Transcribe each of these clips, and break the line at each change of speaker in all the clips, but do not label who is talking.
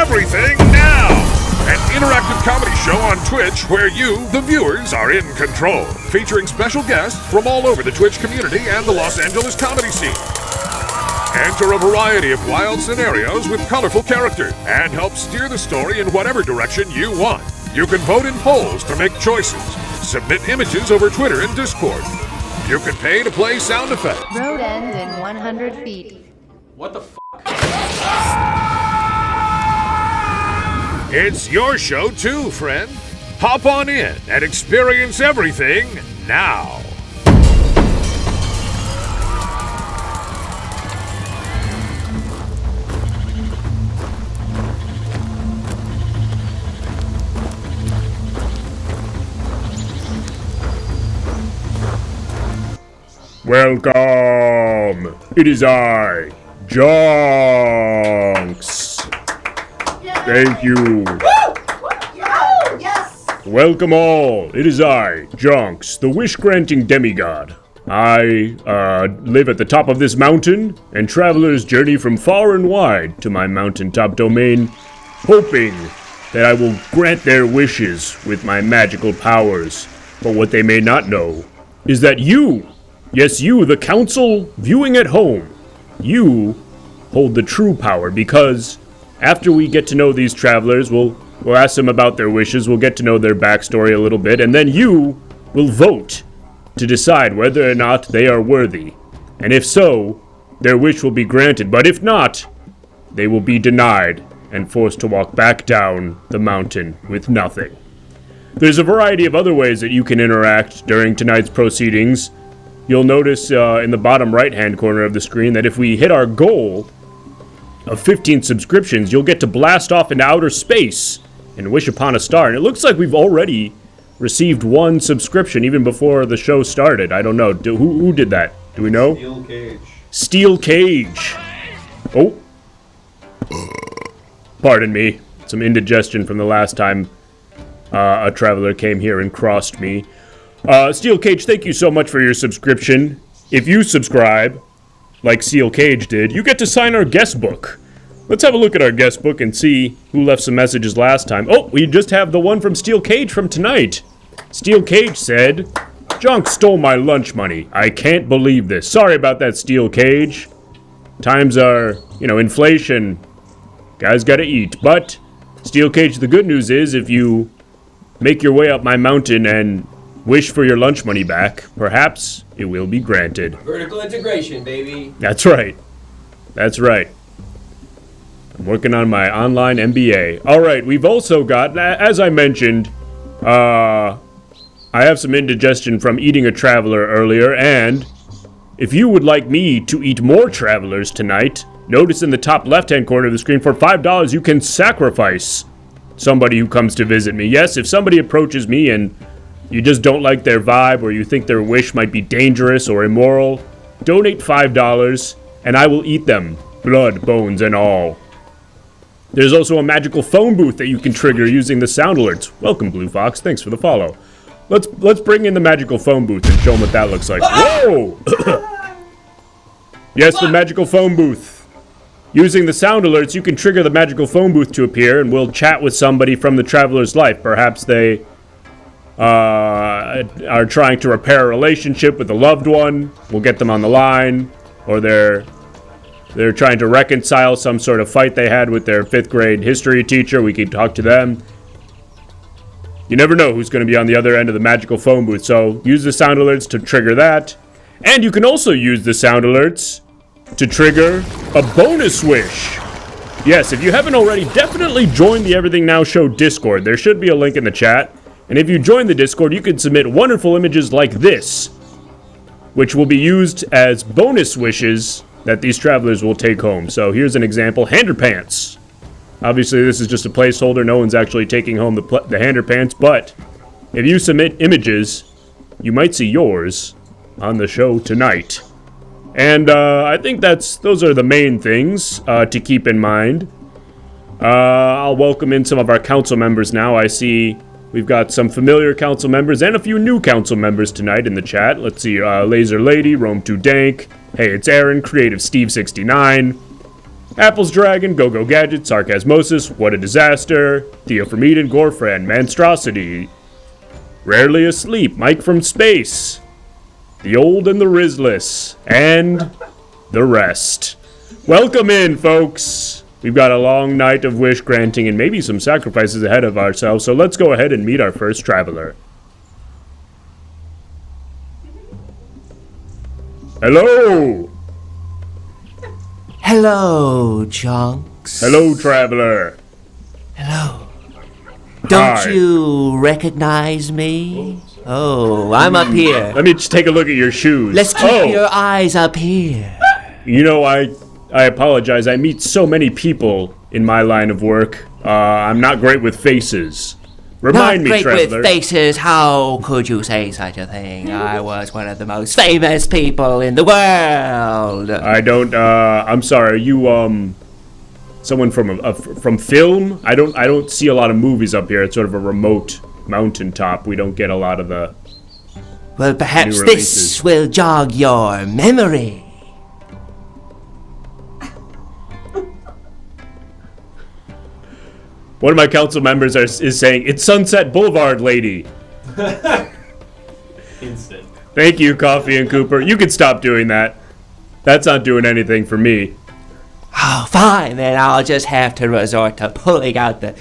Everything Now, an interactive comedy show on Twitch where you, the viewers, are in control, featuring special guests from all over the Twitch community and the Los Angeles comedy scene. Enter a variety of wild scenarios with colorful characters and help steer the story in whatever direction you want. You can vote in polls to make choices, submit images over Twitter and Discord. You can pay to play sound effects.
Road ends in 100 feet.
What the f***?
It's your show too, friend. Hop on in and experience everything now.
Welcome! It is I, Jonks. Thank you.
Yes!
Welcome all. It is I, Jonks, the wish-granting demigod. I live at the top of this mountain, and travelers journey from far and wide to my mountaintop domain, hoping that I will grant their wishes with my magical powers. But what they may not know is that you, yes, you, the council viewing at home, you hold the true power, because after we get to know these travelers, we'll ask them about their wishes, we'll get to know their backstory a little bit, and then you will vote to decide whether or not they are worthy. And if so, their wish will be granted, but if not, they will be denied and forced to walk back down the mountain with nothing. There's a variety of other ways that you can interact during tonight's proceedings. You'll notice in the bottom right-hand corner of the screen that if we hit our goal of 15 subscriptions, you'll get to blast off into outer space and wish upon a star. And it looks like we've already received one subscription even before the show started. I don't know. Who did that? Do we know?
Steel Cage.
Steel Cage. Oh. Pardon me. Some indigestion from the last time a traveler came here and crossed me. Steel Cage, thank you so much for your subscription. If you subscribe, like Steel Cage did, you get to sign our guest book. Let's have a look at our guest book and see who left some messages last time. Oh, we just have the one from Steel Cage from tonight. Steel Cage said, "Jonks stole my lunch money. I can't believe this." Sorry about that, Steel Cage. Times are, inflation. Guys gotta eat. But, Steel Cage, the good news is if you make your way up my mountain and wish for your lunch money back, perhaps it will be granted.
Vertical integration, baby.
That's right. That's right. I'm working on my online MBA. Alright, we've also got, as I mentioned, I have some indigestion from eating a traveler earlier, and if you would like me to eat more travelers tonight, notice in the top left-hand corner of the screen, for $5 you can sacrifice somebody who comes to visit me. Yes, if somebody approaches me and you just don't like their vibe, or you think their wish might be dangerous or immoral, donate $5 and I will eat them, blood, bones, and all. There's also a magical phone booth that you can trigger using the sound alerts. Welcome, Blue Fox. Thanks for the follow. Let's bring in the magical phone booth and show them what that looks like. Whoa! Yes, the magical phone booth. Using the sound alerts, you can trigger the magical phone booth to appear, and we'll chat with somebody from the traveler's life. Perhaps they are trying to repair a relationship with a loved one. We'll get them on the line, or they're trying to reconcile some sort of fight they had with their 5th grade history teacher. We can talk to them. You never know who's going to be on the other end of the magical phone booth, so use the sound alerts to trigger that. And you can also use the sound alerts to trigger a bonus wish. Yes, if you haven't already, definitely join the Everything Now Show Discord. There should be a link in the chat. And if you join the Discord, you can submit wonderful images like this, which will be used as bonus wishes that these travelers will take home. So here's an example, hander pants. Obviously, this is just a placeholder. No one's actually taking home the hander pants, but if you submit images, you might see yours on the show tonight. And I think those are the main things to keep in mind. I'll welcome in some of our council members now. I see we've got some familiar council members and a few new council members tonight in the chat. Let's see, Laser Lady, Rome 2 Dank. Hey, it's Aaron, Creative Steve 69. Apple's Dragon, Go-Go Gadget, Sarcasmosis, What a Disaster, Theo from Eden, Gorfran, Monstrosity, Rarely Asleep, Mike from Space, The Old and the Rizless, and the rest. Welcome in, folks. We've got a long night of wish granting and maybe some sacrifices ahead of ourselves, so let's go ahead and meet our first traveler. Hello!
Hello, Jonks.
Hello, traveler.
Hello. Don't
Hi.
you recognize me? Oh, I'm up here.
Let me just take a look at your shoes.
Let's keep your eyes up here.
You know, I apologize. I meet so many people in my line of work. I'm not great with faces. Remind
Not
me,
great
traveler.
with faces. How could you say such a thing? I was one of the most famous people in the world.
I don't. I'm sorry. Are you someone from film? I don't see a lot of movies up here. It's sort of a remote mountaintop. We don't get a lot of the.
Well, perhaps
New
this
releases.
will jog your memory.
One of my council members is saying it's Sunset Boulevard, lady.
Instant.
Thank you, Coffee and Cooper. You can stop doing that. That's not doing anything for me.
Oh, fine, then I'll just have to resort to pulling out the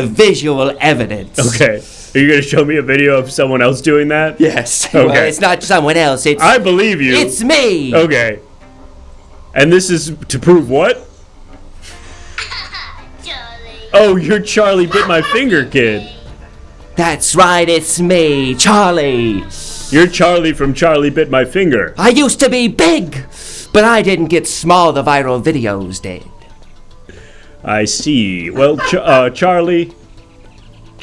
visual evidence.
Okay. Are you gonna show me a video of someone else doing that?
Yes.
Okay.
Well, it's not someone else.
I believe you.
It's me.
Okay. And this is to prove what? Oh, you're Charlie Bit My Finger Kid.
That's right. It's me, Charlie.
You're Charlie from Charlie Bit My Finger.
I used to be big, but I didn't get small. The viral videos did.
I see. Well, Charlie,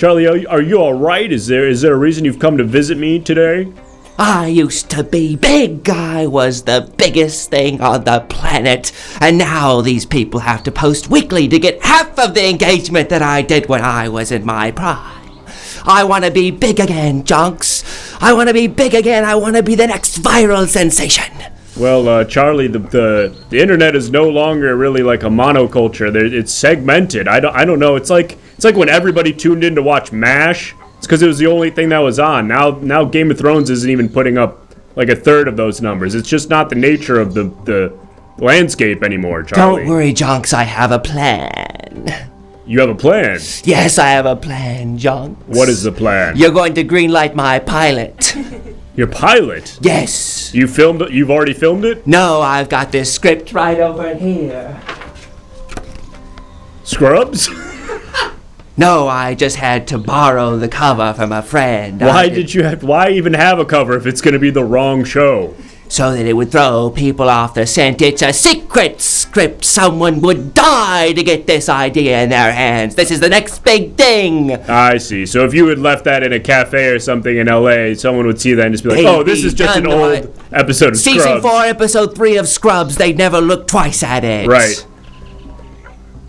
are you all right? Is there a reason you've come to visit me today?
I used to be big. I was the biggest thing on the planet. And now these people have to post weekly to get half of the engagement that I did when I was in my prime. I want to be big again, Jonks. I want to be big again. I want to be the next viral sensation.
Well, Charlie, the internet is no longer really like a monoculture. It's segmented. I don't know. It's like when everybody tuned in to watch MASH. It's because it was the only thing that was on. Now Game of Thrones isn't even putting up like a third of those numbers. It's just not the nature of the landscape anymore, Charlie.
Don't worry, Jonks. I have a plan.
You have a plan?
Yes, I have a plan, Jonks.
What is the plan?
You're going to greenlight my pilot.
Your pilot?
Yes.
You've already filmed it?
No, I've got this script right over here.
Scrubs?
No, I just had to borrow the cover from a friend.
Why even have a cover if it's going to be the wrong show?
So that it would throw people off the scent. It's a secret script. Someone would die to get this idea in their hands. This is the next big thing.
I see. So if you had left that in a cafe or something in LA, someone would see that and just be like, oh, this is just an old episode of Scrubs.
Season 4, episode 3 of Scrubs. They'd never look twice at it.
Right.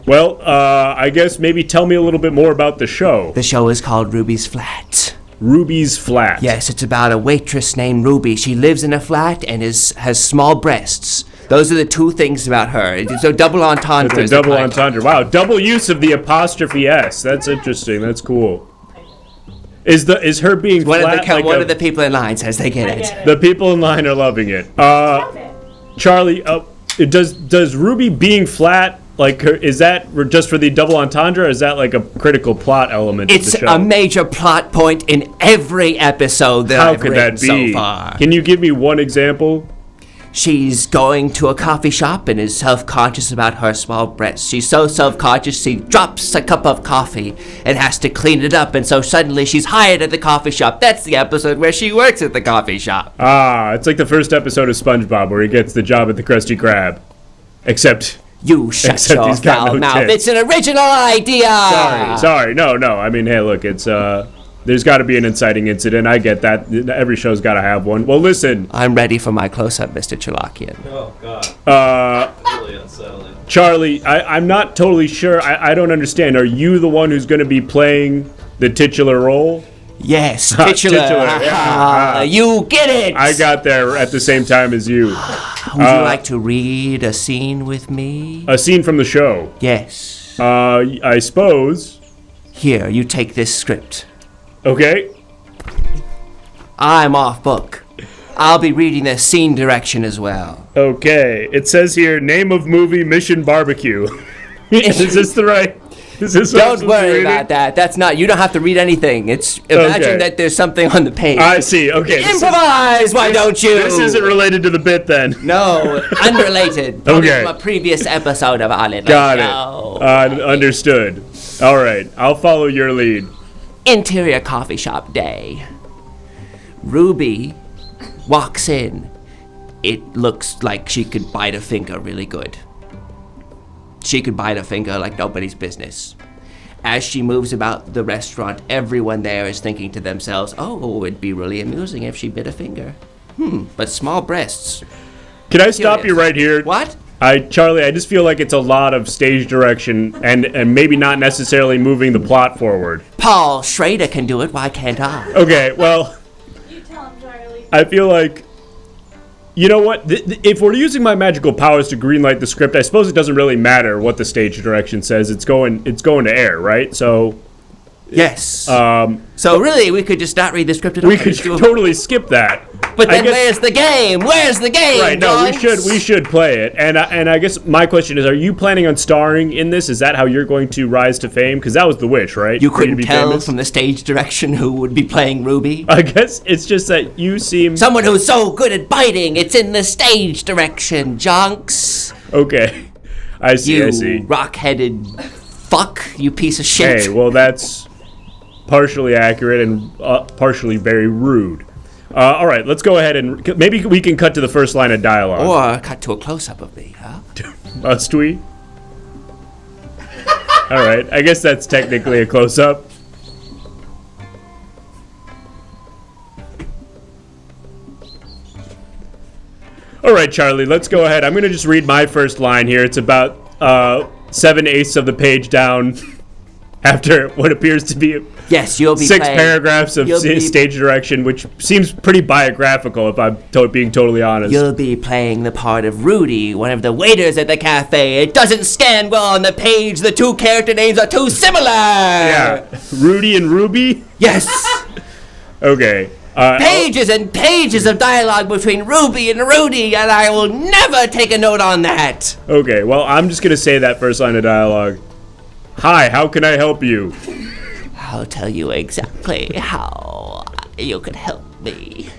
Well, I guess maybe tell me a little bit more about the show.
The show is called Ruby's Flat.
Ruby's Flat.
Yes, it's about a waitress named Ruby. She lives in a flat and has small breasts. Those are the two things about her. It's a double entendre.
It's a double entendre. Wow, double use of the apostrophe S. That's interesting. That's cool. Is her being
One
flat
of the people in line says they get it.
The people in line are loving it. Charlie, does Ruby being flat, like, is that just for the double entendre, or is that like a critical plot element of the show?
It's a major plot point in every episode that I've written so far.
Can you give me one example?
She's going to a coffee shop and is self-conscious about her small breasts. She's so self-conscious she drops a cup of coffee and has to clean it up, and so suddenly she's hired at the coffee shop. That's the episode where she works at the coffee shop.
Ah, it's like the first episode of SpongeBob where he gets the job at the Krusty Krab. Except
you shut your foul mouth. It's an original idea.
Sorry. No. I mean, hey, look, it's there's got to be an inciting incident. I get that. Every show's got to have one. Well, listen.
I'm ready for my close-up, Mr. Chalakian.
Oh, God. Really unsettling.
Charlie, I'm not totally sure. I don't understand. Are you the one who's going to be playing the titular role?
Yes, titular.
Yeah.
You get it.
I got there at the same time as you.
Would you like to read a scene with me?
A scene from the show.
Yes.
I suppose.
Here, you take this script.
Okay.
I'm off book. I'll be reading the scene direction as well.
Okay. It says here, name of movie, Mission Barbecue. Is this the right? Is this what I'm
Don't
supposed to be
worry
reading?
about that. That's not. You don't have to read anything. It's imagine
Okay.
that there's something on the page.
I see. Okay.
Improvise. Why don't you?
This isn't related to the bit then.
No, unrelated. Probably
Okay.
from a previous episode of Our Little
Got
Show.
it. Understood. All right. I'll follow your lead.
Interior coffee shop day. Ruby walks in. It looks like she could bite a finger really good. She could bite a finger like nobody's business. As she moves about the restaurant, everyone there is thinking to themselves, oh, it'd be really amusing if she bit a finger. But small breasts.
Can I stop
Curious.
you right here?
What?
Charlie, I just feel like it's a lot of stage direction and maybe not necessarily moving the plot forward.
Paul Schrader can do it, why can't I?
Okay, well,
You tell him, Charlie.
I feel like, you know what? If we're using my magical powers to greenlight the script, I suppose it doesn't really matter what the stage direction says. It's going to air, right? So,
Yes. So really, we could just not read the script at all.
we could
Just do a-
totally skip that.
But
I
then
guess-
where's the game? Where's the game?
Right, no,
Jonks?
we should play it. And I guess my question is, are you planning on starring in this? Is that how you're going to rise to fame? Because that was the wish, right?
You
For to
couldn't
be
tell
famous?
from the stage direction who would be playing Ruby?
I guess it's just that you seem...
Someone who's so good at biting, it's in the stage direction, Jonks.
Okay. I see,
You
I see.
rock-headed fuck, you piece of shit.
Hey, well, that's partially accurate and partially very rude. All right, let's go ahead and maybe we can cut to the first line of dialogue.
Or cut to a close-up of me, huh?
Must we? All right, I guess that's technically a close-up. All right, Charlie, let's go ahead. I'm going to just read my first line here. It's about 7/8 of the page down after what appears to be
Yes, you'll be
6
playing...
paragraphs of
you'll be-
stage direction, which seems pretty biographical, if I'm being totally honest.
You'll be playing the part of Rudy, one of the waiters at the cafe. It doesn't scan well on the page. The two character names are too similar.
Yeah, Rudy and Ruby?
Yes.
Okay.
Pages and pages of dialogue between Ruby and Rudy, and I will never take a note on that.
Okay, well, I'm just going to say that first line of dialogue. Hi, how can I help you?
I'll tell you exactly how you can help me.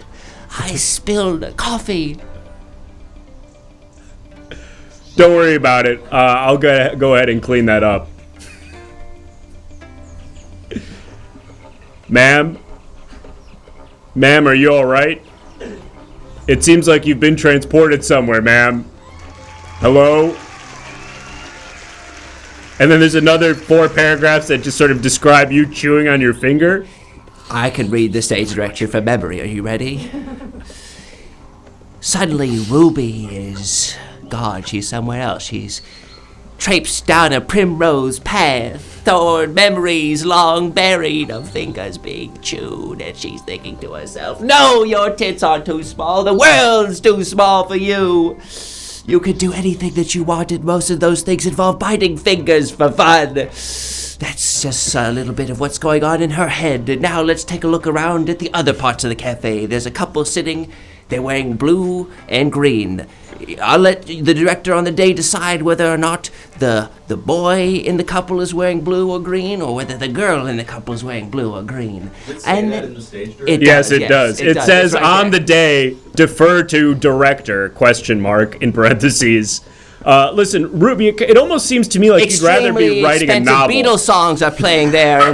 I spilled coffee.
Don't worry about it. I'll go ahead and clean that up. Ma'am? Ma'am, are you alright? It seems like you've been transported somewhere, ma'am. Hello? And then there's another 4 paragraphs that just sort of describe you chewing on your finger.
I can read the stage direction from memory. Are you ready? Suddenly, Ruby is gone. She's somewhere else. She's traipsed down a primrose path toward memories long buried of fingers being chewed. And she's thinking to herself, no, your tits are too small. The world's too small for you. You could do anything that you wanted. Most of those things involve biting fingers for fun. That's just a little bit of what's going on in her head. And now let's take a look around at the other parts of the cafe. There's a couple sitting. They're wearing blue and green. I'll let the director on the day decide whether or not the boy in the couple is wearing blue or green, or whether the girl in the couple is wearing blue or green.
Does it say that in the stage direction?
It
Yes,
does,
it does. It
does.
says
It's right
on
there.
the day, defer to director, question mark, in parentheses. Listen, Ruby, it almost seems to me like you'd rather be
Extremely
writing a
expensive
novel.
Beatles songs are playing there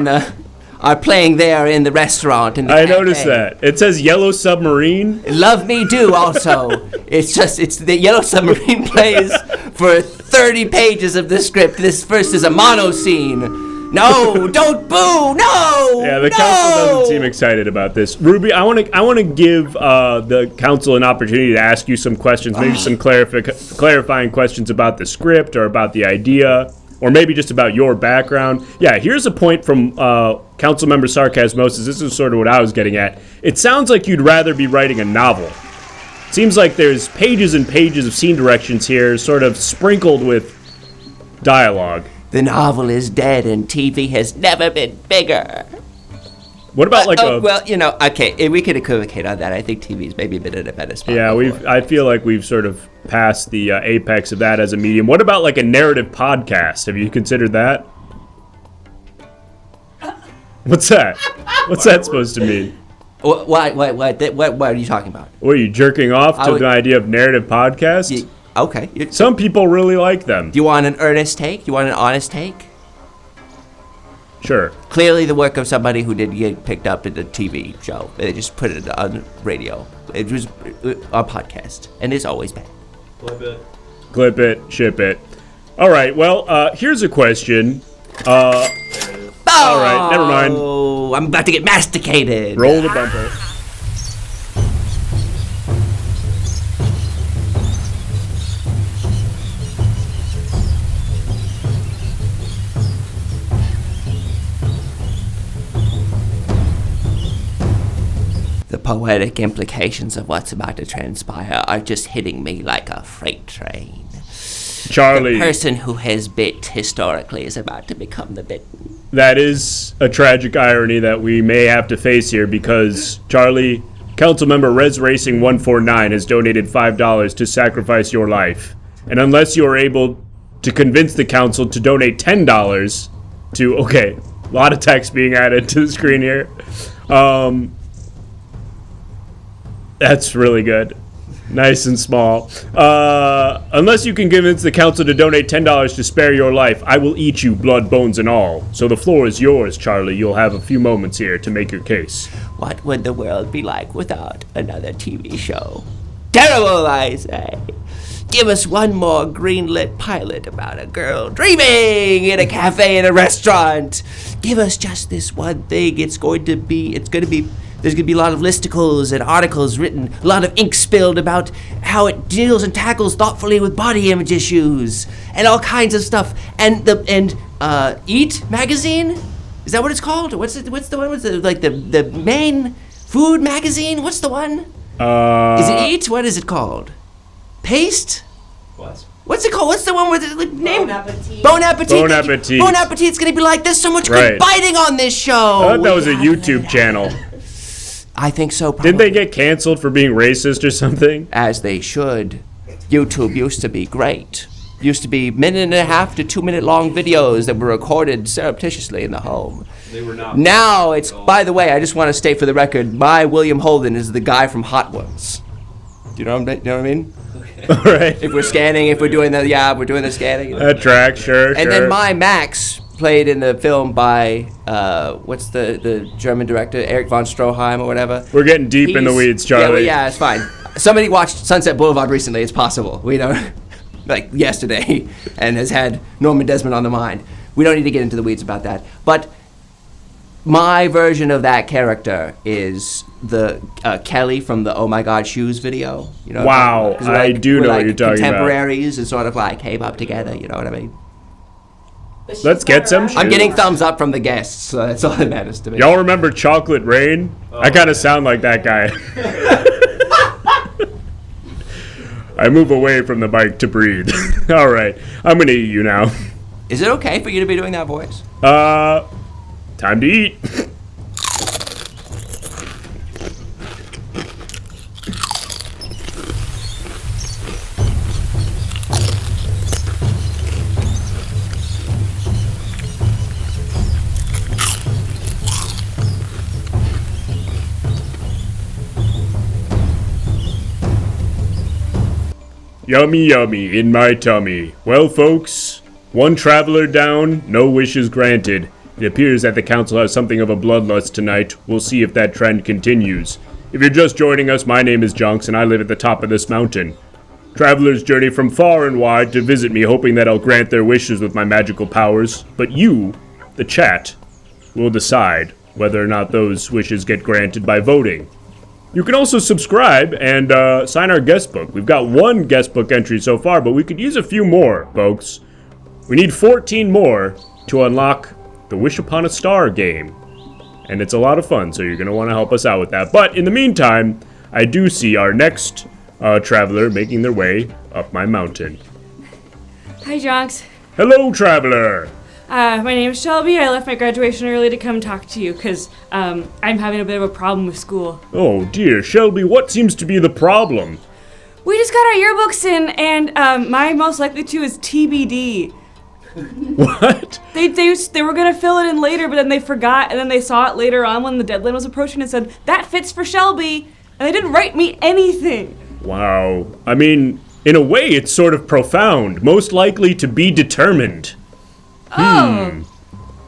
in the restaurant. In the
I noticed
cafe.
that. It says Yellow Submarine.
Love Me Do also. it's the Yellow Submarine plays for 30 pages of the script. This first is a mono scene. No, don't boo! No!
Yeah, the
no!
council doesn't seem excited about this. Ruby, I want to give the council an opportunity to ask you some questions, maybe some clarifying questions about the script or about the idea, or maybe just about your background. Yeah, here's a point from Councilmember Sarcasmosis. This is sort of what I was getting at. It sounds like you'd rather be writing a novel. Seems like there's pages and pages of scene directions here, sort of sprinkled with dialogue.
The novel is dead and TV has never been bigger.
What about
Well, you know, okay, we could equivocate on that. I think TV's maybe been in a better spot.
Yeah, I feel like we've sort of passed the apex of that as a medium. What about like a narrative podcast? Have you considered that? What's that? What's that supposed to mean?
What are you talking about?
What, are you jerking off to the idea of narrative podcast?
Okay.
Some people really like them.
Do you want an earnest take? Do you want an honest take?
Sure.
Clearly the work of somebody who did get picked up in a TV show. They just put it on radio. It was a podcast, and it's always bad.
Clip it, ship it. All right, well, here's a question. All right, never mind.
Oh, I'm about to get masticated.
Roll the bumper.
The poetic implications of what's about to transpire are just hitting me like a freight train.
Charlie.
The person who has bit historically is about to become the bitten.
That is a tragic irony that we may have to face here because, Charlie, Councilmember Res Racing 149 has donated $5 to sacrifice your life. And unless you are able to convince the council to donate $10 to... Okay, a lot of text being added to the screen here. That's really good. Nice and small. Unless you can convince the council to donate $10 to spare your life, I will eat you, blood, bones, and all. So the floor is yours, Charlie. You'll have a few moments here to make your case.
What would the world be like without another TV show? Terrible, I say. Give us one more greenlit pilot about a girl dreaming in a cafe in a restaurant. Give us just this one thing. There's going to be a lot of listicles and articles written, a lot of ink spilled about how it deals and tackles thoughtfully with body image issues and all kinds of stuff. And Eat magazine? Is that what it's called? What's the one with the main food magazine? What's the one? Is it Eat? What is it called? Paste?
What?
What's it called? What's the one with the name?
Bon Appetit.
Bon Appetit.
Bon Appetit.
Bon Appetit's gonna be like, there's so much
Right.
good biting on this show.
I thought that was a YouTube channel.
I think so, probably.
Didn't they get canceled for being racist or something?
As they should. YouTube used to be great. Used to be 1.5 to 2 minute long videos that were recorded surreptitiously in the home.
They were not.
Now it's, by the way, I just want to state for the record, my William Holden is the guy from Hot Ones. Do you know what I mean?
All right.
If we're scanning, if we're doing we're doing the scanning.
That track, sure.
And then my Max played in the film by, what's the German director, Erich von Stroheim or whatever.
We're getting deep in the weeds, Charlie.
Yeah, it's fine. Somebody watched Sunset Boulevard recently, it's possible. We don't, like yesterday, and has had Norman Desmond on the mind. We don't need to get into the weeds about that. But my version of that character is the Kelly from the Oh My God Shoes video. You know,
Wow,
'cause
I do know what you're talking about.
Contemporaries and sort of like came up together, you know what I mean?
But she's
Let's get
got
some
her
shoes.
I'm getting thumbs up from the guests, so that's all that matters to me.
Y'all remember Chocolate Rain? I kind of sound like that guy. I move away from the mic to breathe. All right, I'm gonna eat you now.
Is it okay for you to be doing that voice?
Time to eat. Yummy, yummy in my tummy. Well, folks, one traveler down, no wishes granted. It appears that the council has something of a bloodlust tonight. We'll see if that trend continues. If you're just joining us, my name is Jonks, and I live at the top of this mountain. Travelers journey from far and wide to visit me, hoping that I'll grant their wishes with my magical powers. But you, the chat, will decide whether or not those wishes get granted by voting. You can also subscribe and sign our guest book. We've got one guest book entry so far, but we could use a few more, folks. We need 14 more to unlock the Wish Upon a Star game. And it's a lot of fun, so you're going to want to help us out with that. But in the meantime, I do see our next traveler making their way up my mountain.
Hi, Jonks.
Hello, traveler!
My name is Shelby. I left my graduation early to come talk to you because I'm having a bit of a problem with school.
Oh dear, Shelby, what seems to be the problem?
We just got our yearbooks in, and my most likely to is TBD.
What?
They were gonna fill it in later, but then they forgot, and then they saw it later on when the deadline was approaching and said, that fits for Shelby, and they didn't write me anything.
Wow. I mean, in a way, it's sort of profound. Most likely to be determined.
Oh.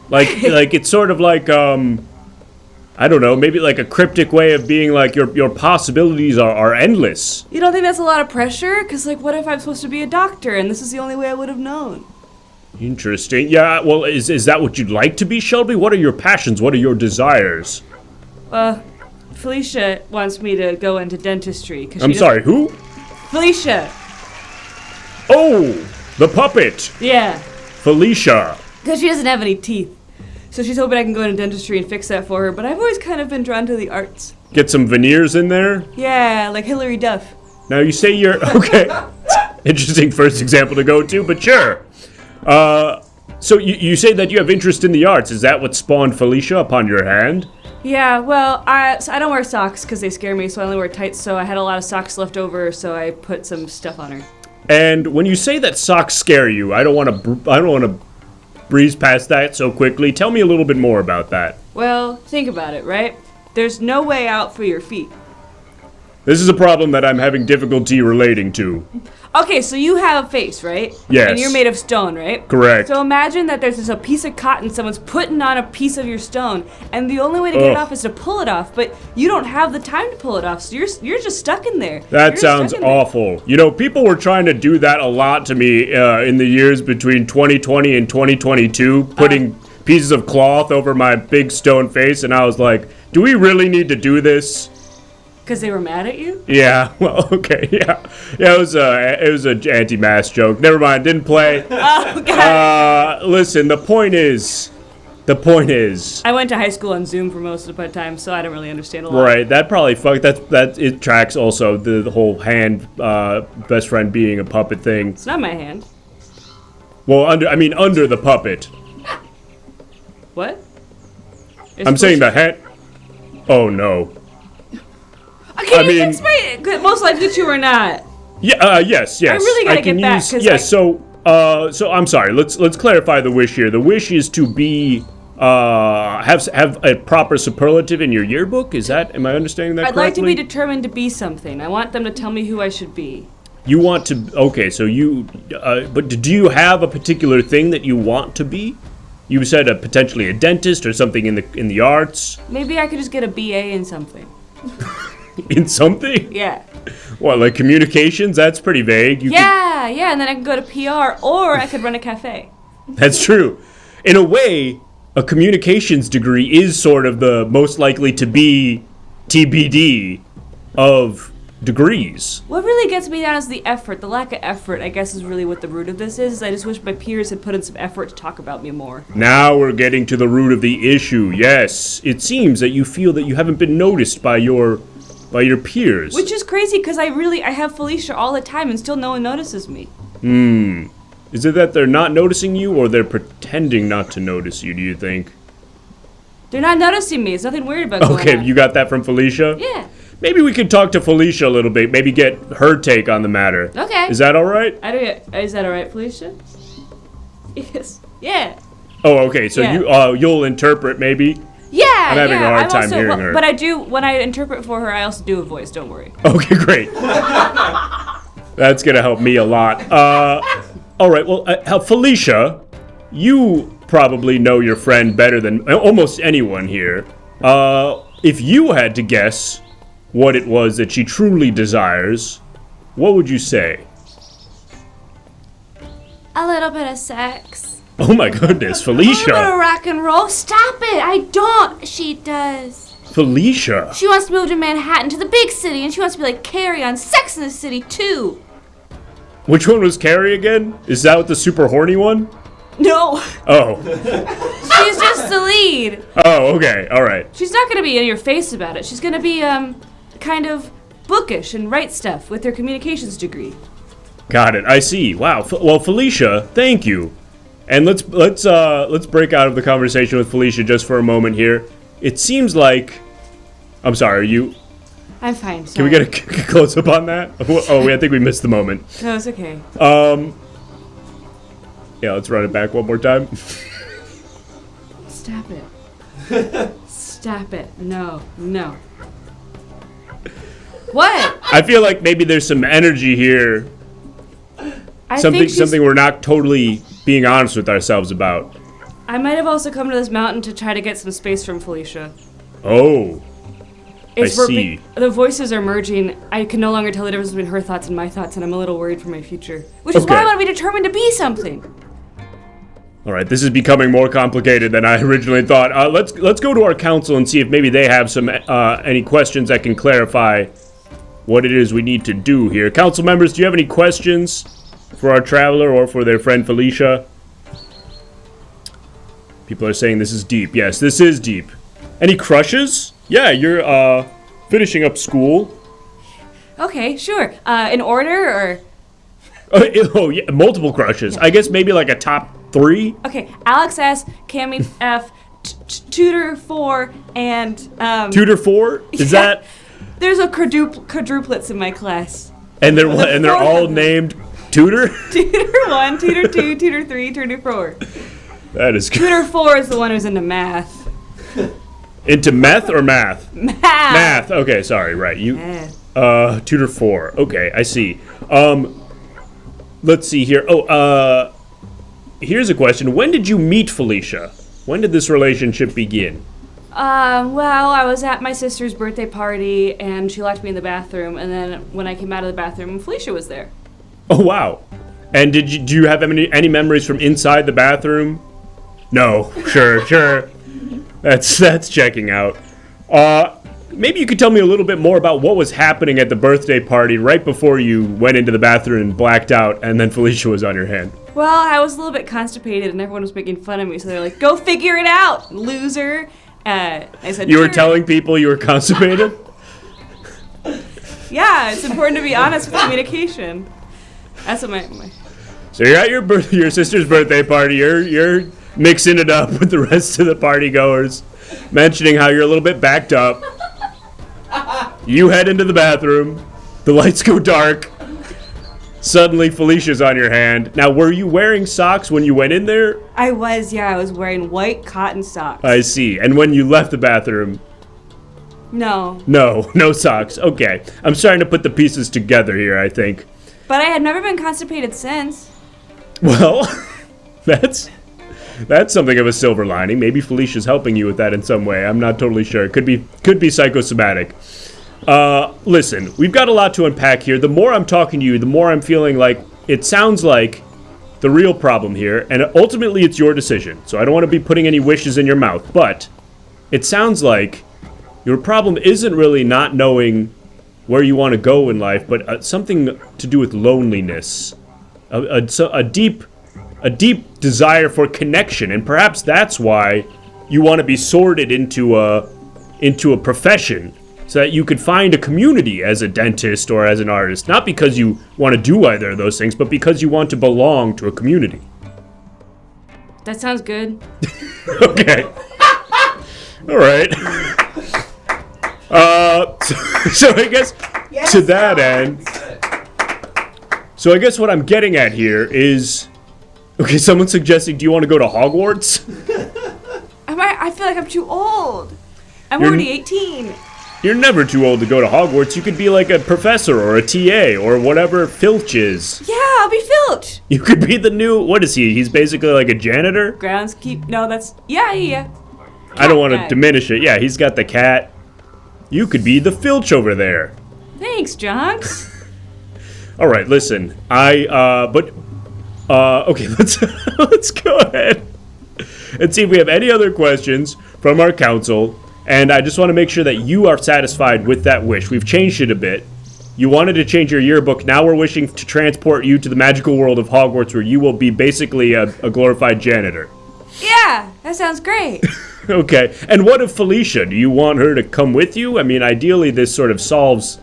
Like it's sort of like, I don't know, maybe like a cryptic way of being like your possibilities are endless.
You don't think that's a lot of pressure? Because, like, what if I'm supposed to be a doctor, and this is the only way I would have known?
Interesting. Yeah, well, is that what you'd like to be, Shelby? What are your passions? What are your desires?
Felicia wants me to go into dentistry.
I'm sorry, who?
Felicia.
Oh, the puppet.
Yeah.
Felicia.
Because she doesn't have any teeth. So she's hoping I can go into dentistry and fix that for her, but I've always kind of been drawn to the arts.
Get some veneers in there?
Yeah, like Hillary Duff.
Now you say you're... Okay. Interesting first example to go to, but sure. So you say that you have interest in the arts. Is that what spawned Felicia upon your hand?
Yeah, well, I don't wear socks because they scare me, so I only wear tights, so I had a lot of socks left over, so I put some stuff on her.
And when you say that socks scare you, I don't want to breeze past that so quickly. Tell me a little bit more about that.
Well, think about it, right? There's no way out for your feet.
This is a problem that I'm having difficulty relating to.
Okay, so you have a face, right?
Yes.
And you're made of stone, right?
Correct.
So imagine that there's just a piece of cotton someone's putting on a piece of your stone, and the only way to get it off is to pull it off, but you don't have the time to pull it off, so you're just stuck in there.
That sounds awful. You know, people were trying to do that a lot to me in the years between 2020 and 2022, putting pieces of cloth over my big stone face, and I was like, do we really need to do this?
Because they were mad at you?
Yeah, well, okay, yeah. It was an anti-mask joke. Never mind, didn't play.
Oh, God.
Listen, the point is...
I went to high school on Zoom for most of the time, so I don't really understand a lot.
Right, that probably that it tracks also the whole hand best friend being a puppet thing.
It's not my hand.
Well, under the puppet.
What?
I'm saying the hand... Oh, no.
Can you explain it? Most likely to or not.
Yeah, yes.
I really gotta get back.
Yes, so I'm sorry. Let's clarify the wish here. The wish is to be have a proper superlative in your yearbook. Am I understanding that correctly?
I'd like to be determined to be something. I want them to tell me who I should be.
You want to? Okay, so you. But do you have a particular thing that you want to be? You said potentially a dentist or something in the arts.
Maybe I could just get a BA in something.
In something?
Yeah.
What, like communications? That's pretty vague.
Yeah, and then I could go to PR, or I could run a cafe.
That's true. In a way, a communications degree is sort of the most likely to be TBD of degrees.
What really gets me down is the effort. The lack of effort, I guess, is really what the root of this is. I just wish my peers had put in some effort to talk about me more.
Now we're getting to the root of the issue. Yes, it seems that you feel that you haven't been noticed by your peers.
Which is crazy, because I have Felicia all the time and still no one notices me.
Is it that they're not noticing you, or they're pretending not to notice you, do you think?
They're not noticing me. There's nothing weird about going on.
Okay, you got that from Felicia?
Yeah.
Maybe we could talk to Felicia a little bit, maybe get her take on the matter.
Okay.
Is that all right?
Is that all right, Felicia? Yes. Yeah.
Oh, okay, so
Yeah.
you'll interpret, maybe?
Yeah,
I'm having a hard time hearing her.
But I do, when I interpret for her, I also do a voice, don't worry.
Okay, great. That's gonna help me a lot. All right, well, Felicia, you probably know your friend better than almost anyone here. If you had to guess what it was that she truly desires, what would you say?
A little bit of sex.
Oh my goodness,
A little bit
Felicia.
of rock and roll. Stop it! I don't. She does.
Felicia.
She wants to move to Manhattan, to the big city, and she wants to be like Carrie on Sex in the City too.
Which one was Carrie again? Is that the super horny one?
No.
Oh.
She's just the lead.
Oh, okay. All right.
She's not going to be in your face about it. She's going to be, kind of bookish and write stuff with her communications degree.
Got it. I see. Wow. Well, Felicia, thank you. And let's break out of the conversation with Felicia just for a moment here. It seems like, I'm sorry. Are you?
I'm fine.
Can we get a close up on that? Oh, I think we missed the moment.
No, it's okay.
Yeah, let's run it back one more time.
Stop it. Stop it. No. What?
I feel like maybe there's some energy here.
I think
Something we're not totally being honest with ourselves about.
I might have also come to this mountain to try to get some space from Felicia.
Oh. I see.
The voices are merging. I can no longer tell the difference between her thoughts and my thoughts, and I'm a little worried for my future. Which is why I want to be determined to be something.
All right, this is becoming more complicated than I originally thought. Let's go to our council and see if maybe they have some any questions that can clarify what it is we need to do here. Council members, do you have any questions for our traveler or for their friend Felicia? People are saying this is deep. Yes, this is deep. Any crushes? Yeah, you're finishing up school.
Okay, sure. In order or?
Oh yeah, multiple crushes. I guess maybe like a top 3.
Okay, Alex S, Cammy F, Tutor 4, and
Tutor 4? Is that?
There's a quadruplets in my class.
And they're all named Tutor?
Tutor 1, Tutor 2, Tutor 3, Tutor 4.
That is good.
Tutor 4 is the one who's into math.
Into meth or math?
Math.
Math. Okay, sorry. Right. Tutor 4. Okay, I see. Let's see here. Oh, here's a question. When did you meet Felicia? When did this relationship begin?
Well, I was at my sister's birthday party, and she locked me in the bathroom, and then when I came out of the bathroom, Felicia was there.
Oh, wow. And do you have any memories from inside the bathroom? No. Sure. That's checking out. Maybe you could tell me a little bit more about what was happening at the birthday party right before you went into the bathroom and blacked out, and then Felicia was on your hand.
Well, I was a little bit constipated, and everyone was making fun of me, so they're like, "Go figure it out, loser." I said,
You were
sure.
telling people you were constipated?
Yeah, it's important to be honest with communication. That's what my
So you're at your sister's birthday party. You're mixing it up with the rest of the party goers, mentioning how you're a little bit backed up. You head into the bathroom. The lights go dark. Suddenly, Felicia's on your hand. Now, were you wearing socks when you went in there?
I was wearing white cotton socks.
I see. And when you left the bathroom?
No.
No socks. Okay. I'm starting to put the pieces together here, I think.
But I had never been constipated since.
Well, that's something of a silver lining. Maybe Felicia's helping you with that in some way. I'm not totally sure. Could be psychosomatic. Listen, we've got a lot to unpack here. The more I'm talking to you, the more I'm feeling like it sounds like the real problem here, and ultimately it's your decision. So I don't want to be putting any wishes in your mouth, but it sounds like your problem isn't really not knowing where you want to go in life, but something to do with loneliness, a deep desire for connection, and perhaps that's why you want to be sorted into a profession, so that you could find a community as a dentist or as an artist, not because you want to do either of those things, but because you want to belong to a community.
That sounds good.
Okay. All right. So I guess to that end, so I guess what I'm getting at here is, okay, someone's suggesting, do you want to go to Hogwarts?
I feel like I'm too old. I'm
You're
already 18.
You're never too old to go to Hogwarts. You could be like a professor or a TA or whatever Filch is.
Yeah, I'll be Filch.
You could be the new, what is he? He's basically like a janitor?
Groundskeep. No, that's, yeah.
I don't want to
guy.
diminish it. Yeah, he's got the cat. You could be the Filch over there.
Thanks, Jonks.
All right, listen. Okay, let's go ahead and see if we have any other questions from our council. And I just want to make sure that you are satisfied with that wish. We've changed it a bit. You wanted to change your yearbook. Now we're wishing to transport you to the magical world of Hogwarts, where you will be basically a glorified janitor.
Yeah, that sounds great.
Okay. And what of Felicia? Do you want her to come with you? I mean, ideally, this sort of solves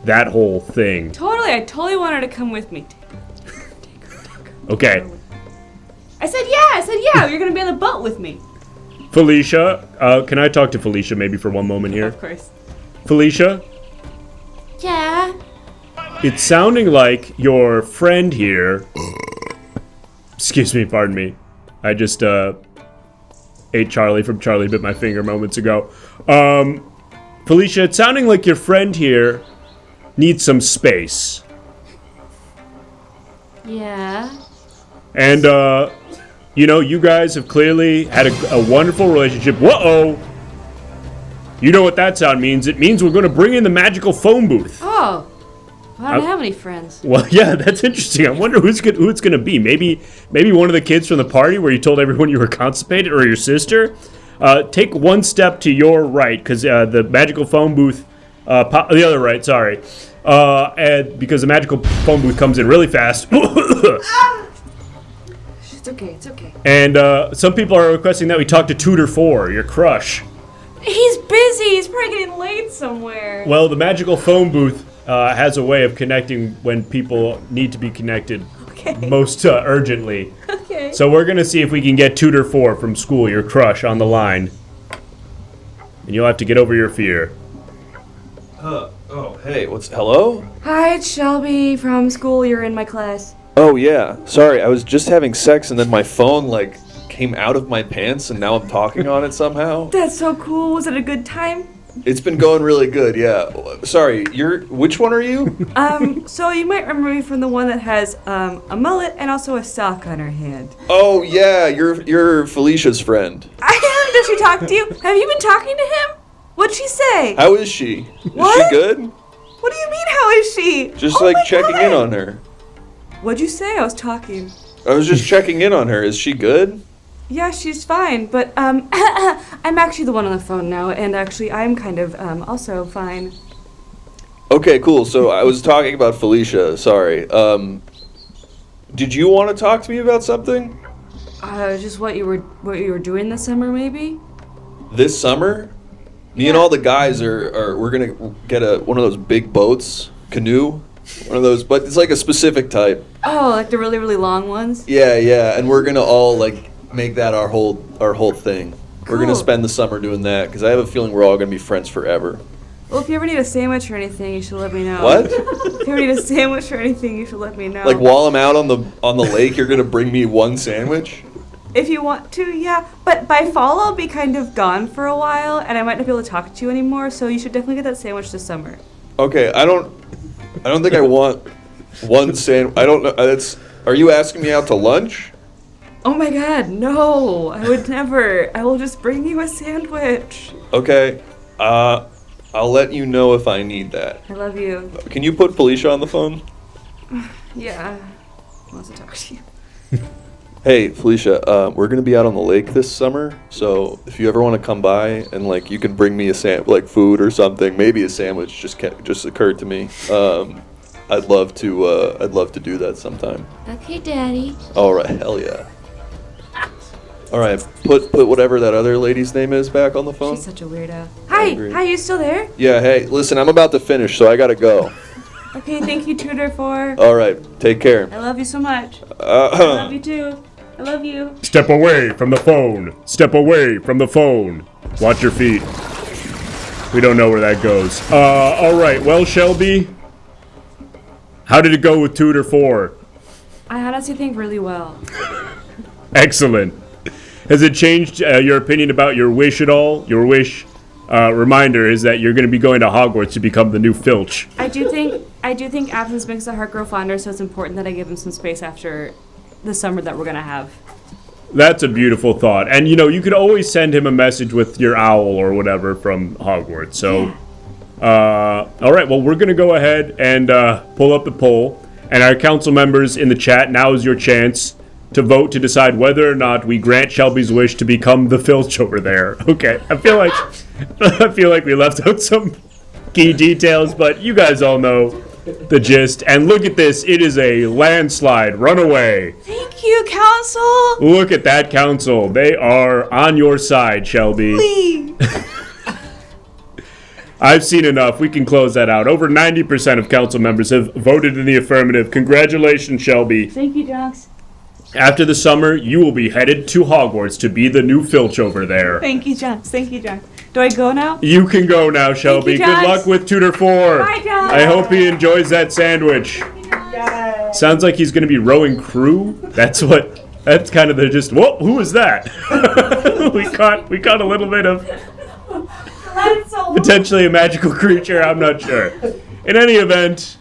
that whole thing.
Totally, I totally want her to come with me.
Okay.
I said yeah, you're gonna be on the boat with me.
Felicia, can I talk to Felicia maybe for one moment here?
Of course.
Felicia,
Yeah.
it's sounding like your friend here... Excuse me, pardon me. I just, ate Charlie from Charlie Bit My Finger moments ago. Felicia, it's sounding like your friend here needs some space.
Yeah.
And, you know, you guys have clearly had a wonderful relationship. Whoa! You know what that sound means. It means we're going to bring in the magical phone booth.
Oh, I don't have any friends.
Well, yeah, that's interesting. I wonder who it's going to be. Maybe one of the kids from the party where you told everyone you were constipated, or your sister. Take one step to your right, because the magical phone booth... the other right, sorry. And because the magical phone booth comes in really fast.
It's okay.
And some people are requesting that we talk to Tutor 4, your crush.
He's busy. He's probably getting late somewhere.
Well, the magical phone booth has a way of connecting when people need to be connected most urgently.
Okay.
So we're going to see if we can get Tutor 4 from school, your crush, on the line. And you'll have to get over your fear.
Oh, hey, hello?
Hi, it's Shelby from school. You're in my class.
Oh, yeah. Sorry, I was just having sex and then my phone, came out of my pants and now I'm talking on it somehow.
That's so cool. Was it a good time?
It's been going really good, yeah. Sorry, which one are you?
So you might remember me from the one that has a mullet and also a sock on her hand.
Oh, yeah, you're Felicia's friend.
I am. Does she talk to you? Have you been talking to him? What'd she say?
How is she?
What?
Is she good?
What do you mean, how is she?
Just
Oh my
checking
God.
in on her.
What'd you say? I was talking.
I was just checking in on her. Is she good?
Yeah, she's fine, but I'm actually the one on the phone now, and actually I'm kind of also fine.
Okay, cool. So I was talking about Felicia. Sorry. Did you want to talk to me about something?
Just what you were doing this summer, maybe?
This summer? Me and all the guys we're gonna get one of those big boats, canoe, one of those, but it's like a specific type.
Oh, like the really, really long ones?
Yeah, and we're gonna all make that our whole thing. We're gonna
Cool.
spend the summer doing that because I have a feeling we're all gonna be friends forever.
Well, if you ever need a sandwich or anything, you should let me know.
What?
If you ever need a sandwich or anything, you should let me know.
Like while I'm out on the lake, you're gonna bring me one sandwich?
If you want to, yeah. But by fall, I'll be kind of gone for a while, and I might not be able to talk to you anymore, so you should definitely get that sandwich this summer.
Okay, I don't think I want one sandwich. I don't know. Are you asking me out to lunch?
Oh my god, no! I would never. I will just bring you a sandwich.
Okay. I'll let you know if I need that.
I love you.
Can you put Felicia on the phone?
Yeah. He wants to talk to you.
Hey, Felicia, we're gonna be out on the lake this summer, so if you ever want to come by and you can bring me a food or something, maybe a sandwich just occurred to me. I'd love to do that sometime.
Okay, Daddy.
All right, hell yeah. All right, put whatever that other lady's name is back on the phone.
She's such a weirdo.
agree.
Hi, you still there?
Yeah, hey, listen, I'm about to finish, so I gotta go.
Okay, thank you, Tutor 4.
All right, take care.
I love you so much. I love you too. I love you.
Step away from the phone. Step away from the phone. Watch your feet. We don't know where that goes. All right. Well, Shelby, how did it go with Tutor 4?
I honestly think really well.
Excellent. Has it changed your opinion about your wish at all? Your wish reminder is that you're going to be going to Hogwarts to become the new Filch.
I do think absence makes the heart grow fonder, so it's important that I give him some space after the summer that we're gonna have.
That's a beautiful thought. And you could always send him a message with your owl or whatever from Hogwarts. So, all right. Well, we're gonna go ahead and pull up the poll, and our council members in the chat. Now is your chance to vote to decide whether or not we grant Shelby's wish to become the Filch over there. Okay. I feel like we left out some key details, but you guys all know the gist. And look at this. It is a landslide. Run away.
Thank you, Council.
Look at that, Council. They are on your side, Shelby.
Please.
I've seen enough. We can close that out. Over 90% of council members have voted in the affirmative. Congratulations, Shelby.
Thank you, Jonks.
After the summer, you will be headed to Hogwarts to be the new Filch over there.
Thank you, Jonks. Thank you, Jonks. Do I go now?
You can go now, Shelby.
you,
Good
Jonks.
luck with Tutor 4.
Bye, Jonks.
I hope he enjoys that sandwich. Sounds like he's going to be rowing crew. That's kind of the gist. Whoa, who is that? we caught a little bit of potentially a magical creature. I'm not sure. In any event,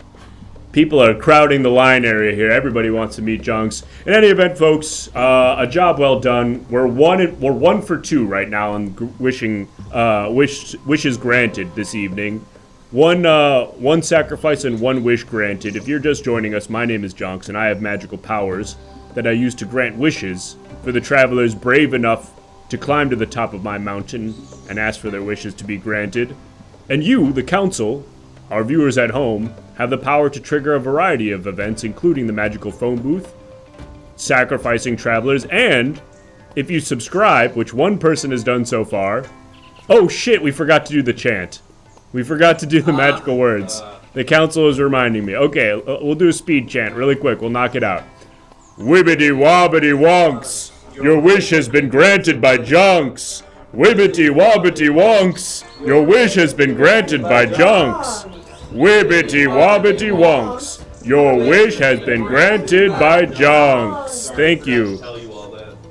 people are crowding the line area here. Everybody wants to meet Jonks. In any event, folks, a job well done. We're 1 for 2 right now on wishes granted this evening. One sacrifice and 1 wish granted. If you're just joining us, my name is Jonks, and I have magical powers that I use to grant wishes for the travelers brave enough to climb to the top of my mountain and ask for their wishes to be granted. And you, the council, our viewers at home, have the power to trigger a variety of events, including the magical phone booth, sacrificing travelers, and if you subscribe, which 1 person has done so far. Oh shit, we forgot to do the chant. We forgot to do the magical words. The council is reminding me. Okay, we'll do a speed chant really quick. We'll knock it out. Wibbity wobbity wonks. Your wish has been granted by Jonks. Wibbity wobbity wonks. Your wish has been granted by Jonks. Wibbity wobbity wonks. Your wish has been granted by Jonks. Thank you.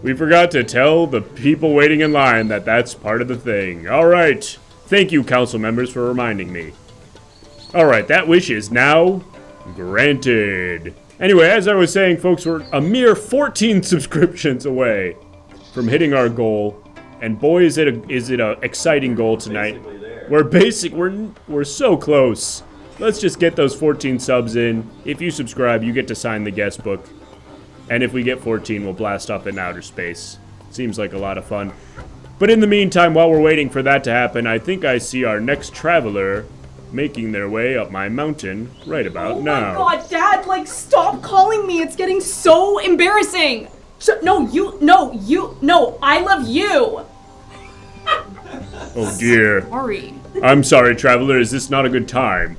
We forgot to tell the people waiting in line that that's part of the thing. All right. Thank you, council members, for reminding me. All right, that wish is now granted. Anyway, as I was saying, folks, we're a mere 14 subscriptions away from hitting our goal. And boy, is it a exciting goal tonight. We're so close. Let's just get those 14 subs in. If you subscribe, you get to sign the guest book. And if we get 14, we'll blast off in outer space. Seems like a lot of fun. But in the meantime, while we're waiting for that to happen, I think I see our next traveler making their way up my mountain right about now.
Oh my god, Dad, stop calling me. It's getting so embarrassing. No, I love you.
Oh dear.
Sorry.
I'm sorry, traveler. Is this not a good time?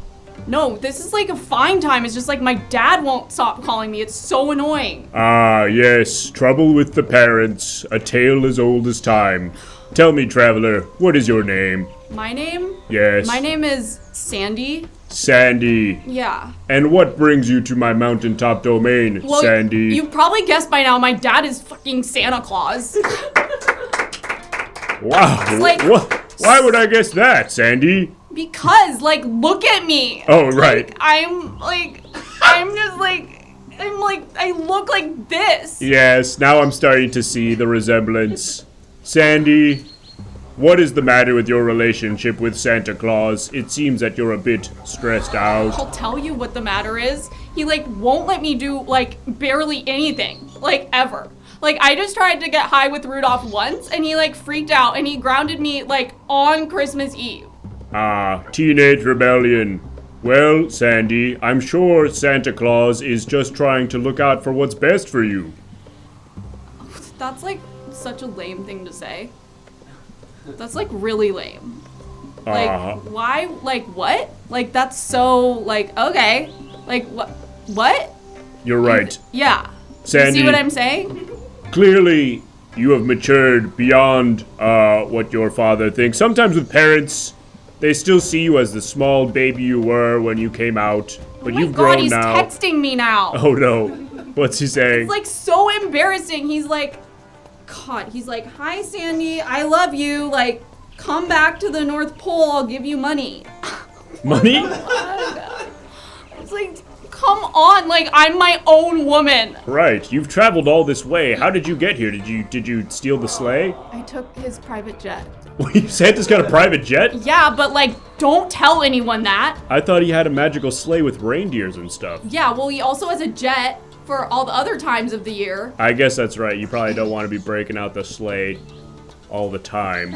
No, this is a fine time. It's just my dad won't stop calling me. It's so annoying.
Ah, yes. Trouble with the parents. A tale as old as time. Tell me, traveler, what is your name?
My name?
Yes.
My name is Sandy.
Sandy.
Yeah.
And what brings you to my mountaintop domain,
Well,
Sandy?
You've probably guessed by now my dad is fucking Santa Claus.
Wow. Why would I guess that, Sandy?
Because, look at me.
Oh, right.
I look like this.
Yes, now I'm starting to see the resemblance. Sandy, what is the matter with your relationship with Santa Claus? It seems that you're a bit stressed out.
I'll tell you what the matter is. He, won't let me do, barely anything. Ever. I just tried to get high with Rudolph once, and he, freaked out, and he grounded me, on Christmas Eve.
Ah, teenage rebellion. Well, Sandy, I'm sure Santa Claus is just trying to look out for what's best for you.
That's, such a lame thing to say. That's, really lame. Why? What? That's so, okay. What?
You're right.
Yeah.
Sandy,
You see what I'm saying?
Clearly, you have matured beyond what your father thinks. Sometimes with parents, they still see you as the small baby you were when you came out, but you've grown now.
He's texting me now.
Oh no. What's he saying?
It's so embarrassing. He's hi Sandy, I love you. Come back to the North Pole, I'll give you money.
Money?
It's come on, I'm my own woman.
Right. You've traveled all this way. How did you get here? Did you steal the sleigh?
I took his private jet.
Santa's got a private jet?
Yeah, but don't tell anyone that.
I thought he had a magical sleigh with reindeers and stuff.
Yeah, well, he also has a jet for all the other times of the year.
I guess that's right. You probably don't want to be breaking out the sleigh all the time.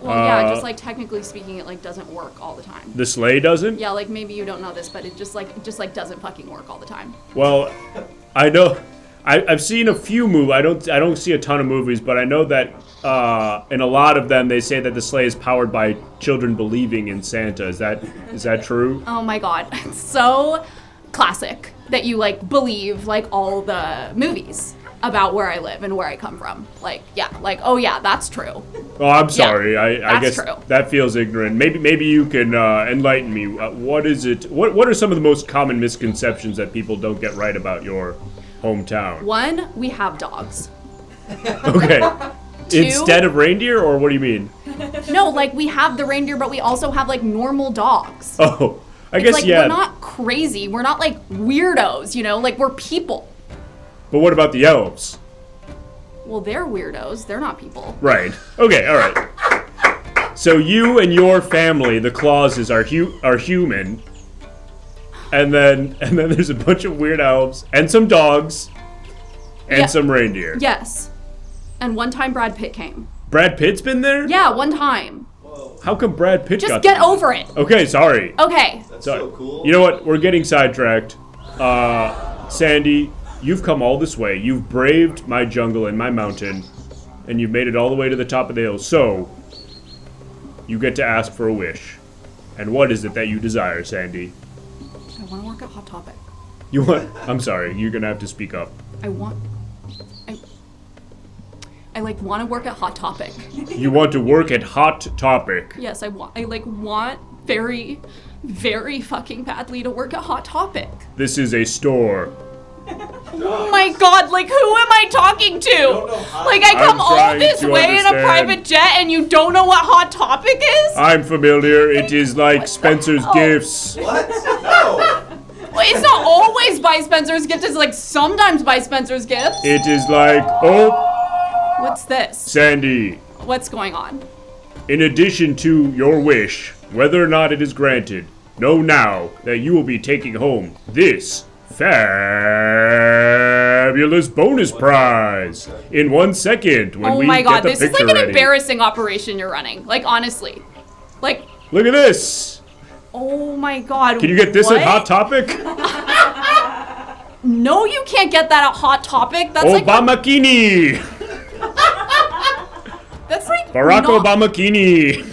Well, yeah, just like technically speaking, it like doesn't work all the time.
The sleigh doesn't?
Yeah, like maybe you don't know this, but it just doesn't fucking work all the time.
Well, I know. I've seen a few movies. I don't see a ton of movies, but I know that in a lot of them they say that the sleigh is powered by children believing in Santa. Is that true?
Oh my god, it's so classic that you like believe like all the movies about where I live and where I come from. Like, yeah, like, oh yeah, that's true.
Oh, I'm sorry. I
that's
guess
true.
that feels ignorant. Maybe you can enlighten me. What is it? What are some of the most common misconceptions that people don't get right about your hometown?
One, we have dogs.
Okay.
Two-
Instead of reindeer, or what do you mean?
No, like we have the reindeer, but we also have like normal dogs.
Oh, I
It's
guess
like
yeah.
we're not crazy. We're not like weirdos, you know? Like we're people.
But what about the elves?
Well, they're weirdos. They're not people.
Right. Okay. All right. So you and your family, the Clauses, are human, and then there's a bunch of weird elves and some dogs, and
Yeah.
some reindeer.
Yes. And one time Brad Pitt came.
Brad Pitt's been there?
Yeah, one time.
How come Brad Pitt
Just
got
get
there?
over it.
Okay, sorry.
Okay.
That's
Sorry.
so cool.
You know what? We're getting sidetracked. Sandy, you've come all this way. You've braved my jungle and my mountain, and you've made it all the way to the top of the hill. So, you get to ask for a wish. And what is it that you desire, Sandy?
I want to work at Hot Topic.
You want? I'm sorry. You're gonna have to speak up.
I like want to work at Hot Topic.
You want to work at Hot Topic.
Yes, I want very, very fucking badly to work at Hot Topic.
This is a store.
Oh my god, like who am I talking to? Like I come
I'm
all
trying
this
to
way in a
understand.
private jet and you don't know what Hot Topic is?
I'm familiar. It is like Spencer's
hell?
Gifts.
What? No.
Well, it's not always by Spencer's Gift, it's like sometimes by Spencer's Gifts.
It is like, oh,
What's this?
Sandy.
What's going on?
In addition to your wish, whether or not it is granted, know now that you will be taking home this fabulous bonus prize in 1 second when
Oh
we
my god,
get the
this is
picture
like an
ready.
embarrassing operation you're running. Like honestly. Like,
Look at this.
oh my god.
Can you get this
what?
at Hot Topic?
No, you can't get that at Hot Topic. That's like
Obamakini.
that's like
Barack
not-
Obamakini.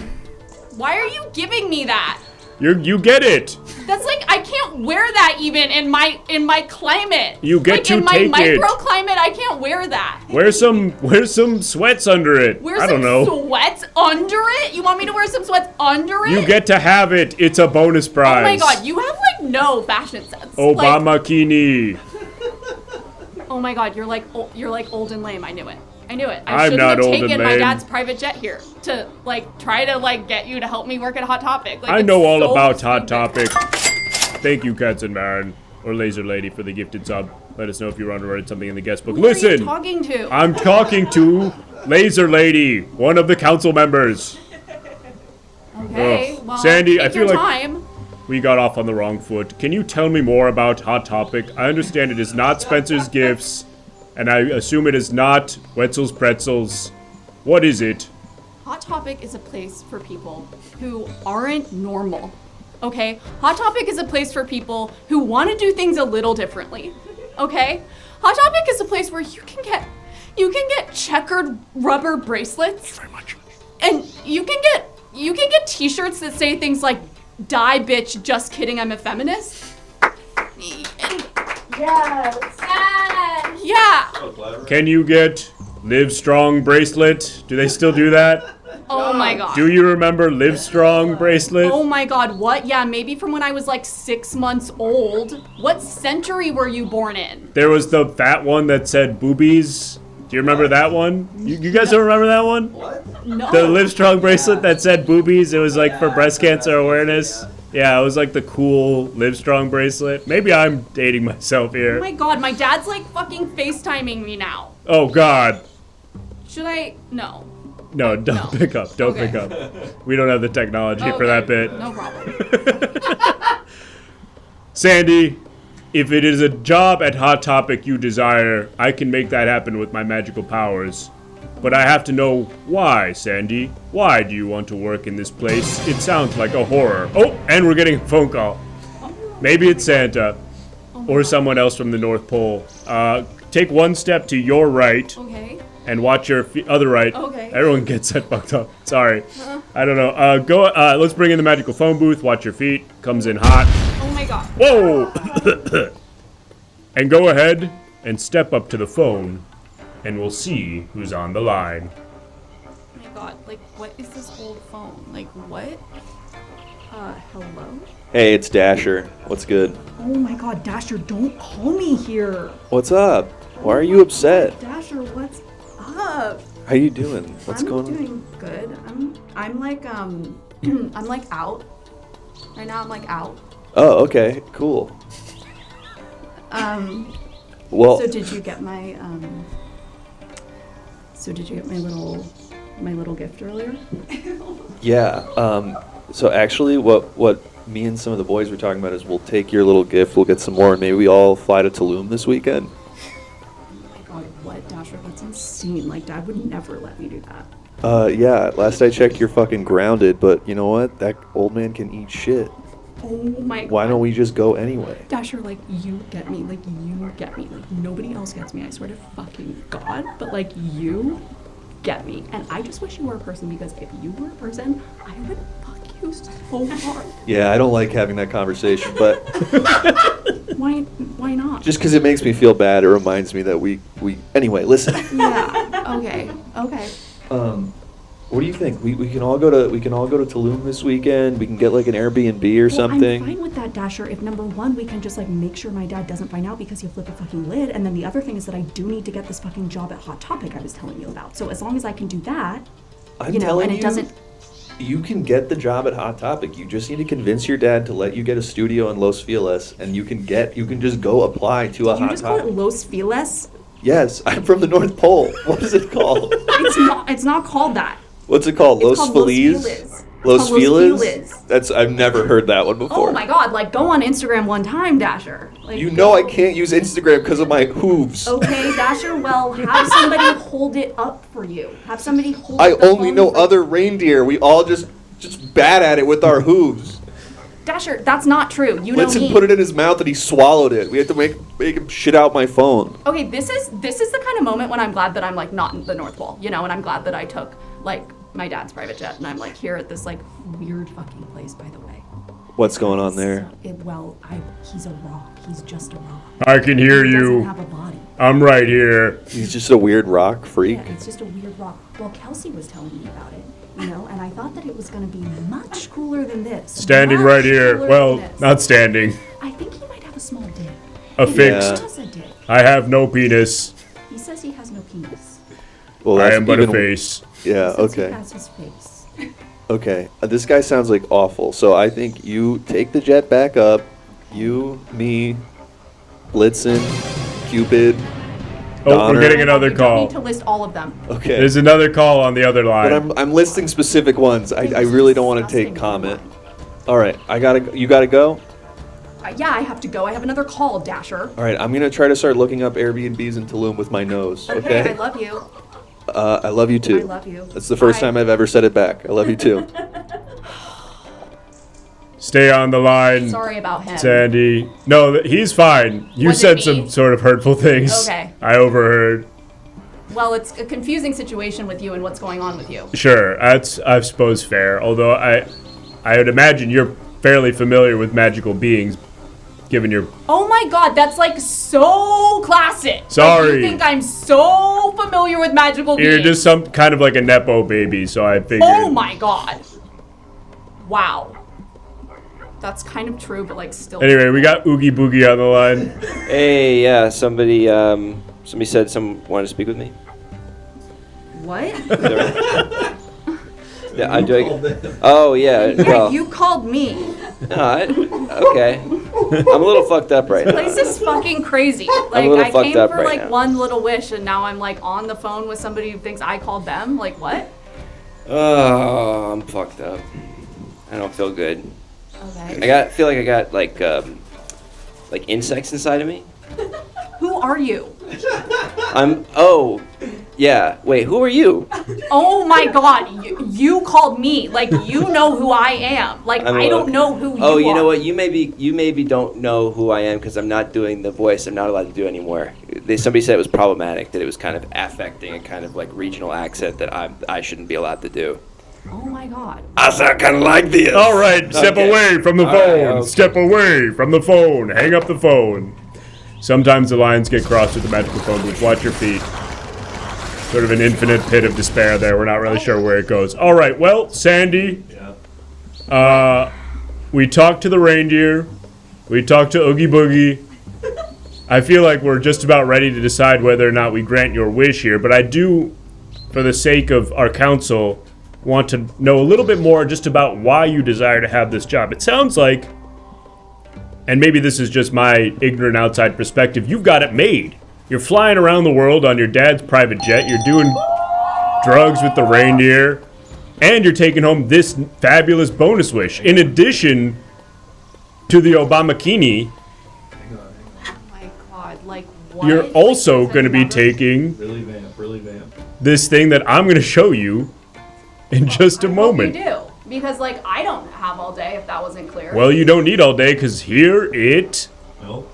Why are you giving me that?
You get it.
That's like I can't wear that even in my climate.
You get
like,
to
in my
take it.
microclimate, I can't wear that.
Wear some sweats under it.
Wear
I
some
don't know.
sweats under it? You want me to wear some sweats under it?
You get to have it. It's a bonus prize.
Oh my god, you have like no fashion sense. Like,
Obamakini.
oh my god, you're like old and lame. I knew it. I
I'm
shouldn't
not
have
old and
taken my
lame.
dad's private jet here to like try to like get you to help me work at Hot Topic. Like,
I
it's
know all
so
about Hot
stupid.
Topic. Thank you, Katzen Baron, or Laser Lady, for the gifted sub. Let us know if you want to write something in the guest book.
Who are you
Listen,
talking to?
I'm talking to Laser Lady, one of the council members.
Okay,
Ugh.
well,
Sandy,
take
I feel
your
like-
time.
We got off on the wrong foot. Can you tell me more about Hot Topic? I understand it is not Spencer's Gifts, and I assume it is not Wetzel's Pretzels. What is it?
Hot Topic is a place for people who aren't normal. Okay? Hot Topic is a place for people who want to do things a little differently. Okay? Hot Topic is a place where you can get checkered rubber bracelets.
Very much.
And you can get t-shirts that say things like "Die bitch, just kidding, I'm a feminist." And
Yes. Yes.
yeah.
Can you get Live Strong bracelet? Do they still do that?
Oh my god.
Do you remember Live Strong bracelet?
Oh my god, what? Yeah, maybe from when I was like 6 months old. What century were you born in?
There was the fat one that said boobies. Do you remember that one? You guys don't remember that one?
What?
No.
The Live Strong bracelet that said boobies. It was like for breast cancer awareness. Yeah, it was like the cool Live Strong bracelet. Maybe I'm dating myself
Oh
here.
my god, my dad's like fucking FaceTiming me now.
Oh God.
Should I? No.
No, don't
No.
pick up. Don't
Okay.
pick up. We don't have the technology for that
Okay,
bit.
No problem.
Sandy, if it is a job at Hot Topic you desire, I can make that happen with my magical powers. But I have to know why, Sandy. Why do you want to work in this place? It sounds like a horror. Oh, and we're getting a phone call. Maybe it's Santa or someone else from the North Pole. Take one step to your right.
Okay.
And watch your other right.
Okay.
Everyone gets that fucked up. Sorry. I don't know. Let's bring in the magical phone booth. Watch your feet. Comes in hot.
Oh my god.
Whoa! And go ahead and step up to the phone, and we'll see who's on the line.
Oh my god. Like, what is this old phone? Like, what? Hello?
Hey, it's Dasher. What's good?
Oh my god, Dasher, don't call me here.
What's up? Why are you upset?
Dasher, what's up?
How you doing? What's
I'm
going on?
doing good. I'm like I'm like out. Right now I'm like out.
Oh, okay, cool. Well,
So did you get my little gift earlier?
yeah. So actually, what me and some of the boys were talking about is we'll take your little gift, we'll get some more, and maybe we all fly to Tulum this weekend.
Oh my god, what, Dasher? That's insane. Like, Dad would never let me do that.
Yeah. Last I checked, you're fucking grounded. But you know what? That old man can eat shit.
Oh my god.
Why don't we just go anyway?
Dasher, like, you get me. Like, you get me. Like, nobody else gets me. I swear to fucking God. But, like, you get me. And I just wish you were a person, because if you were a person, I would fuck you so hard.
Yeah, I don't like having that conversation, but
Why not?
just because it makes me feel bad, it reminds me that we anyway. Listen.
Yeah. Okay.
What do you think? We can all go to Tulum this weekend. We can get like an Airbnb or
Well,
something.
I'm fine with that, Dasher. If number one, we can just like make sure my dad doesn't find out because he'll flip a fucking lid, and then the other thing is that I do need to get this fucking job at Hot Topic I was telling you about. So as long as I can do that,
I'm
you know,
telling
and it
you,
doesn't.
You can get the job at Hot Topic. You just need to convince your dad to let you get a studio in Los Feliz, and you can just go apply to a
Did you
Hot
just call it
Topic.
Los Feliz?
Yes, I'm from the North Pole. What is it called?
It's not called that.
What's it called?
It's
Los
called Los
Feliz?
Feliz.
Los
It's called Los
Feliz?
Feliz.
I've never heard that one before.
Oh my god, like go on Instagram one time, Dasher. Like,
You know I can't use Instagram because of my hooves.
Okay, Dasher, well, have somebody hold it up for you. Have somebody hold
I
up the
only
phone
know
for
other reindeer. We all just bad at it with our hooves.
Dasher, that's not true. You know
Blitzen
me.
put it in his mouth and he swallowed it. We had to make him shit out my phone.
Okay, this is the kind of moment when I'm glad that I'm like not in the North Pole, you know, and I'm glad that I took like my dad's private jet and I'm like here at this like weird fucking place, by the way.
What's going on there?
He's a rock. He's just a rock.
I can hear
He doesn't
you.
have a body.
I'm right here.
He's just a weird rock freak.
Yeah, it's just a weird rock. Well, Kelsey was telling me about it, you know, and I thought that it was going to be much cooler than this.
Standing
Much
right here.
cooler
Well,
than this.
not standing.
I think he might have a small dick.
Affixed.
He has a dick.
I have no penis.
He says he has no penis.
Well,
I
that's
am but a
even-
face.
Yeah,
He says
okay.
He has his face.
Okay. This guy sounds like awful. So I think you take the jet back up. You, me, Blitzen, Cupid.
Oh,
Donner.
we're getting another
You don't
call.
need to list all of them.
Okay.
There's another call on the other
But
line.
I'm listing specific ones. I really don't want to take comment. All right. You gotta go.
Yeah, I have to go. I have another call, Dasher.
All right. I'm gonna try to start looking up Airbnbs in Tulum with my nose. Okay.
I love you.
I love you too.
I love you.
That's the first
Bye.
time I've ever said it back. I love you too.
Stay on the line.
Sorry about him.
Sandy. No, he's fine. You
Was it
said
me?
some sort of hurtful things.
Okay.
I overheard.
Well, it's a confusing situation with you and what's going on with you.
Sure, that's I suppose fair. Although I would imagine you're fairly familiar with magical beings, given your.
Oh my god, that's like so classic. Like,
Sorry.
you think I'm so familiar with magical beings?
You're just some kind of like a nepo baby, so I figured.
Oh my god. Wow.
That's kind of true, but like still.
Anyway, we got Oogie Boogie on the line.
Hey, yeah, somebody said someone wanted to speak with me.
What?
Yeah, I do. Oh, yeah.
Yeah,
Well,
you called me.
okay. I'm a little fucked up right
This
now.
is fucking crazy. Like
little
I
fucked
came
up
for
right
like
now.
one little wish and now I'm like on the phone with somebody who thinks I called them. Like what?
Oh, I'm fucked up. I don't feel good.
Okay.
I feel like I got like insects inside of me.
Who are you?
Yeah. Wait, who are you?
Oh my god, you called me. Like, you know who I am. Like, I don't know who you are.
Oh, you know what? You maybe don't know who I am because I'm not doing the voice. I'm not allowed to do anymore. Somebody said it was problematic, that it was kind of affecting a kind of like regional accent that I shouldn't be allowed to do.
Oh my god.
I sound kind of like this.
All right, step away from the phone.
okay.
Step away from the phone. Hang up the phone. Sometimes the lines get crossed with the magical phone booth. Watch your feet. Sort of an infinite pit of despair there. We're not really sure where it goes. All right, well, Sandy. Yeah. We talked to the reindeer. We talked to Oogie Boogie. I feel like we're just about ready to decide whether or not we grant your wish here, but I do, for the sake of our council, want to know a little bit more just about why you desire to have this job. It sounds like, and maybe this is just my ignorant outside perspective, you've got it made. You're flying around the world on your dad's private jet, you're doing drugs with the reindeer, and you're taking home this fabulous bonus wish. In addition to the Obamakini,
Oh my god, like, what?
you're also going to be taking
Really vamp.
this thing that I'm going to show you in just a moment.
You do. Because, like, I don't have all day, if that wasn't clear.
Well, you don't need all day, because here it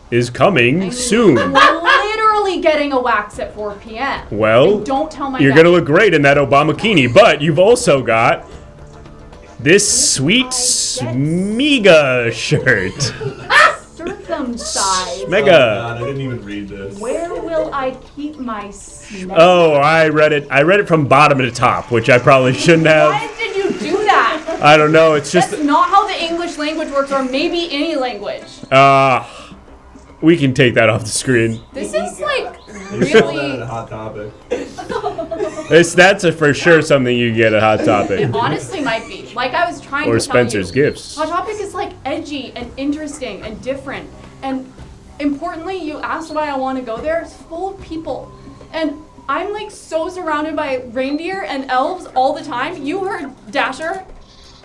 is coming soon.
I'm literally getting a wax at 4 p.m.
Well,
And don't tell my
you're
dad.
going to look great in that Obamakini, but you've also got this sweet Smega shirt.
Circumcised.
Mega.
I didn't even read this.
Where will I keep my snake?
Oh, I read it from bottom to top, which I probably shouldn't have.
Why did you do that?
I don't know, it's just...
That's not how the English language works, or maybe any language.
We can take that off the screen.
This is, like,
You saw that
really...
at Hot Topic.
That's for sure something you get at Hot Topic.
It honestly might be. Like I was trying
Or
to
Spencer's
tell you,
Gifts.
Hot Topic is like edgy and interesting and different. And importantly, you asked why I want to go there. It's full of people. And I'm like so surrounded by reindeer and elves all the time. You heard Dasher?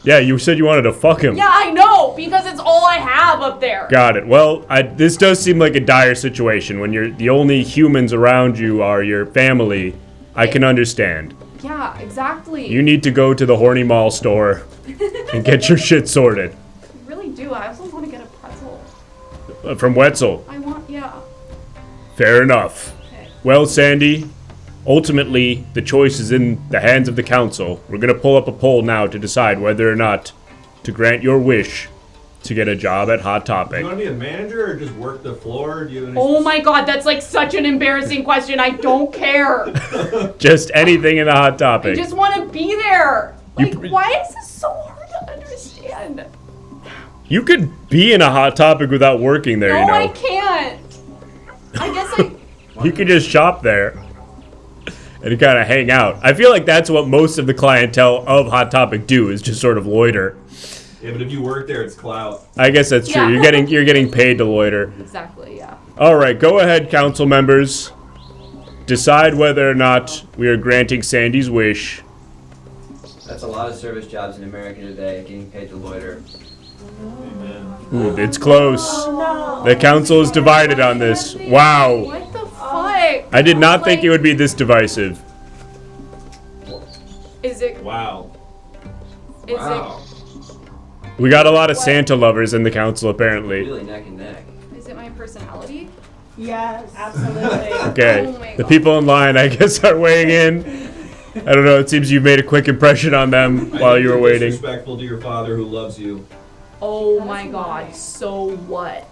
Yeah, you said you wanted to fuck him.
Yeah, I know, because it's all I have up there.
Got it. Well, this does seem like a dire situation when the only humans around you are your family. I can understand.
Yeah, exactly.
You need to go to the Horny Mall store and get your shit sorted.
I really do. I also want to get a pretzel.
From Wetzel.
I want, yeah.
Fair enough.
Okay.
Well, Sandy, ultimately, the choice is in the hands of the council. We're going to pull up a poll now to decide whether or not to grant your wish to get a job at Hot
Do
Topic.
you want to be a manager or just work the floor? Do you have any
Oh my god, that's like such an embarrassing question. I don't care.
Just anything in the Hot Topic.
I just want to be there. Like,
You-
why is this so hard to understand?
You could be in a Hot Topic without working there,
No,
you know.
I can't. I guess I...
You could just shop there and kind of hang out. I feel like that's what most of the clientele of Hot Topic do, is just sort of loiter.
Yeah, but if you work there, it's clout.
I guess that's true.
Yeah.
You're getting paid to loiter.
Exactly, yeah.
All right, go ahead, council members. Decide whether or not we are granting Sandy's wish.
That's a lot of service jobs in America today, getting paid to loiter.
Amen.
It's close. The council is divided on this. Wow.
What the fuck?
I did not think it would be this divisive.
Is it...
Wow.
Is
Wow.
We got a lot of Santa lovers in the council, apparently.
Really neck and neck.
Is it my personality?
Yes, absolutely.
Okay,
Oh my
the
God.
people in line, I guess, are weighing in. I don't know, it seems you've made a quick impression on them while you were waiting.
Disrespectful to your father who loves you.
Oh my god, so what?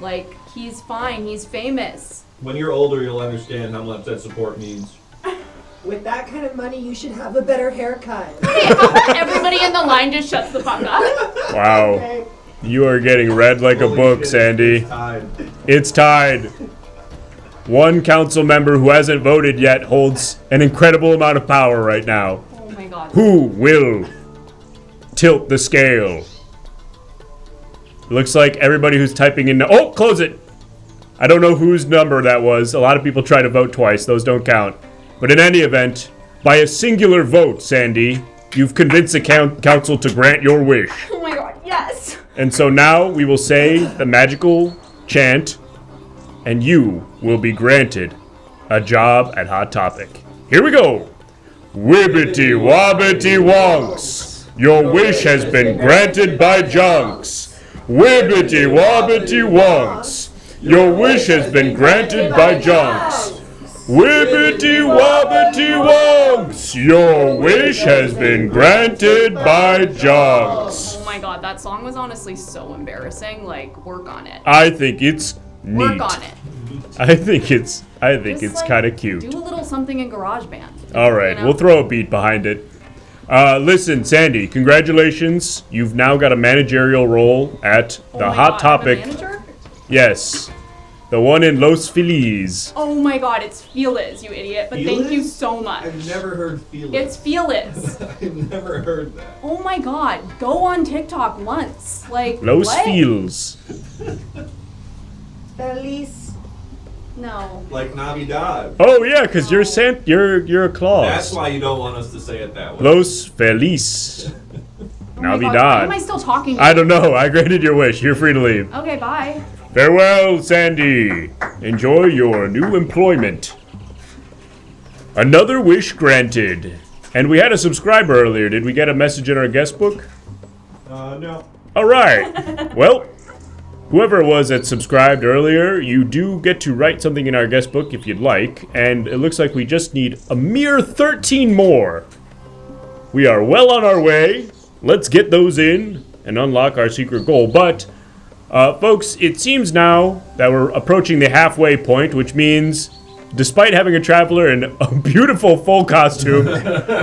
Like, he's fine, he's famous.
When you're older, you'll understand how much that support means.
With that kind of money, you should have a better haircut.
Hey, how about everybody in the line just shuts the fuck up?
Wow,
Okay.
you are getting read like a
Holy
book,
shit,
Sandy.
it's tied.
It's tied. One council member who hasn't voted yet holds an incredible amount of power right now.
Oh my god.
Who will tilt the scale? Looks like everybody who's typing in... Oh, close it! I don't know whose number that was. A lot of people try to vote twice. Those don't count. But in any event, by a singular vote, Sandy, you've convinced the council to grant your wish.
Oh my god, yes!
And so now we will say the magical chant, and you will be granted a job at Hot Topic. Here we go. Wibbity wobbity wonks. Your wish has been granted by Jonks. Wibbity wobbity wonks. Your wish has been granted by Jonks. Wibbity wobbity wonks. Your wish has been granted by Jonks.
Oh my god, that song was honestly so embarrassing. Like, work on it.
I think it's neat.
Work on it.
I think it's
Just,
kind of cute.
Do a little something in GarageBand.
All right,
you know?
we'll throw a beat behind it. Listen, Sandy, congratulations. You've now got a managerial role at
Oh
the
my
Hot
God, I'm a
Topic.
manager?
Yes, the one in Los Feliz.
Oh my god, it's Feliz, you idiot. But thank you so much.
I've never heard Feliz.
It's Feliz.
I've never heard that.
Oh my god, go on TikTok once. Like,
Los
what?
Feliz.
Feliz.
No.
Like Navidad.
Oh yeah, because you're a Claus.
That's why you don't want us to say it that way.
Los Feliz.
Oh my God, why
Navidad.
am I still talking to
I
you?
don't know. I granted your wish. You're free to leave.
Okay, bye.
Farewell, Sandy. Enjoy your new employment. Another wish granted. And we had a subscriber earlier. Did we get a message in our guest book?
No.
All right. Well, whoever it was that subscribed earlier, you do get to write something in our guest book if you'd like. And it looks like we just need a mere 13 more. We are well on our way. Let's get those in and unlock our secret goal. But, folks, it seems now that we're approaching the halfway point, which means, despite having a traveler in a beautiful full costume,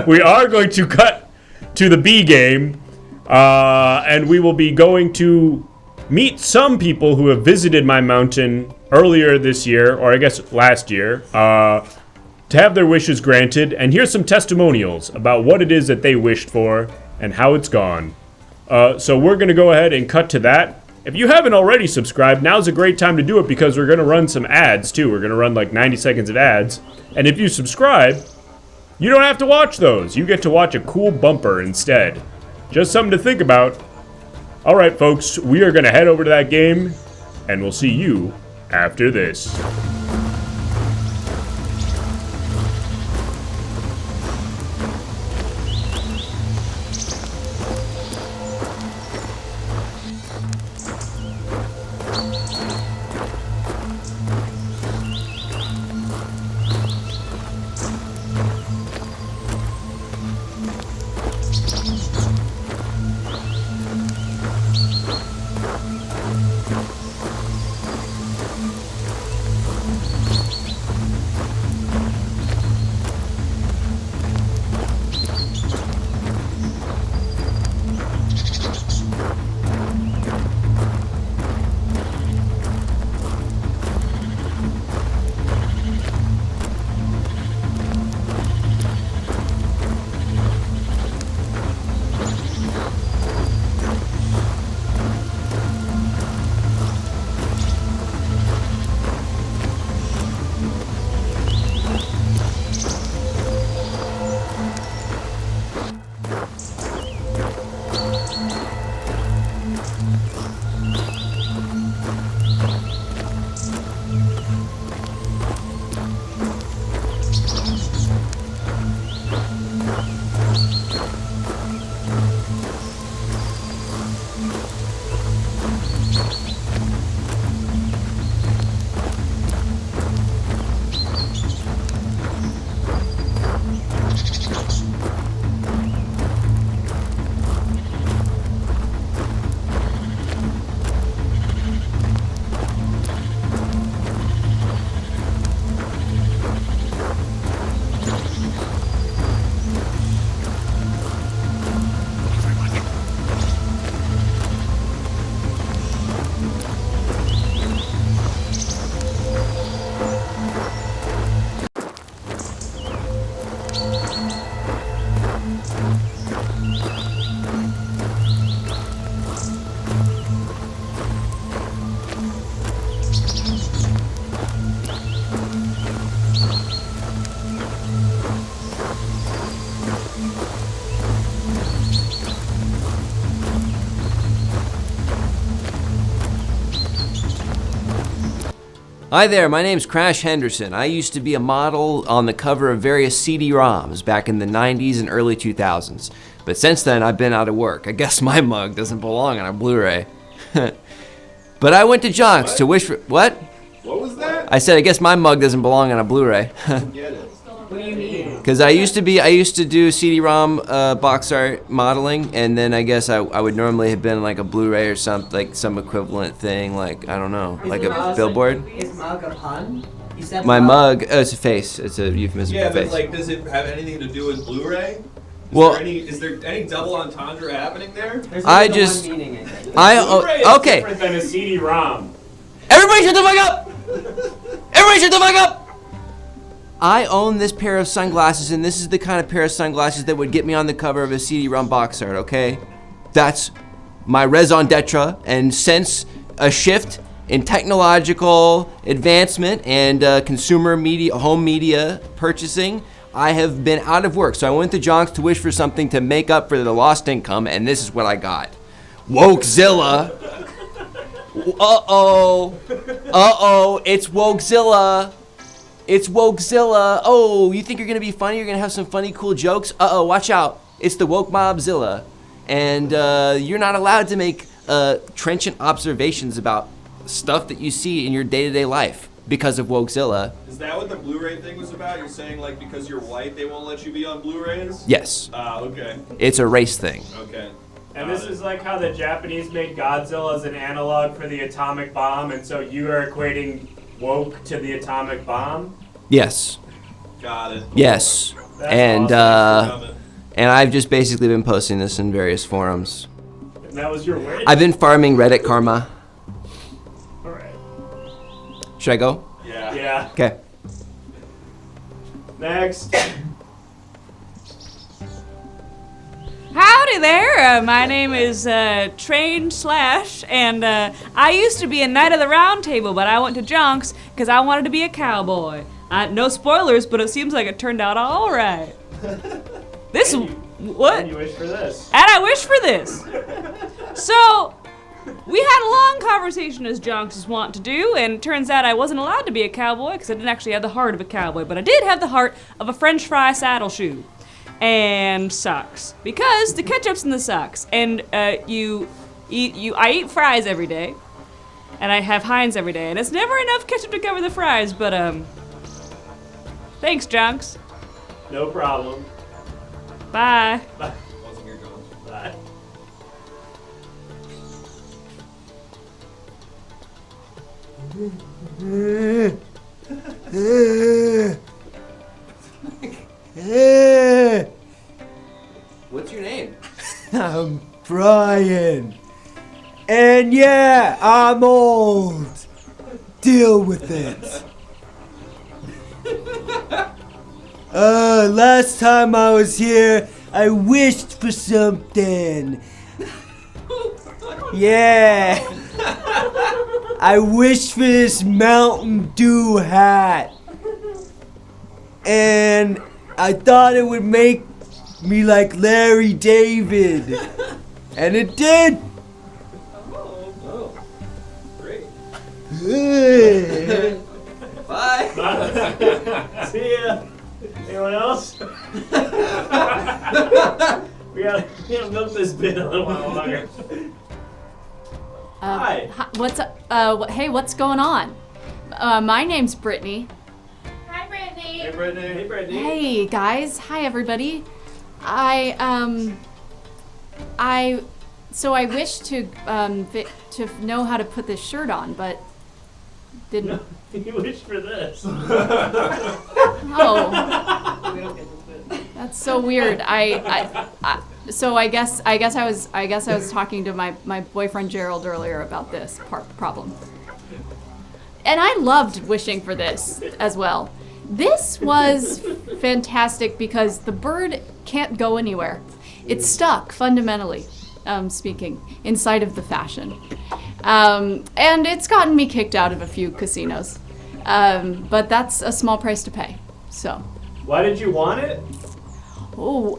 we are going to cut to the B game, and we will be going to meet some people who have visited my mountain earlier this year, or I guess last year, to have their wishes granted, and here's some testimonials about what it is that they wished for and how it's gone. So we're going to go ahead and cut to that. If you haven't already subscribed, now's a great time to do it because we're going to run some ads too. We're going to run like 90 seconds of ads. And if you subscribe, you don't have to watch those. You get to watch a cool bumper instead. Just something to think about. All right, folks, we are going to head over to that game, and we'll see you after this.
Hi there, my name's Crash Henderson. I used to be a model on the cover of various CD-ROMs back in the 90s and early 2000s. But since then, I've been out of work. I guess my mug doesn't belong on a Blu-ray. But I went to Jonks to wish for... What?
What was that?
I said, I guess my mug doesn't belong on a Blu-ray.
Get it.
What do you mean?
Because I used to do CD-ROM box art modeling, and then I guess I would normally have been like a Blu-ray or something, like some equivalent thing, like, I don't know, like a billboard.
Is mug a pun? You said
My mug, oh, it's a face. It's a euphemism
Yeah,
for
but
face.
like, does it have anything to do with Blu-ray?
Well,
Is there any double entendre happening there?
There's
I
only
just,
one meaning, I think.
Blu-ray is
okay.
different than a CD-ROM.
Everybody shut the fuck up! Everybody shut the fuck up! I own this pair of sunglasses, and this is the kind of pair of sunglasses that would get me on the cover of a CD-ROM box art, okay? That's my raison d'etre, and since a shift in technological advancement and consumer media, home media purchasing, I have been out of work. So I went to Jonks to wish for something to make up for the lost income, and this is what I got. Wokezilla. Uh-oh, it's Wokezilla. It's Wokezilla. Oh, you think you're gonna be funny? You're gonna have some funny, cool jokes? Uh-oh, watch out. It's the Woke Mobzilla. And you're not allowed to make trenchant observations about stuff that you see in your day-to-day life because of Wokezilla.
Is that what the Blu-ray thing was about? You're saying like because you're white they won't let you be on Blu-rays?
Yes.
Okay.
It's a race thing.
Okay.
And this is like how the Japanese made Godzilla as an analog for the atomic bomb, and so you are equating woke to the atomic bomb?
Yes.
Got it.
Yes.
That's
And
awesome.
and I've just basically been posting this in various forums.
And that was your wish?
I've been farming Reddit karma.
Alright.
Should I go?
Yeah.
Yeah.
Okay.
Next.
Howdy there, my name is Train Slash, and I used to be a Knight of the Round Table, but I went to Jonks because I wanted to be a cowboy. No spoilers, but it seems like it turned out alright. This, what?
And you wish for this.
And I wish for this. So, we had a long conversation as Jonks is wont to do, and it turns out I wasn't allowed to be a cowboy because I didn't actually have the heart of a cowboy, but I did have the heart of a French fry saddle shoe. And socks, because the ketchup's in the socks, and I eat fries every day, and I have Heinz every day, and it's never enough ketchup to cover the fries. But thanks, Jonks.
No problem.
Bye.
Bye.
Wasn't your Jonks.
Bye.
What's your name?
I'm Brian. And yeah, I'm old. Deal with it. Last time I was here, I wished for something. Yeah. I wished for this Mountain Dew hat. And I thought it would make me like Larry David. And it did.
Oh, great.
Bye.
Bye. See ya. Anyone else? we gotta milk this bit a little while longer. Hi.
What's up? Hey, what's going on? My name's Brittany.
Hi, Brittany.
Hey, Brittany. Hey, Brittany.
Hey guys, hi everybody. So I wish to know how to put this shirt on, but didn't.
You wish for this.
Oh, that's so weird. So I guess I was talking to my boyfriend Gerald earlier about this problem, and I loved wishing for this as well. This was fantastic because the bird can't go anywhere. It's stuck, fundamentally speaking, inside of the fashion. And it's gotten me kicked out of a few casinos. But that's a small price to pay, so.
Why did you want it?
Oh,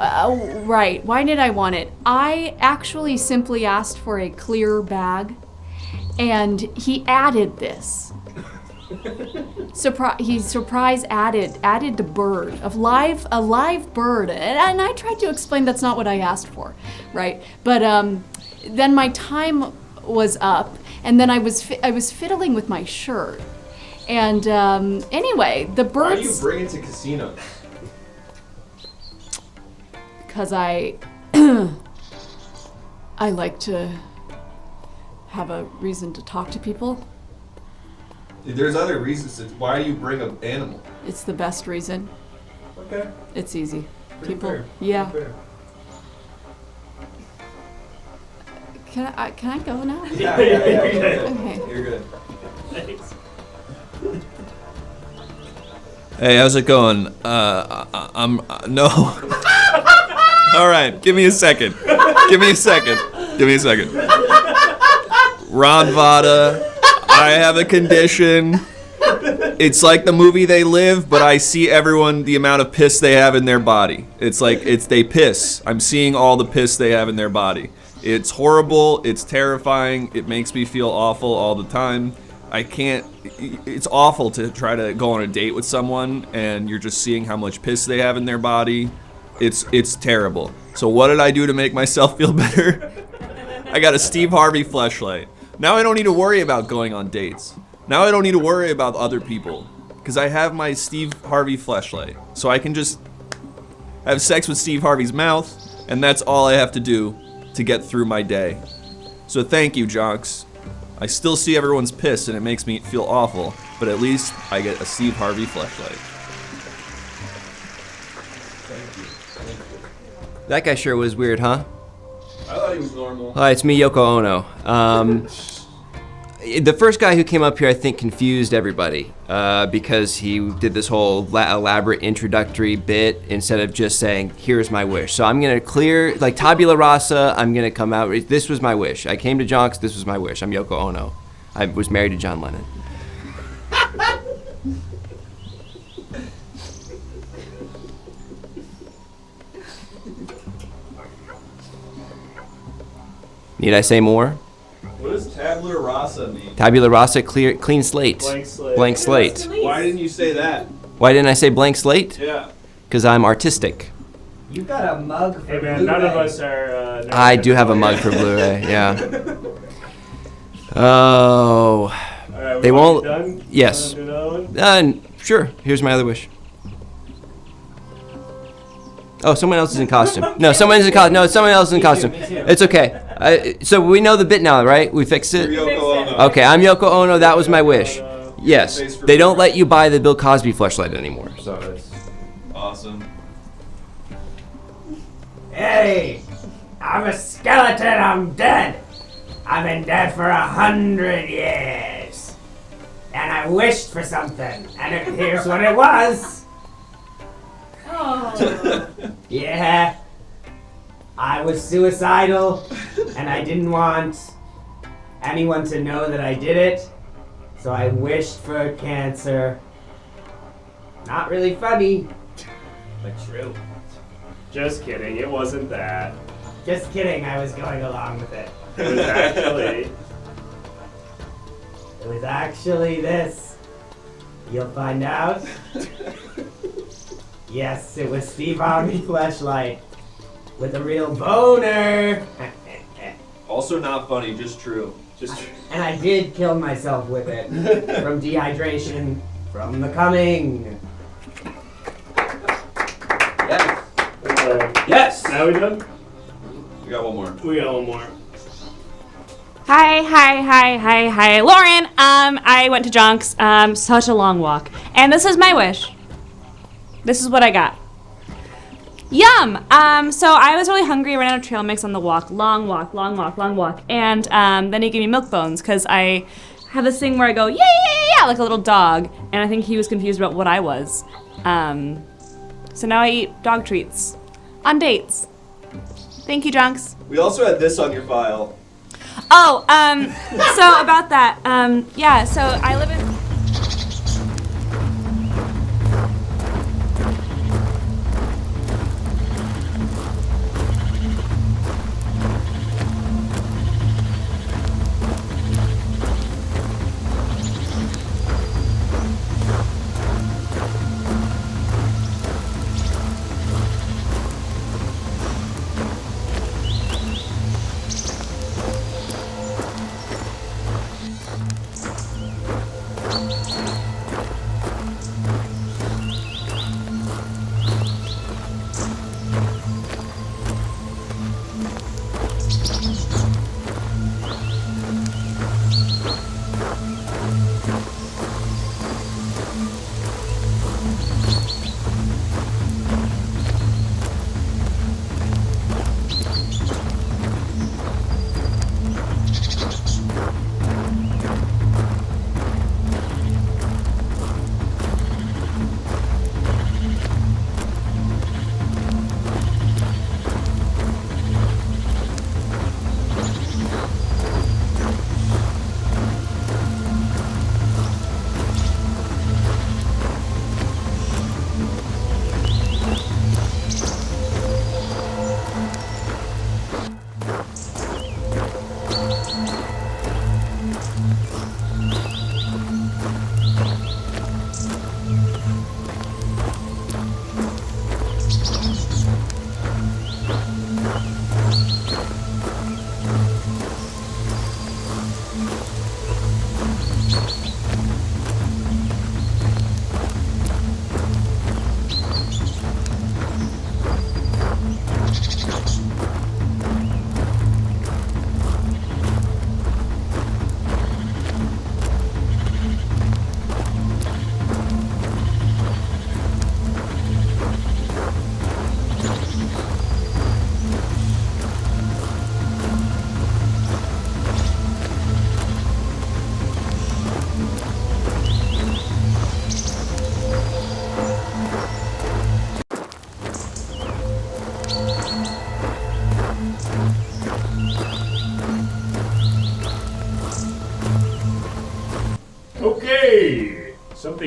right. Why did I want it? I actually simply asked for a clear bag, and he added this. surprise added the bird a live bird, and I tried to explain that's not what I asked for, right? But then my time was up, and then I was fiddling with my shirt, and anyway, the birds.
Why do you bring it to casinos?
Because I like to have a reason to talk to people.
There's other reasons. Why do you bring an animal?
It's the best reason.
Okay.
It's easy.
Pretty
People,
fair.
yeah.
Pretty fair.
Can I go now?
Yeah.
Okay.
You're good.
Thanks.
Hey, how's it going? I'm no. All right, give me a second. Ron Vada, I have a condition. It's like the movie They Live, but I see everyone the amount of piss they have in their body. It's like they piss. I'm seeing all the piss they have in their body. It's horrible. It's terrifying. It makes me feel awful all the time. It's awful to try to go on a date with someone and you're just seeing how much piss they have in their body. It's terrible. So what did I do to make myself feel better? I got a Steve Harvey fleshlight. Now I don't need to worry about going on dates. Now I don't need to worry about other people because I have my Steve Harvey fleshlight. So I can just have sex with Steve Harvey's mouth, and that's all I have to do to get through my day. So thank you, Jonks. I still see everyone's piss and it makes me feel awful, but at least I get a Steve Harvey fleshlight.
That guy sure was weird, huh?
I thought he was normal.
Hi, it's me, Yoko Ono. The first guy who came up here, I think, confused everybody because he did this whole elaborate introductory bit instead of just saying, here's my wish. So I'm going to clear, like tabula rasa, I'm going to come out. This was my wish. I came to Jonks, this was my wish. I'm Yoko Ono. I was married to John Lennon. Need I say more?
What does tabula rasa mean?
Tabula rasa, clean slate.
Blank slate.
Blank slate.
Why didn't you say that?
Why didn't I say blank slate?
Yeah.
Because I'm artistic.
You got a mug for
Hey man,
Blu-ray.
none of us are.
I do have a mug for Blu-ray, yeah. Oh.
Alright,
They won't.
Done?
Yes.
Wanna do another one?
Sure. Here's my other wish. Oh, someone else is in costume. No, someone is in costume. No, someone else is in costume. It's okay. So we know the bit now, right? We fixed it?
You're Yoko Ono.
Okay, I'm Yoko Ono. That was my wish. Yes. They don't let you buy the Bill Cosby fleshlight anymore. So it's
awesome.
Hey, I'm a skeleton, I'm dead. I've been dead for 100 years. And I wished for something, and here's what it was. Yeah, I was suicidal, and I didn't want anyone to know that I did it, so I wished for cancer. Not really funny, but true.
Just kidding, it wasn't that.
Just kidding, I was going along with it.
It was actually.
It was actually this. You'll find out. Yes, it was Steve Harvey fleshlight with a real boner.
Also not funny, just true. Just true.
And I did kill myself with it from dehydration from the coming.
Yes.
Yes. Now we done?
We got one more.
We got one more.
Hi, Lauren. I went to Jonks. Such a long walk, and this is my wish. This is what I got. Yum! So I was really hungry, ran out of trail mix on the walk. Long walk. And then he gave me milk bones, because I have this thing where I go, yeah, like a little dog. And I think he was confused about what I was. So now I eat dog treats. On dates. Thank you, Jonks.
We also had this on your file.
Oh, so about that, yeah, so I live in...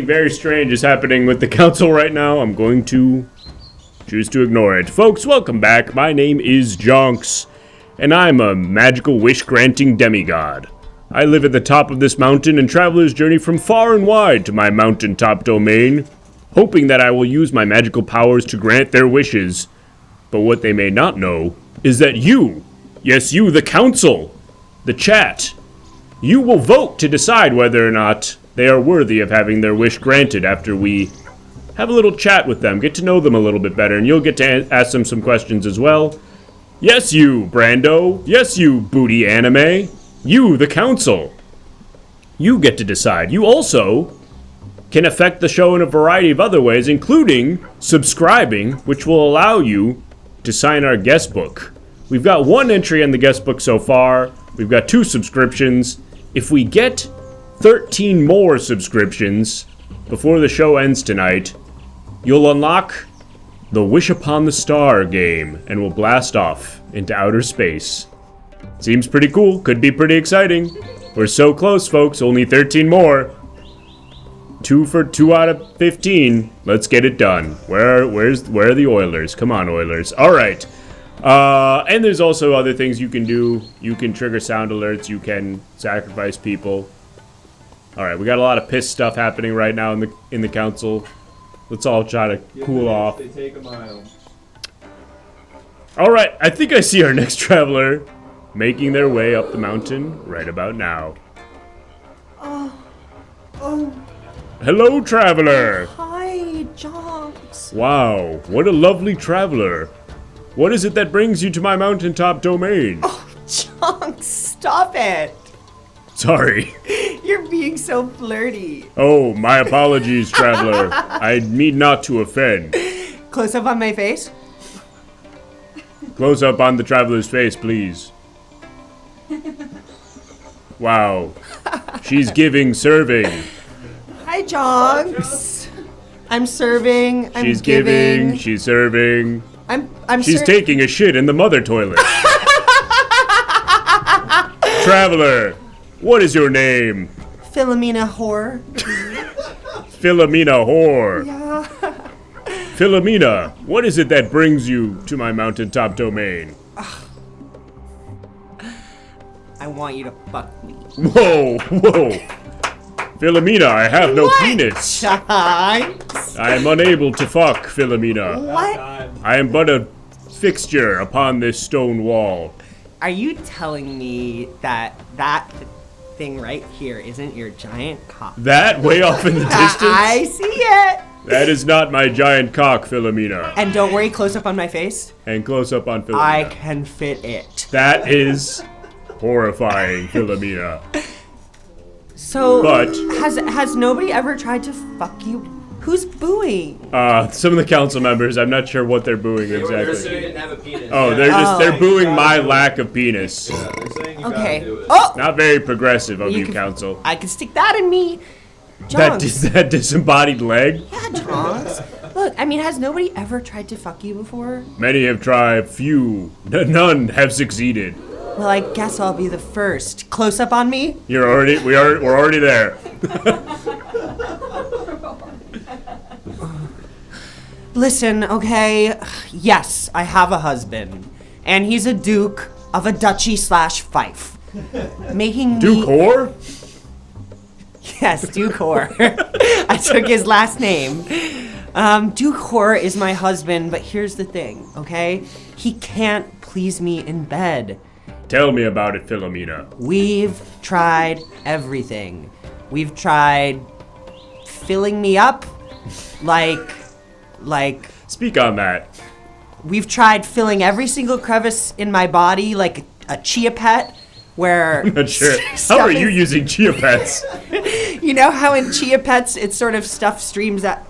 Something very strange is happening with the council right now. I'm going to choose to ignore it. Folks, welcome back. My name is Jonks, and I'm a magical wish-granting demigod. I live at the top of this mountain, and travelers journey from far and wide to my mountaintop domain, hoping that I will use my magical powers to grant their wishes. But what they may not know is that you, yes you, the council, the chat, you will vote to decide whether or not they are worthy of having their wish granted after we have a little chat with them, get to know them a little bit better, and you'll get to ask them some questions as well. Yes, you, Brando. Yes, you, Booty Anime. You, the council. You get to decide. You also can affect the show in a variety of other ways, including subscribing, which will allow you to sign our guest book. We've got 1 entry in the guest book so far. We've got 2 subscriptions. If we get 13 more subscriptions before the show ends tonight, you'll unlock the Wish Upon the Star game, and we'll blast off into outer space. Seems pretty cool. Could be pretty exciting. We're so close, folks. Only 13 more. 2 out of 15. Let's get it done. Where are the Oilers? Come on, Oilers. All right. And there's also other things you can do. You can trigger sound alerts. You can sacrifice people. All right, we got a lot of piss stuff happening right now in the council. Let's all try to cool off.
They take a mile.
All right, I think I see our next traveler making their way up the mountain right about now.
Oh.
Hello, traveler.
Hi, Jonks.
Wow, what a lovely traveler. What is it that brings you to my mountaintop domain?
Oh, Jonks, stop it.
Sorry.
You're being so flirty.
Oh, my apologies, traveler. I mean not to offend.
Close up on my face.
Close up on the traveler's face, please. Wow. She's giving serving.
Hi, Jonks. I'm serving. I'm
She's
giving.
She's serving.
She's
taking a shit in the mother toilet. Traveler, what is your name?
Philomena whore.
Philomena whore.
Yeah.
Philomena, what is it that brings you to my mountaintop domain?
I want you to fuck me.
Whoa. Philomena, I have no penis.
Jonks?
I am unable to fuck, Philomena.
What?
I am but a fixture upon this stone wall.
Are you telling me that thing right here isn't your giant cock?
That way off in the distance?
I see it.
That is not my giant cock, Philomena.
And don't worry, close up on my face.
And close up on Philomena.
I can fit it.
That is horrifying, Philomena.
So,
but
has nobody ever tried to fuck you? Who's booing?
Some of the council members. I'm not sure what they're booing exactly.
They're saying you didn't have a penis.
Oh, they're booing my lack of penis.
Yeah, they're saying you
Okay.
gotta do it.
Oh,
Not very progressive of you, council.
I can stick that in me.
That
Jonks.
disembodied leg?
Yeah, Jonks. Look, I mean, has nobody ever tried to fuck you before?
Many have tried, none have succeeded.
Well, I guess I'll be the first. Close up on me?
We're already there.
Listen, okay. Yes, I have a husband. And he's a duke of a duchy / fief. Making me...
Duke whore?
Yes, Duke whore. I took his last name. Duke whore is my husband, but here's the thing, okay? He can't please me in bed.
Tell me about it, Philomena.
We've tried everything. We've tried filling me up, like...
Speak on that.
We've tried filling every single crevice in my body like a chia pet, where...
I'm not sure. How are you using chia pets?
You know how in chia pets, it's sort of stuff streams out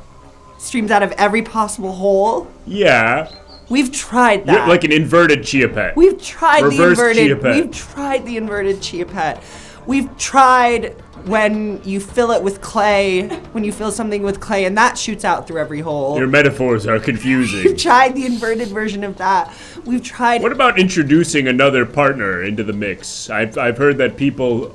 of every possible hole?
Yeah.
We've tried that.
Like an inverted chia pet.
We've tried
Reverse
the inverted.
chia pet.
We've tried the inverted chia pet. We've tried when you fill it with clay, when you fill something with clay, and that shoots out through every hole.
Your metaphors are confusing.
We've tried the inverted version of that. We've tried.
What about introducing another partner into the mix? I've heard that people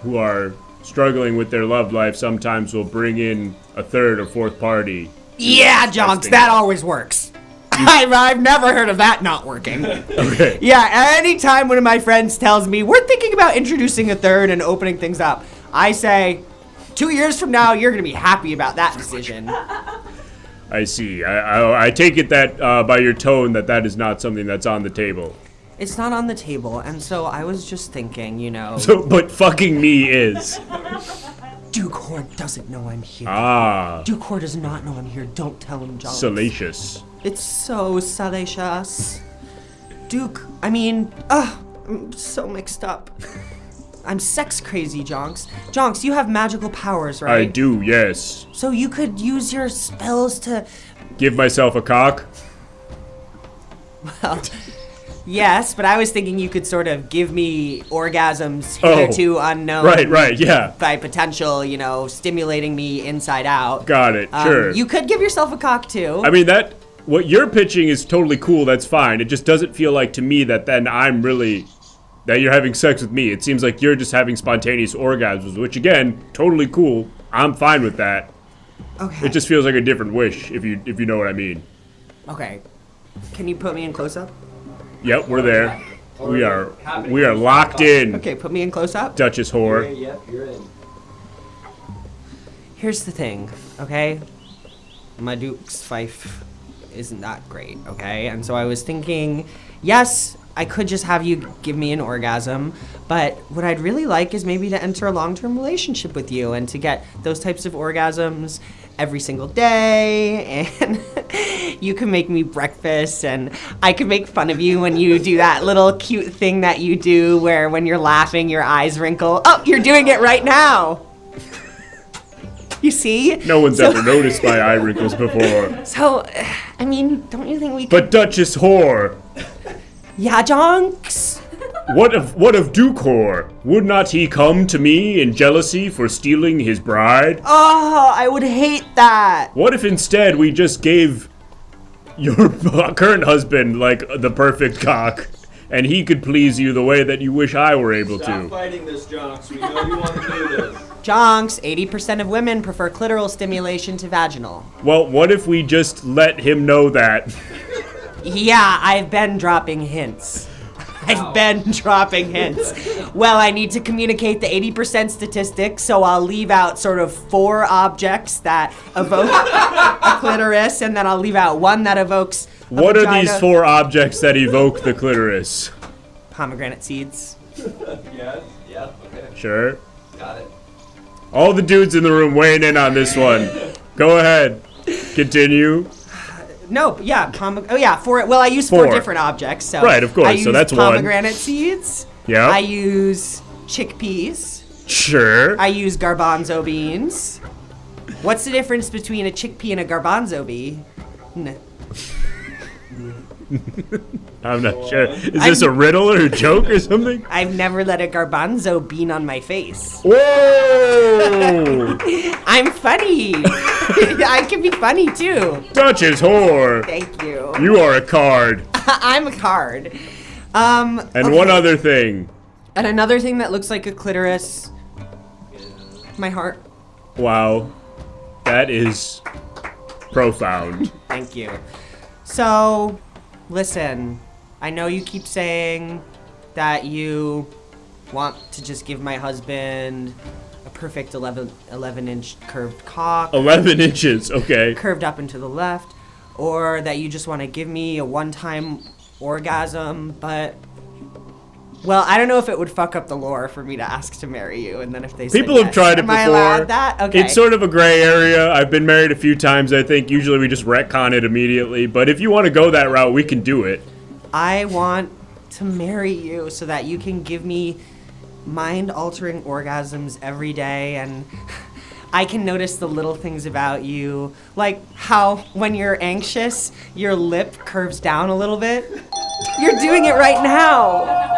who are struggling with their love life sometimes will bring in a third or fourth party.
Yeah, Jonks, that always works. I've never heard of that not working.
Okay.
Yeah, anytime one of my friends tells me we're thinking about introducing a third and opening things up, I say, 2 years from now, you're going to be happy about that decision.
I see. I take it that by your tone that is not something that's on the table.
It's not on the table, and so I was just thinking, you know.
So, but fucking me is.
Dukor doesn't know I'm here.
Ah.
Dukor does not know I'm here. Don't tell him, Jonks.
Salacious.
It's so salacious. I'm so mixed up. I'm sex crazy, Jonks. Jonks, you have magical powers, right?
I do, yes.
So you could use your spells to...
Give myself a cock?
Well, yes, but I was thinking you could sort of give me orgasms hitherto unknown.
Right, yeah.
By potential, stimulating me inside out.
Got it, sure.
You could give yourself a cock, too.
I mean, what you're pitching is totally cool, that's fine. It just doesn't feel like to me that then I'm really... that you're having sex with me. It seems like you're just having spontaneous orgasms, which again, totally cool. I'm fine with that.
Okay.
It just feels like a different wish, if you know what I mean.
Okay. Can you put me in close-up?
Yep, we're there. We are locked in.
Okay, put me in close-up.
Duchess whore.
Yep, you're in.
Here's the thing, okay? My Duke's fife isn't that great, okay? And so I was thinking, yes, I could just have you give me an orgasm, but what I'd really like is maybe to enter a long-term relationship with you and to get those types of orgasms every single day, and you can make me breakfast, and I can make fun of you when you do that little cute thing that you do where when you're laughing, your eyes wrinkle. Oh, you're doing it right now. You see?
No one's ever noticed my eye wrinkles before.
So, I mean, don't you think we could...
But Duchess whore.
Yeah, Jonks?
What of Dukor? Would not he come to me in jealousy for stealing his bride?
Oh, I would hate that.
What if instead we just gave your current husband, like, the perfect cock, and he could please you the way that you wish I were able to?
Stop fighting this, Jonks. We know you want to do this.
Jonks, 80% of women prefer clitoral stimulation to vaginal.
Well, what if we just let him know that?
Yeah, I've been dropping hints. Well, I need to communicate the 80% statistic, so I'll leave out sort of 4 objects that evoke a clitoris, and then I'll leave out 1 that evokes a
What
vagina.
are these 4 objects that evoke the clitoris?
Pomegranate seeds.
Yeah, okay.
Sure.
Got it.
All the dudes in the room weighing in on this one. Go ahead. Continue.
No, yeah, I use 4 different objects. So
right, of course.
I use
so that's
pomegranate seeds.
Yeah.
I use chickpeas.
Sure.
I use garbanzo beans. What's the difference between a chickpea and a garbanzo bean?
I'm not sure. Is this a riddle or a joke or something?
I've never let a garbanzo bean on my face.
Whoa!
I'm funny. I can be funny too.
Duchess whore.
Thank you.
You are a card.
I'm a card.
And
okay.
one other thing.
And another thing that looks like a clitoris. My heart.
Wow. That is profound.
Thank you. So, listen, I know you keep saying that you want to just give my husband a perfect 11-inch curved cock.
11 inches, okay.
Curved up and to the left. Or that you just want to give me a one-time orgasm, but... Well, I don't know if it would fuck up the lore for me to ask to marry you, and then if they say
People have
yes.
tried it
Am
before.
I allowed that? Okay.
It's sort of a gray area. I've been married a few times, I think. Usually we just retcon it immediately. But if you want to go that route, we can do it.
I want to marry you so that you can give me mind-altering orgasms every day, and I can notice the little things about you. Like how when you're anxious, your lip curves down a little bit. You're doing it right now.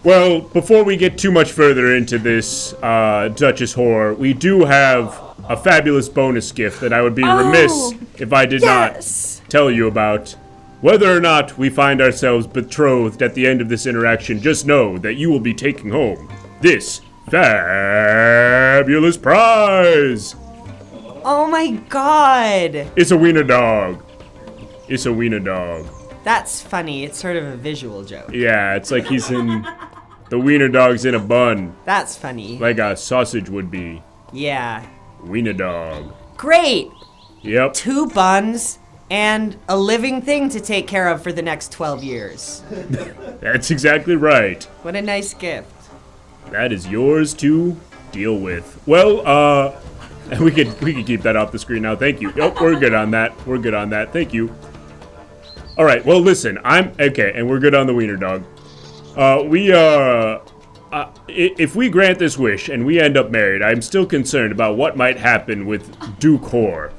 Well, before we get too much further into this, Duchess whore, we do have a fabulous bonus gift that I would be remiss if I did not tell you about. Whether or not we find ourselves betrothed at the end of this interaction, just know that you will be taking home this fabulous prize.
Oh my god.
It's a wiener dog. It's a wiener dog.
That's funny. It's sort of a visual joke.
Yeah, it's like he's in... The wiener dog's in a bun.
That's funny.
Like a sausage would be.
Yeah.
Wiener dog.
Great.
Yep.
2 buns and a living thing to take care of for the next 12 years.
That's exactly right.
What a nice gift.
That is yours to deal with. Well, we could keep that off the screen now. Thank you. Oh, we're good on that. We're good on that. Thank you. All right. Well, listen. I'm okay, and we're good on the wiener dog. If we grant this wish and we end up married, I'm still concerned about what might happen with Duke Whore.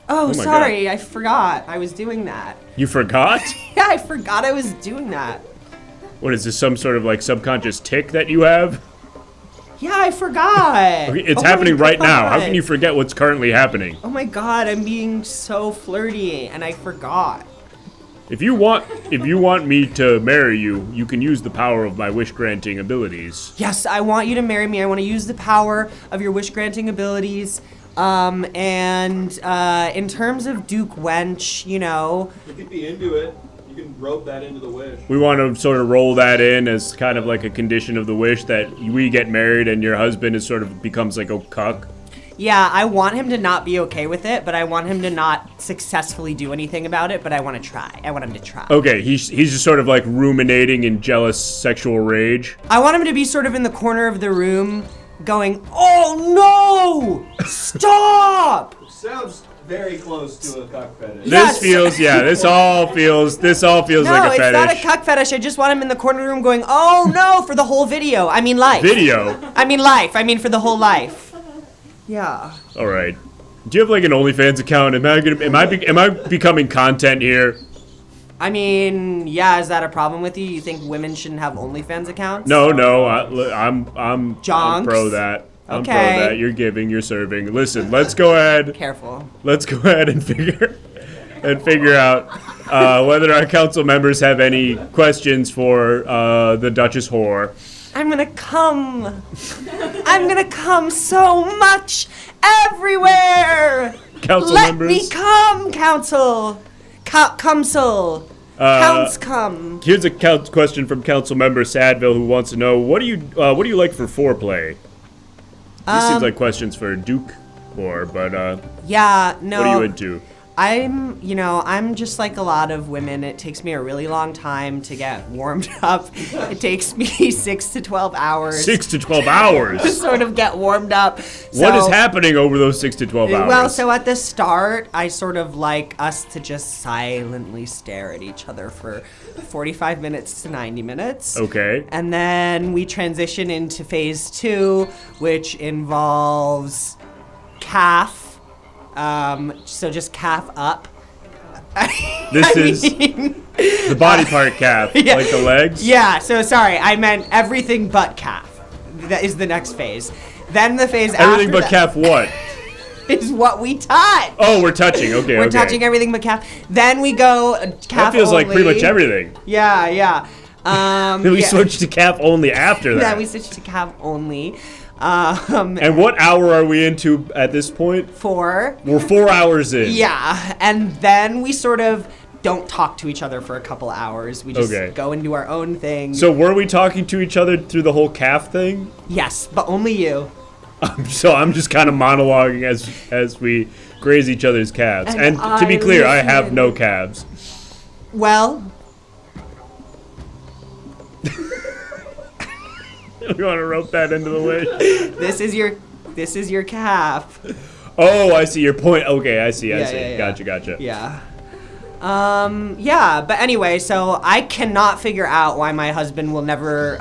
Oh,
my
sorry. I forgot I was doing that.
You forgot?
Yeah, I forgot I was doing that.
What is this? Some sort of like subconscious tick that you have?
Yeah, I forgot.
Okay, it's
Oh my
happening right now. How
God.
can you forget what's currently happening?
Oh my god, I'm being so flirty and I forgot.
If you want me to marry you, you can use the power of my wish-granting abilities.
Yes, I want you to marry me. I want to use the power of your wish-granting abilities. In terms of Duke Wench, you know.
You could be into it. You can rope that into the wish.
We want to sort of roll that in as kind of like a condition of the wish that we get married and your husband is sort of becomes like a cuck.
Yeah, I want him to not be okay with it, but I want him to not successfully do anything about it, but I want to try. I want him to try.
Okay, he's just sort of like ruminating in jealous sexual rage.
I want him to be sort of in the corner of the room going, "Oh no! Stop!"
Sounds very close to a cock fetish.
This all feels
No,
like a fetish.
it's not a cuck fetish. I just want him in the corner of the room going, "Oh no!" for the whole video. I mean life.
Video?
I mean life. I mean for the whole life. Yeah.
All right. Do you have like an OnlyFans account? Am I becoming content here?
I mean, yeah. Is that a problem with you? You think women shouldn't have OnlyFans accounts?
No. I'm
Jonks?
pro that. I'm pro
Okay.
that. You're giving. You're serving. Listen. Let's go ahead.
Careful.
Let's go ahead and figure out whether our council members have any questions for the Duchess Whore.
I'm gonna come. I'm gonna come so much everywhere.
Council
Let
members?
me come, council. Council. Counts come.
Here's a question from Council Member Sadville who wants to know what do you like for foreplay? These seems like questions for Duke but
Yeah, no.
what are you into?
I'm just like a lot of women. It takes me a really long time to get warmed up. It takes me 6 to 12 hours.
6 to 12 hours?
To sort of get warmed up.
What is happening over those 6 to 12 hours?
Well, so at the start, I sort of like us to just silently stare at each other for 45 minutes to 90 minutes.
Okay.
And then we transition into phase 2, which involves calf. So just calf up.
This is the body part calf,
Yeah.
like the legs?
Yeah, so sorry, I meant everything but calf. That is the next phase. Then the phase
Everything
after
but
that
calf what?
is what we touch.
Oh, we're touching. Okay,
We're
okay.
touching everything but calf. Then we go calf
That feels like pretty
only.
much everything.
Yeah.
Then we
yeah.
switch to calf only after that.
Then we switch to calf only.
And what hour are we into at this point?
4.
We're 4 hours in.
Yeah, and then we sort of don't talk to each other for a couple hours. We just
Okay.
go and do our own thing.
So were we talking to each other through the whole calf thing?
Yes, but only you.
So I'm just kind of monologuing as we graze each other's calves.
And
And to be
I
clear, I have
listen.
no calves.
Well,
You want to rope that into the wish?
this is your calf.
Oh, I see your point. Okay, I see.
Yeah.
Gotcha.
Yeah. But anyway, so I cannot figure out why my husband will never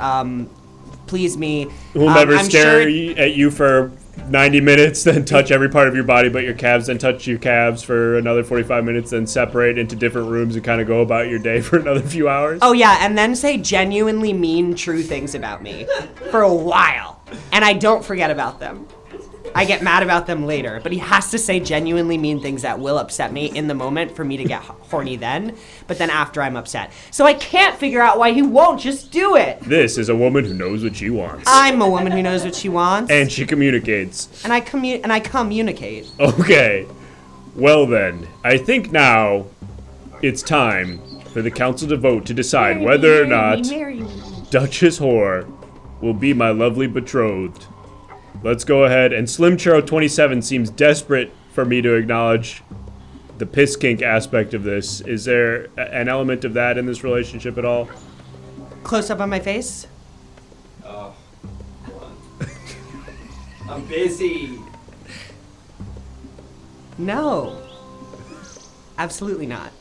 please me.
We'll never
I'm
stare
sure-
at you for 90 minutes, then touch every part of your body but your calves, then touch your calves for another 45 minutes, then separate into different rooms and kind of go about your day for another few hours.
Oh yeah, and then say genuinely mean, true things about me for a while, and I don't forget about them. I get mad about them later, but he has to say genuinely mean things that will upset me in the moment for me to get horny then, but then after I'm upset. So I can't figure out why he won't just do it.
This is a woman who knows what she wants.
I'm a woman who knows what she wants.
And she communicates.
And I communicate.
Okay. Well then, I think now it's time for the council to vote to decide whether or not Duchess Whore will be my lovely betrothed. Let's go ahead. And Slim Churro 27 seems desperate for me to acknowledge the piss kink aspect of this. Is there an element of that in this relationship at all?
Close up on my face.
Oh, I'm busy.
No. Absolutely not.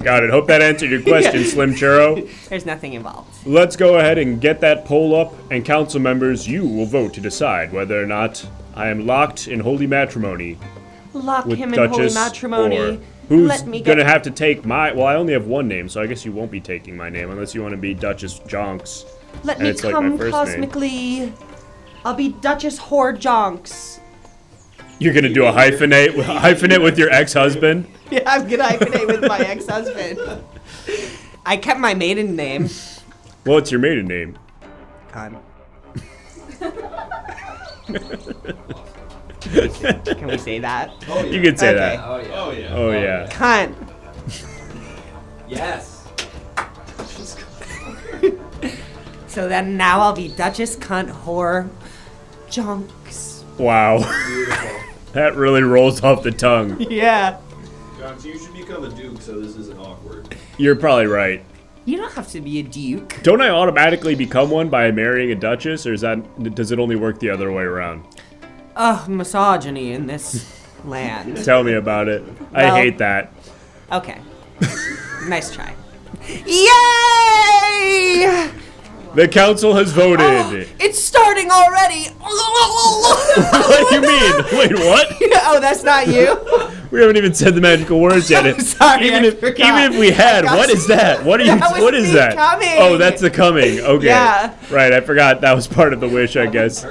Got it. Hope that answered your question, Slim Churro.
There's nothing involved.
Let's go ahead and get that poll up, and council members, you will vote to decide whether or not I am locked in holy matrimony.
Lock
with
him in holy
Duchess
matrimony.
Whore. Who's
Let me
gonna
get-
have to take my? Well, I only have one name, so I guess you won't be taking my name unless you want to be Duchess Jonks.
Let
and
me
it's like my
come
first name.
cosmically. I'll be Duchess Whore Jonks.
You're gonna do a hyphenate with your ex-husband?
Yeah, I'm gonna hyphenate with my ex-husband. I kept my maiden name.
What's your maiden name?
Con. Can we say that?
Oh, yeah.
You can say
Okay.
that.
Oh yeah. Oh yeah.
Oh yeah.
Cunt.
Yes.
So then now I'll be Duchess Cunt Whore Jonks.
Wow. That really rolls off the tongue.
Yeah.
Jonks, you should become a duke so this isn't awkward.
You're probably right.
You don't have to be a duke.
Don't I automatically become one by marrying a duchess, or does it only work the other way around?
Ugh, misogyny in this land.
Tell me about it.
Well-
I hate that.
Okay. Nice try. Yay!
The council has voted.
It's starting already.
What do you mean? Wait, what?
Oh, that's not you?
We haven't even said the magical words yet.
I'm sorry,
even
I
if
forgot.
we had,
I got
what is that? What are you?
That was
What is
me
that?
coming.
Oh, that's the coming. Okay.
Yeah.
Right. I forgot that was part of the wish, I guess.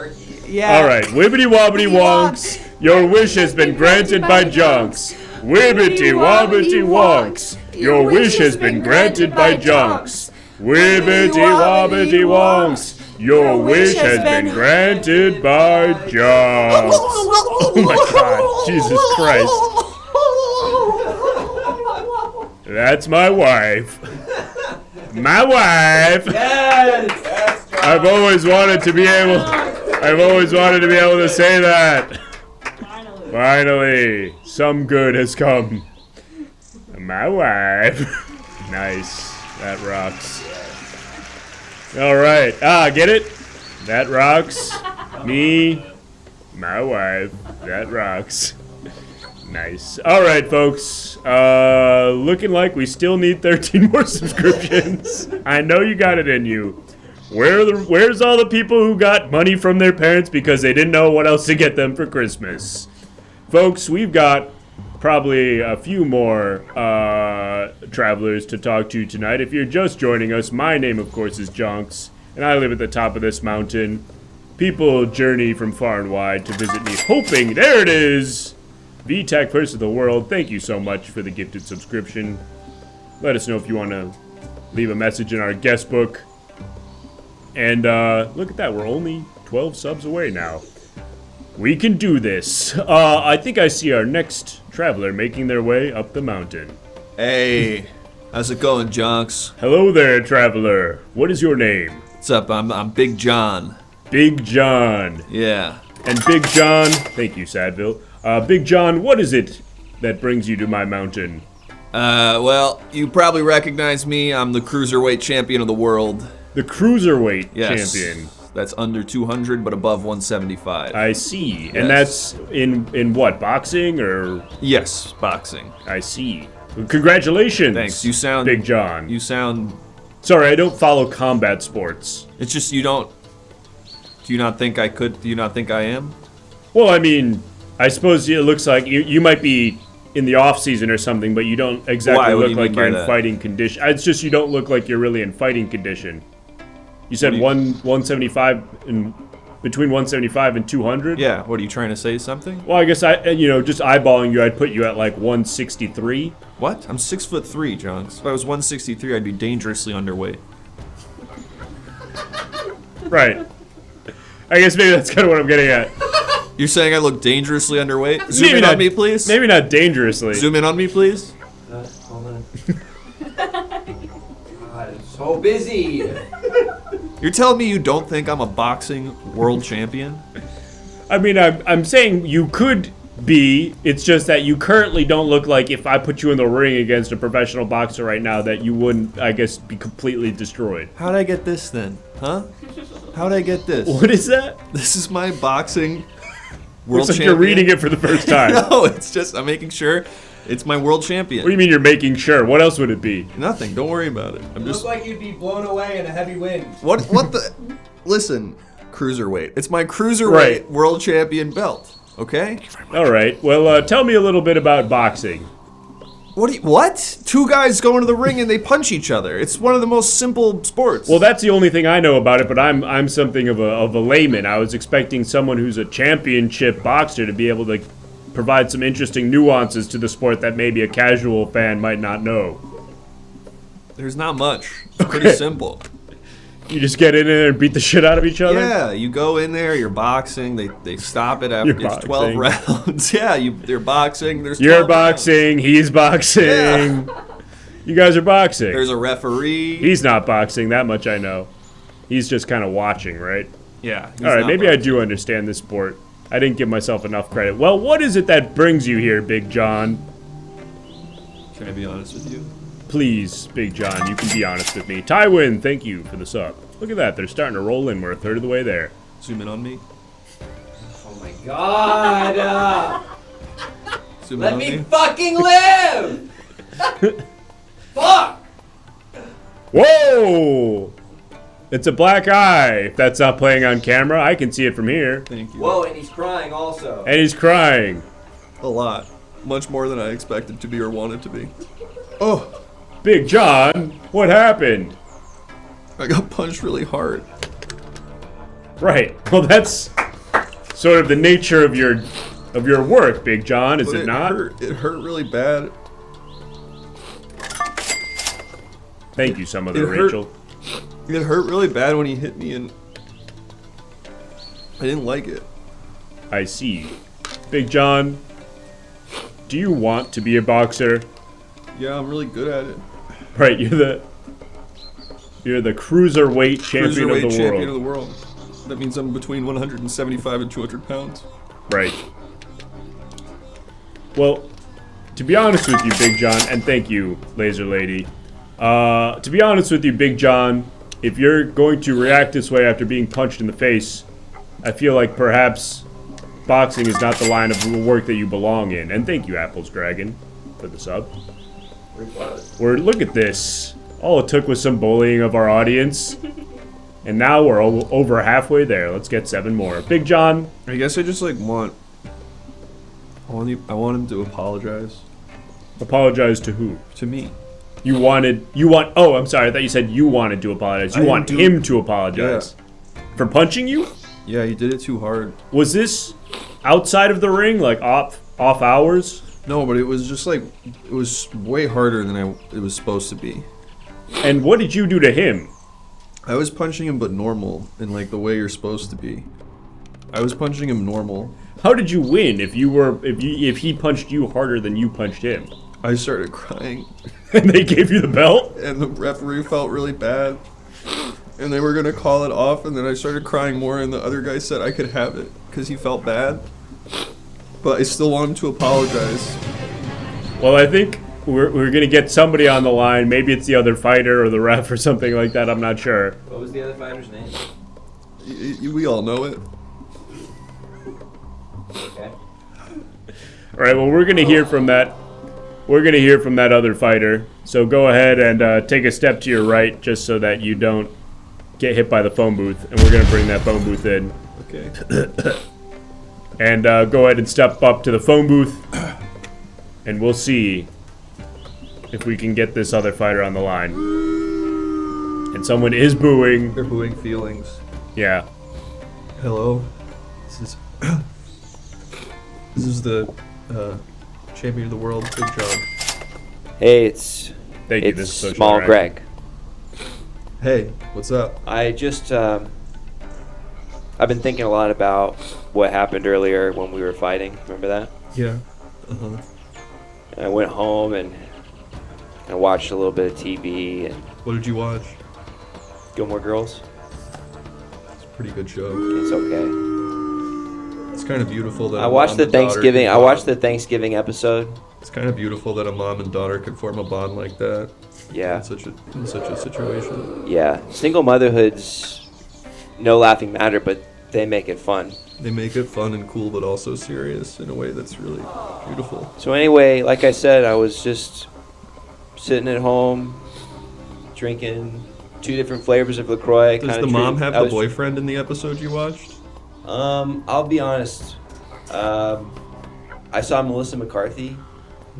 Yeah.
All right. Wibbity wobbity wonks. Your wish has been granted by Jonks. Wibbity wobbity wonks. Your wish has been granted by Jonks. Wibbity wobbity wonks. Your wish has been granted by Jonks. Oh my God. Jesus Christ. That's my wife. My wife.
Yes.
I've always wanted to be able to say that. Finally, some good has come. My wife. Nice. That rocks. All right. Get it? That rocks. Me. My wife. That rocks. Nice. All right, folks. Looking like we still need 13 more subscriptions. I know you got it in you. Where's all the people who got money from their parents because they didn't know what else to get them for Christmas? Folks, we've got probably a few more travelers to talk to tonight. If you're just joining us, my name, of course, is Jonks, and I live at the top of this mountain. People journey from far and wide to visit me, hoping, there it is, VTech First of the World. Thank you so much for the gifted subscription. Let us know if you want to leave a message in our guest book. And look at that, we're only 12 subs away now. We can do this. I think I see our next traveler making their way up the mountain.
Hey, how's it going, Jonks?
Hello there, traveler. What is your name?
What's up? I'm Big John.
Big John.
Yeah.
And Big John, thank you, Sadville. Big John, what is it that brings you to my mountain?
Well, you probably recognize me. I'm the cruiserweight champion of the world.
The cruiserweight champion.
That's under 200 but above 175.
I see.
Yes.
And that's in what, boxing or?
Yes, boxing.
I see. Congratulations.
Thanks. You sound
Big John.
You sound.
Sorry, I don't follow combat sports.
It's just you don't. Do you not think I could? Do you not think I am?
Well, I mean, I suppose it looks like you might be in the off season or something, but you don't exactly
Why? What do
look
you
like
mean
you're
by
in
that?
fighting condition. It's just you don't look like you're really in fighting condition. You said 175 and Between 175 and 200?
Yeah, what are you trying to say something?
Well, I guess just eyeballing you, I'd put you at like 163.
What? I'm 6'3", Jonks. If I was 163, I'd be dangerously underweight.
Right. I guess maybe that's kind of what I'm getting at.
You're saying I look dangerously underweight? Zoom in on me, please.
Maybe not dangerously.
Zoom in on me, please.
Hold on. God, I'm so busy.
You're telling me you don't think I'm a boxing world champion?
I mean, I'm saying you could be. It's just that you currently don't look like, if I put you in the ring against a professional boxer right now, that you wouldn't, I guess, be completely destroyed.
How'd I get this then? Huh? How'd I get this?
What is that?
This is my boxing world
Looks like
champion.
you're reading it for the first time.
No, it's just, I'm making sure it's my world champion.
What do you mean you're making sure? What else would it be?
Nothing. Don't worry about it. I'm just.
Look like you'd be blown away in a heavy wind.
What the? Listen, cruiserweight. It's my cruiserweight world champion belt. Okay.
All right. Well, tell me a little bit about boxing.
What? Two guys go into the ring and they punch each other. It's one of the most simple sports.
Well, that's the only thing I know about it, but I'm something of a layman. I was expecting someone who's a championship boxer to be able to provide some interesting nuances to the sport that maybe a casual fan might not know.
There's not much. It's pretty simple.
You just get in there and beat the shit out of each other?
Yeah, you go in there, you're boxing, they stop it after it's 12 rounds. Yeah, they're boxing, there's 12
You're boxing, he's boxing.
Yeah.
You guys are boxing.
There's a referee.
He's not boxing, that much I know. He's just kind of watching, right?
Yeah.
All right, maybe I do understand this sport. I didn't give myself enough credit. Well, what is it that brings you here, Big John?
Can I be honest with you?
Please, Big John, you can be honest with me. Tywin, thank you for the sub. Look at that, they're starting to roll in. We're a third of the way there.
Zoom in on me.
Oh my God.
Zoom in
Let
on
me fucking live. Fuck.
Whoa! It's a black eye. If that's not playing on camera, I can see it from here.
Thank you.
Whoa, and he's crying also.
And he's crying.
A lot. Much more than I expected to be or wanted to be. Oh.
Big John, what happened?
I got punched really hard.
Right. Well, that's sort of the nature of your work, Big John, is it not?
It hurt really bad.
Thank you, some other Rachel.
It hurt really bad when he hit me, and I didn't like it.
I see. Big John, do you want to be a boxer?
Yeah, I'm really good at it.
Right, you're the cruiserweight champion of the world.
Champion of the world. That means I'm between 175 and 200 pounds.
Right. Well, to be honest with you, Big John, and thank you, Laser Lady. To be honest with you, Big John, if you're going to react this way after being punched in the face, I feel like perhaps boxing is not the line of work that you belong in. And thank you, Apples Dragon, for the sub. Look at this. All it took was some bullying of our audience. And now we're over halfway there. Let's get 7 more. Big John.
I guess I just want him to apologize.
Apologize to who?
To me.
Oh, I'm sorry. I thought you said you wanted to apologize. You want him to apologize. Yeah. For punching you?
Yeah, you did it too hard.
Was this outside of the ring, like off hours?
No, but it was just like, it was way harder than it was supposed to be.
And what did you do to him?
I was punching him, but normal, in like the way you're supposed to be. I was punching him normal.
How did you win if he punched you harder than you punched him?
I started crying.
And they gave you the belt?
And the referee felt really bad. And they were gonna call it off, and then I started crying more, and the other guy said I could have it, because he felt bad. But I still want him to apologize.
Well, I think we're gonna get somebody on the line. Maybe it's the other fighter or the ref or something like that. I'm not sure.
What was the other fighter's name?
We all know it.
Okay.
All right. Well, we're gonna hear from that. We're gonna hear from that other fighter. So go ahead and take a step to your right, just so that you don't get hit by the phone booth. And we're gonna bring that phone booth in.
Okay.
And go ahead and step up to the phone booth, and we'll see if we can get this other fighter on the line. And someone is booing.
They're booing feelings.
Yeah.
Hello. This is the champion of the world, Big John.
Hey, it's
Thank you. This is social
Small
interaction.
Greg.
Hey, what's up?
I just I've been thinking a lot about what happened earlier when we were fighting. Remember that?
Yeah. Uh-huh.
And I went home and I watched a little bit of TV. And
What did you watch?
Gilmore Girls.
It's a pretty good show.
It's okay.
It's kind of beautiful that
I watched the Thanksgiving. I watched the Thanksgiving episode.
It's kind of beautiful that a mom and daughter could form a bond like that.
Yeah.
In such a situation.
Yeah. Single motherhood's no laughing matter, but they make it fun.
They make it fun and cool, but also serious in a way that's really beautiful.
So anyway, like I said, I was just sitting at home, drinking 2 different flavors of LaCroix.
Does the mom have the boyfriend in the episode you watched?
I'll be honest. I saw Melissa McCarthy.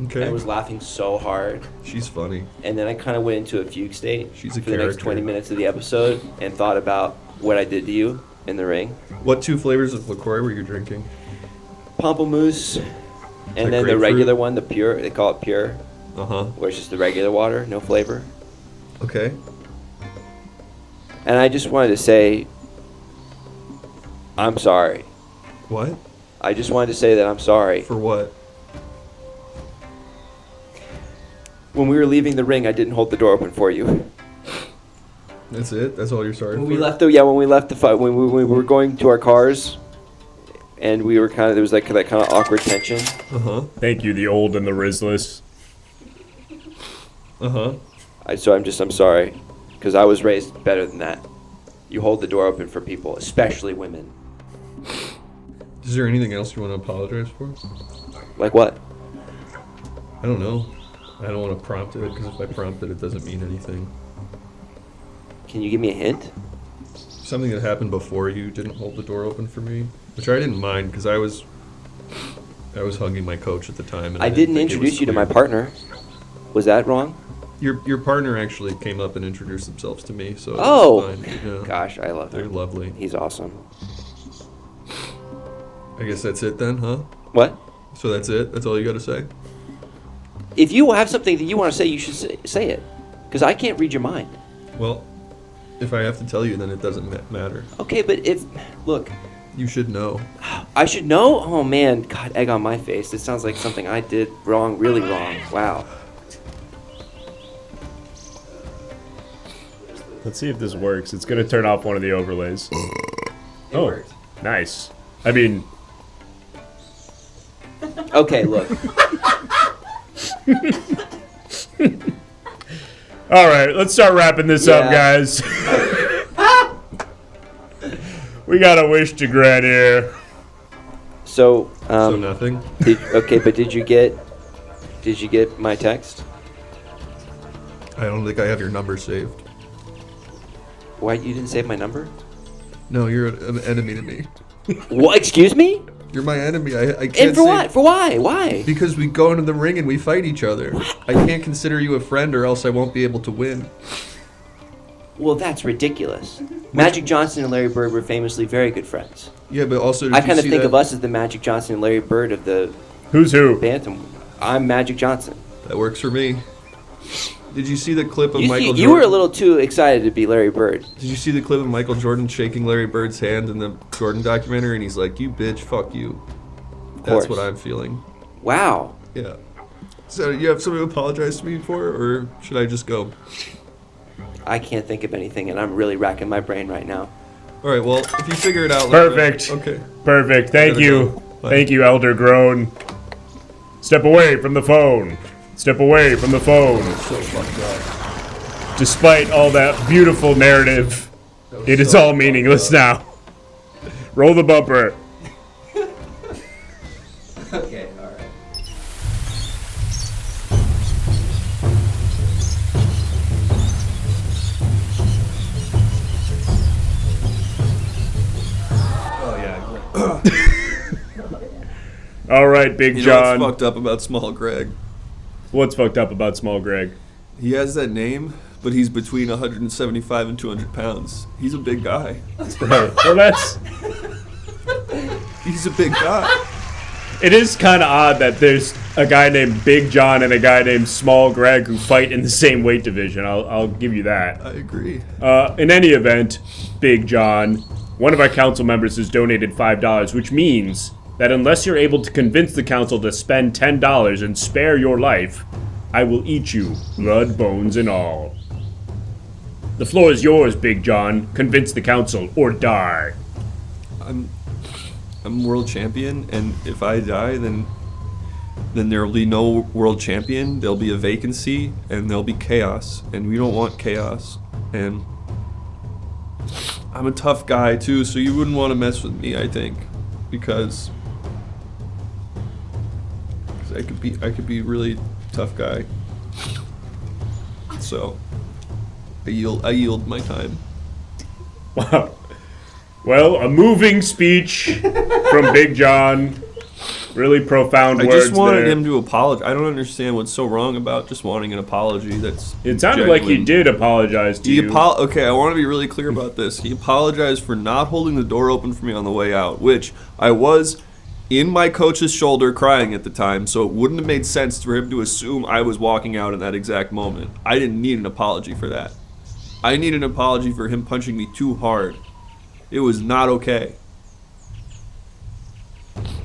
Okay.
I was laughing so hard.
She's funny.
And then I kind of went into a fugue state
She's a
for the next
character.
20 minutes of the episode and thought about what I did to you in the ring.
What 2 flavors of LaCroix were you drinking?
Pamplemousse,
that
and then the
grapefruit?
regular one, the pure. They call it pure.
Uh-huh.
Where it's just the regular water, no flavor.
Okay.
And I just wanted to say, I'm sorry.
What?
I just wanted to say that I'm sorry.
For what?
When we were leaving the ring, I didn't hold the door open for you.
That's it? That's all you're sorry
When
for?
we left the fight, when we were going to our cars, and we were there was like that kind of awkward tension.
Uh-huh.
Thank you, the old and the Rizless.
Uh-huh.
I'm sorry, because I was raised better than that. You hold the door open for people, especially women.
Is there anything else you want to apologize for?
Like what?
I don't know. I don't want to prompt it, because if I prompt it, it doesn't mean anything.
Can you give me a hint?
Something that happened before you didn't hold the door open for me, which I didn't mind, because I was hugging my coach at the time. And
I didn't introduce you to my partner. Was that wrong?
Your partner actually came up and introduced themselves to me, so it was
Oh,
fine. Yeah.
gosh, I love him.
They're lovely.
He's awesome.
I guess that's it then, huh?
What?
So that's it? That's all you got to say?
If you have something that you want to say, you should say it, because I can't read your mind.
Well, if I have to tell you, then it doesn't matter.
Okay, but look.
You should know.
I should know? Oh man, God, egg on my face. It sounds like something I did wrong, really wrong. Wow.
Let's see if this works. It's gonna turn off one of the overlays.
It worked.
Nice. I mean...
Okay, look.
Alright, let's start wrapping this up, guys. We got a wish to grant here.
So,
so nothing?
But did you get my text?
I don't think I have your number saved.
Why, you didn't save my number?
No, you're an enemy to me.
What? Excuse me?
You're my enemy. I can't.
And for what? For why? Why?
Because we go into the ring and we fight each other. I can't consider you a friend, or else I won't be able to win.
Well, that's ridiculous. Magic Johnson and Larry Bird were famously very good friends.
Yeah, but also,
I kind of think of us as the Magic Johnson and Larry Bird of the
Who's who?
Bantam. I'm Magic Johnson.
That works for me. Did you see the clip of Michael Jordan?
You were a little too excited to be Larry Bird.
Did you see the clip of Michael Jordan shaking Larry Bird's hand in the Jordan documentary? And he's like, "You bitch, fuck you." That's what I'm feeling.
Wow.
Yeah. So you have something to apologize to me for, or should I just go?
I can't think of anything, and I'm really racking my brain right now.
All right. Well, if you figure it out,
Perfect.
Okay.
Perfect. Thank you.
Bye.
Thank you, Elder Groan. Step away from the phone. Step away from the phone.
So fucked up.
Despite all that beautiful narrative, it is all meaningless now. Roll the bumper.
Okay, all right.
Oh yeah.
All right, Big
You know
John.
what's fucked up about Small Greg?
What's fucked up about Small Greg?
He has that name, but he's between 175 and 200 pounds. He's a big guy.
Right. Well, that's
He's a big guy.
It is kind of odd that there's a guy named Big John and a guy named Small Greg who fight in the same weight division. I'll give you that.
I agree.
In any event, Big John, one of our council members has donated $5, which means that unless you're able to convince the council to spend $10 and spare your life, I will eat you, blood, bones, and all. The floor is yours, Big John. Convince the council or die.
I'm world champion, and if I die, then there will be no world champion. There'll be a vacancy, and there'll be chaos, and we don't want chaos. And I'm a tough guy too, so you wouldn't want to mess with me, I think, because I could be a really tough guy. So I yield my time.
Wow. Well, a moving speech from Big John. Really profound words.
I just wanted
there.
him to apologize. I don't understand what's so wrong about just wanting an apology.
It sounded like he did apologize to you.
Okay, I want to be really clear about this. He apologized for not holding the door open for me on the way out, which I was in my coach's shoulder crying at the time, so it wouldn't have made sense for him to assume I was walking out in that exact moment. I didn't need an apology for that. I need an apology for him punching me too hard. It was not okay.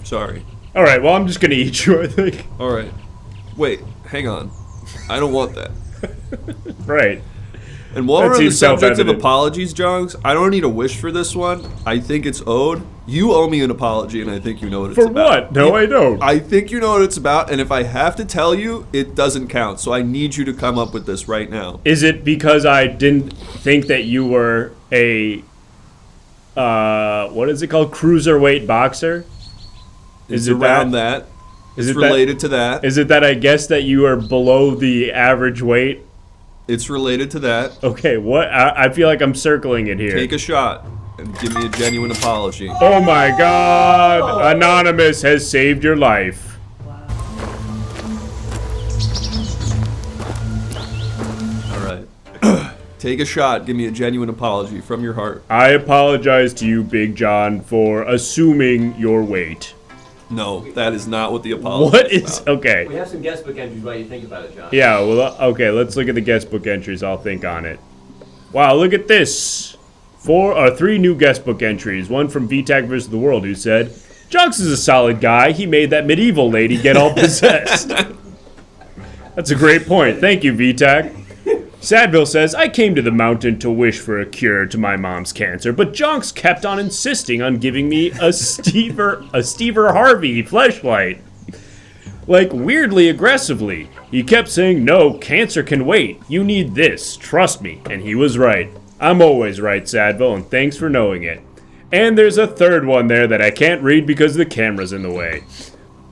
Sorry.
All right, well, I'm just going to eat you, I think.
All right. Wait, hang on. I don't want that.
Right.
And while
That
we're on the
seems
subject of
self-evident.
apologies, Jonks, I don't need a wish for this one. I think it's owed. You owe me an apology, and I think you know what it's
For
about.
what? No, I don't.
I think you know what it's about, and if I have to tell you, it doesn't count. So I need you to come up with this right now.
Is it because I didn't think that you were a, what is it called? Cruiserweight boxer?
It's around that. It's related to that.
Is it that I guess that you are below the average weight?
It's related to that.
Okay, what? I feel like I'm circling it here.
Take a shot and give me a genuine apology.
Oh my God! Anonymous has saved your life.
All right. Take a shot. Give me a genuine apology from your heart.
I apologize to you, Big John, for assuming your weight.
No, that is not what the apology
What
is
is
about.
okay?
We have some guest book entries while you think about it, John.
Yeah, well, okay, let's look at the guest book entries. I'll think on it. Wow, look at this. 3 new guest book entries. One from VTAC vs. the World, who said, Jonks is a solid guy. He made that medieval lady get all possessed. That's a great point. Thank you, VTAC. Sadville says, I came to the mountain to wish for a cure to my mom's cancer, but Jonks kept on insisting on giving me a Stever Harvey fleshlight. Like, weirdly aggressively. He kept saying, no, cancer can wait. You need this. Trust me. And he was right. I'm always right, Sadville, and thanks for knowing it. And there's a third one there that I can't read because the camera's in the way.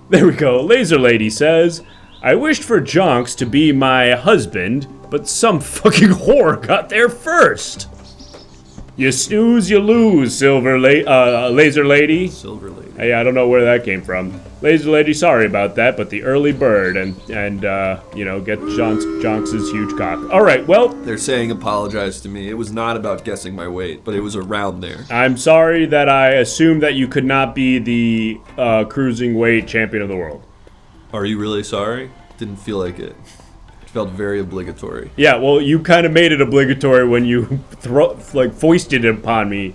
There we go. Laser Lady says, I wished for Jonks to be my husband, but some fucking whore got there first. You snooze, you lose, Laser Lady.
Silver Lady.
Hey, I don't know where that came from. Laser Lady, sorry about that, but the early bird and you know, get Jonks' huge cock. All right, well.
They're saying apologize to me. It was not about guessing my weight, but it was around there.
I'm sorry that I assumed that you could not be the cruising weight champion of the world.
Are you really sorry? Didn't feel like it. It felt very obligatory.
Yeah, well, you kind of made it obligatory when you foisted it upon me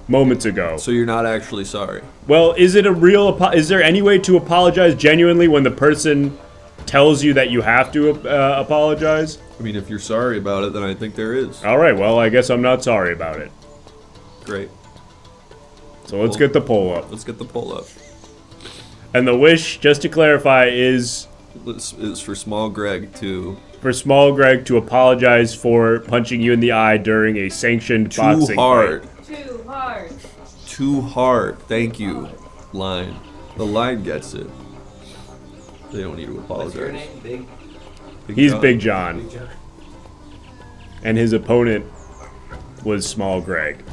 moments ago.
So you're not actually sorry.
Well, is it a real? Is there any way to apologize genuinely when the person tells you that you have to apologize?
I mean, if you're sorry about it, then I think there is.
All right. Well, I guess I'm not sorry about it.
Great.
So let's get the poll up.
Let's get the poll up.
And the wish, just to clarify, is
for Small Greg to
apologize for punching you in the eye during a sanctioned boxing fight.
Too hard.
Too hard. Thank you. Line. The line gets it. They don't need to apologize.
What's your name? Big
He's
John.
Big John.
Big John.
And his opponent was Small Greg.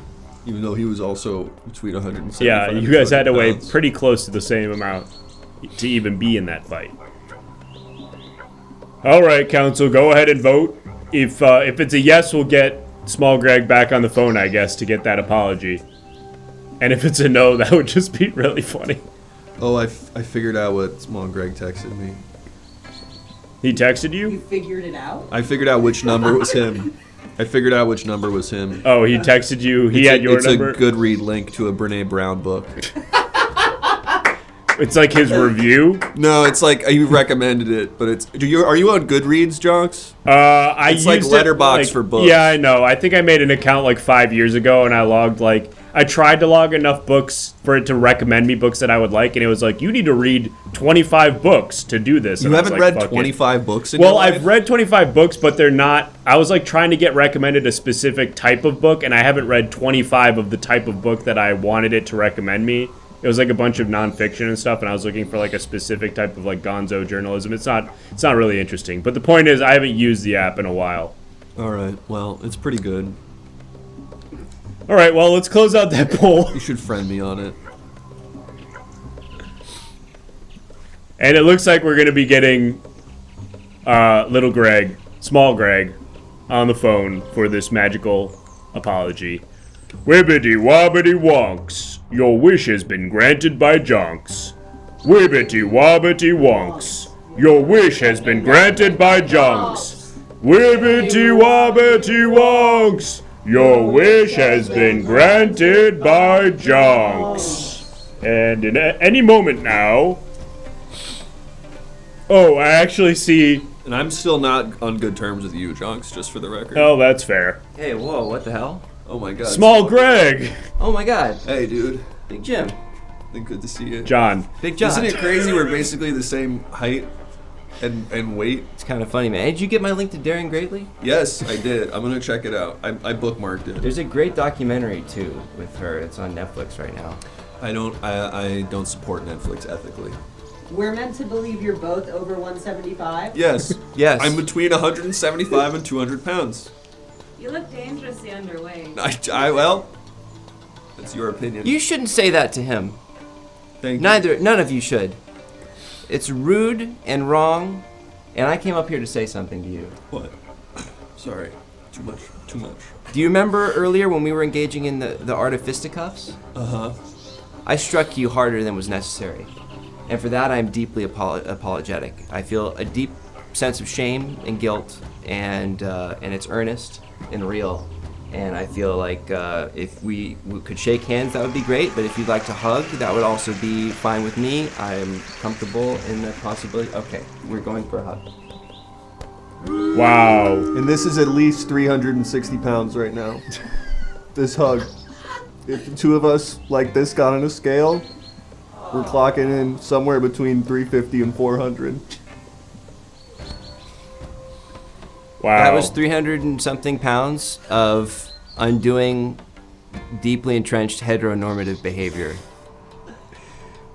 Even though he was also between 175
Yeah,
and
you guys had to
200
weigh
pounds.
pretty close to the same amount to even be in that fight. All right, Council, go ahead and vote. If it's a yes, we'll get Small Greg back on the phone, I guess, to get that apology. And if it's a no, that would just be really funny.
Oh, I figured out what Small Greg texted me.
He texted you?
You figured it out?
I figured out which number was him. I figured out which number was him.
Oh, he texted you. He had your number?
It's a Goodread link to a Brene Brown book.
It's like his review?
No, it's like you recommended it, but it's. Are you on Goodreads, Jonks?
It's
like Letterboxd for books.
Yeah, I know. I think I made an account like 5 years ago, and I logged I tried to log enough books for it to recommend me books that I would like, and it was like, you need to read 25 books to do this.
You
And I was
haven't
like,
read
fuck
25 books in
Well,
your life?
I've read 25 books, but they're not. I was like trying to get recommended a specific type of book, and I haven't read 25 of the type of book that I wanted it to recommend me. It was like a bunch of nonfiction and stuff, and I was looking for like a specific type of like gonzo journalism. It's not really interesting. But the point is, I haven't used the app in a while.
All right. Well, it's pretty good.
All right. Well, let's close out that poll.
You should friend me on it.
And it looks like we're going to be getting Small Greg, on the phone for this magical apology. Wibbity wobbity wonks. Your wish has been granted by Jonks. Wibbity wobbity wonks. Your wish has been granted by Jonks. Wibbity wobbity wonks. Your wish has been granted by Jonks. And in any moment now. Oh, I actually see.
And I'm still not on good terms with you, Jonks, just for the record.
Oh, that's fair.
Hey, whoa, what the hell?
Oh my god.
Small Greg!
Oh my god.
Hey, dude.
Big Jim.
Good to see you.
John.
Big John.
Isn't it crazy we're basically the same height and weight?
It's kind of funny, man. Hey, did you get my link to Daring Greatly?
Yes, I did. I'm going to check it out. I bookmarked it.
There's a great documentary, too, with her. It's on Netflix right now.
I don't support Netflix ethically.
We're meant to believe you're both over 175?
Yes.
Yes.
I'm between 175 and 200 pounds.
You look dangerously underweight.
Well, that's your opinion.
You shouldn't say that to him.
Thank you.
None of you should. It's rude and wrong, and I came up here to say something to you.
What? Sorry. Too much.
Do you remember earlier when we were engaging in the art of fisticuffs?
Uh-huh.
I struck you harder than was necessary. And for that, I'm deeply apologetic. I feel a deep sense of shame and guilt, and it's earnest and real. And I feel like if we could shake hands, that would be great. But if you'd like to hug, that would also be fine with me. I'm comfortable in the possibility. Okay, we're going for a hug.
Wow.
And this is at least 360 pounds right now. This hug. If the two of us like this got on a scale, we're clocking in somewhere between 350 and 400.
Wow.
That was 300 and something pounds of undoing deeply entrenched heteronormative behavior.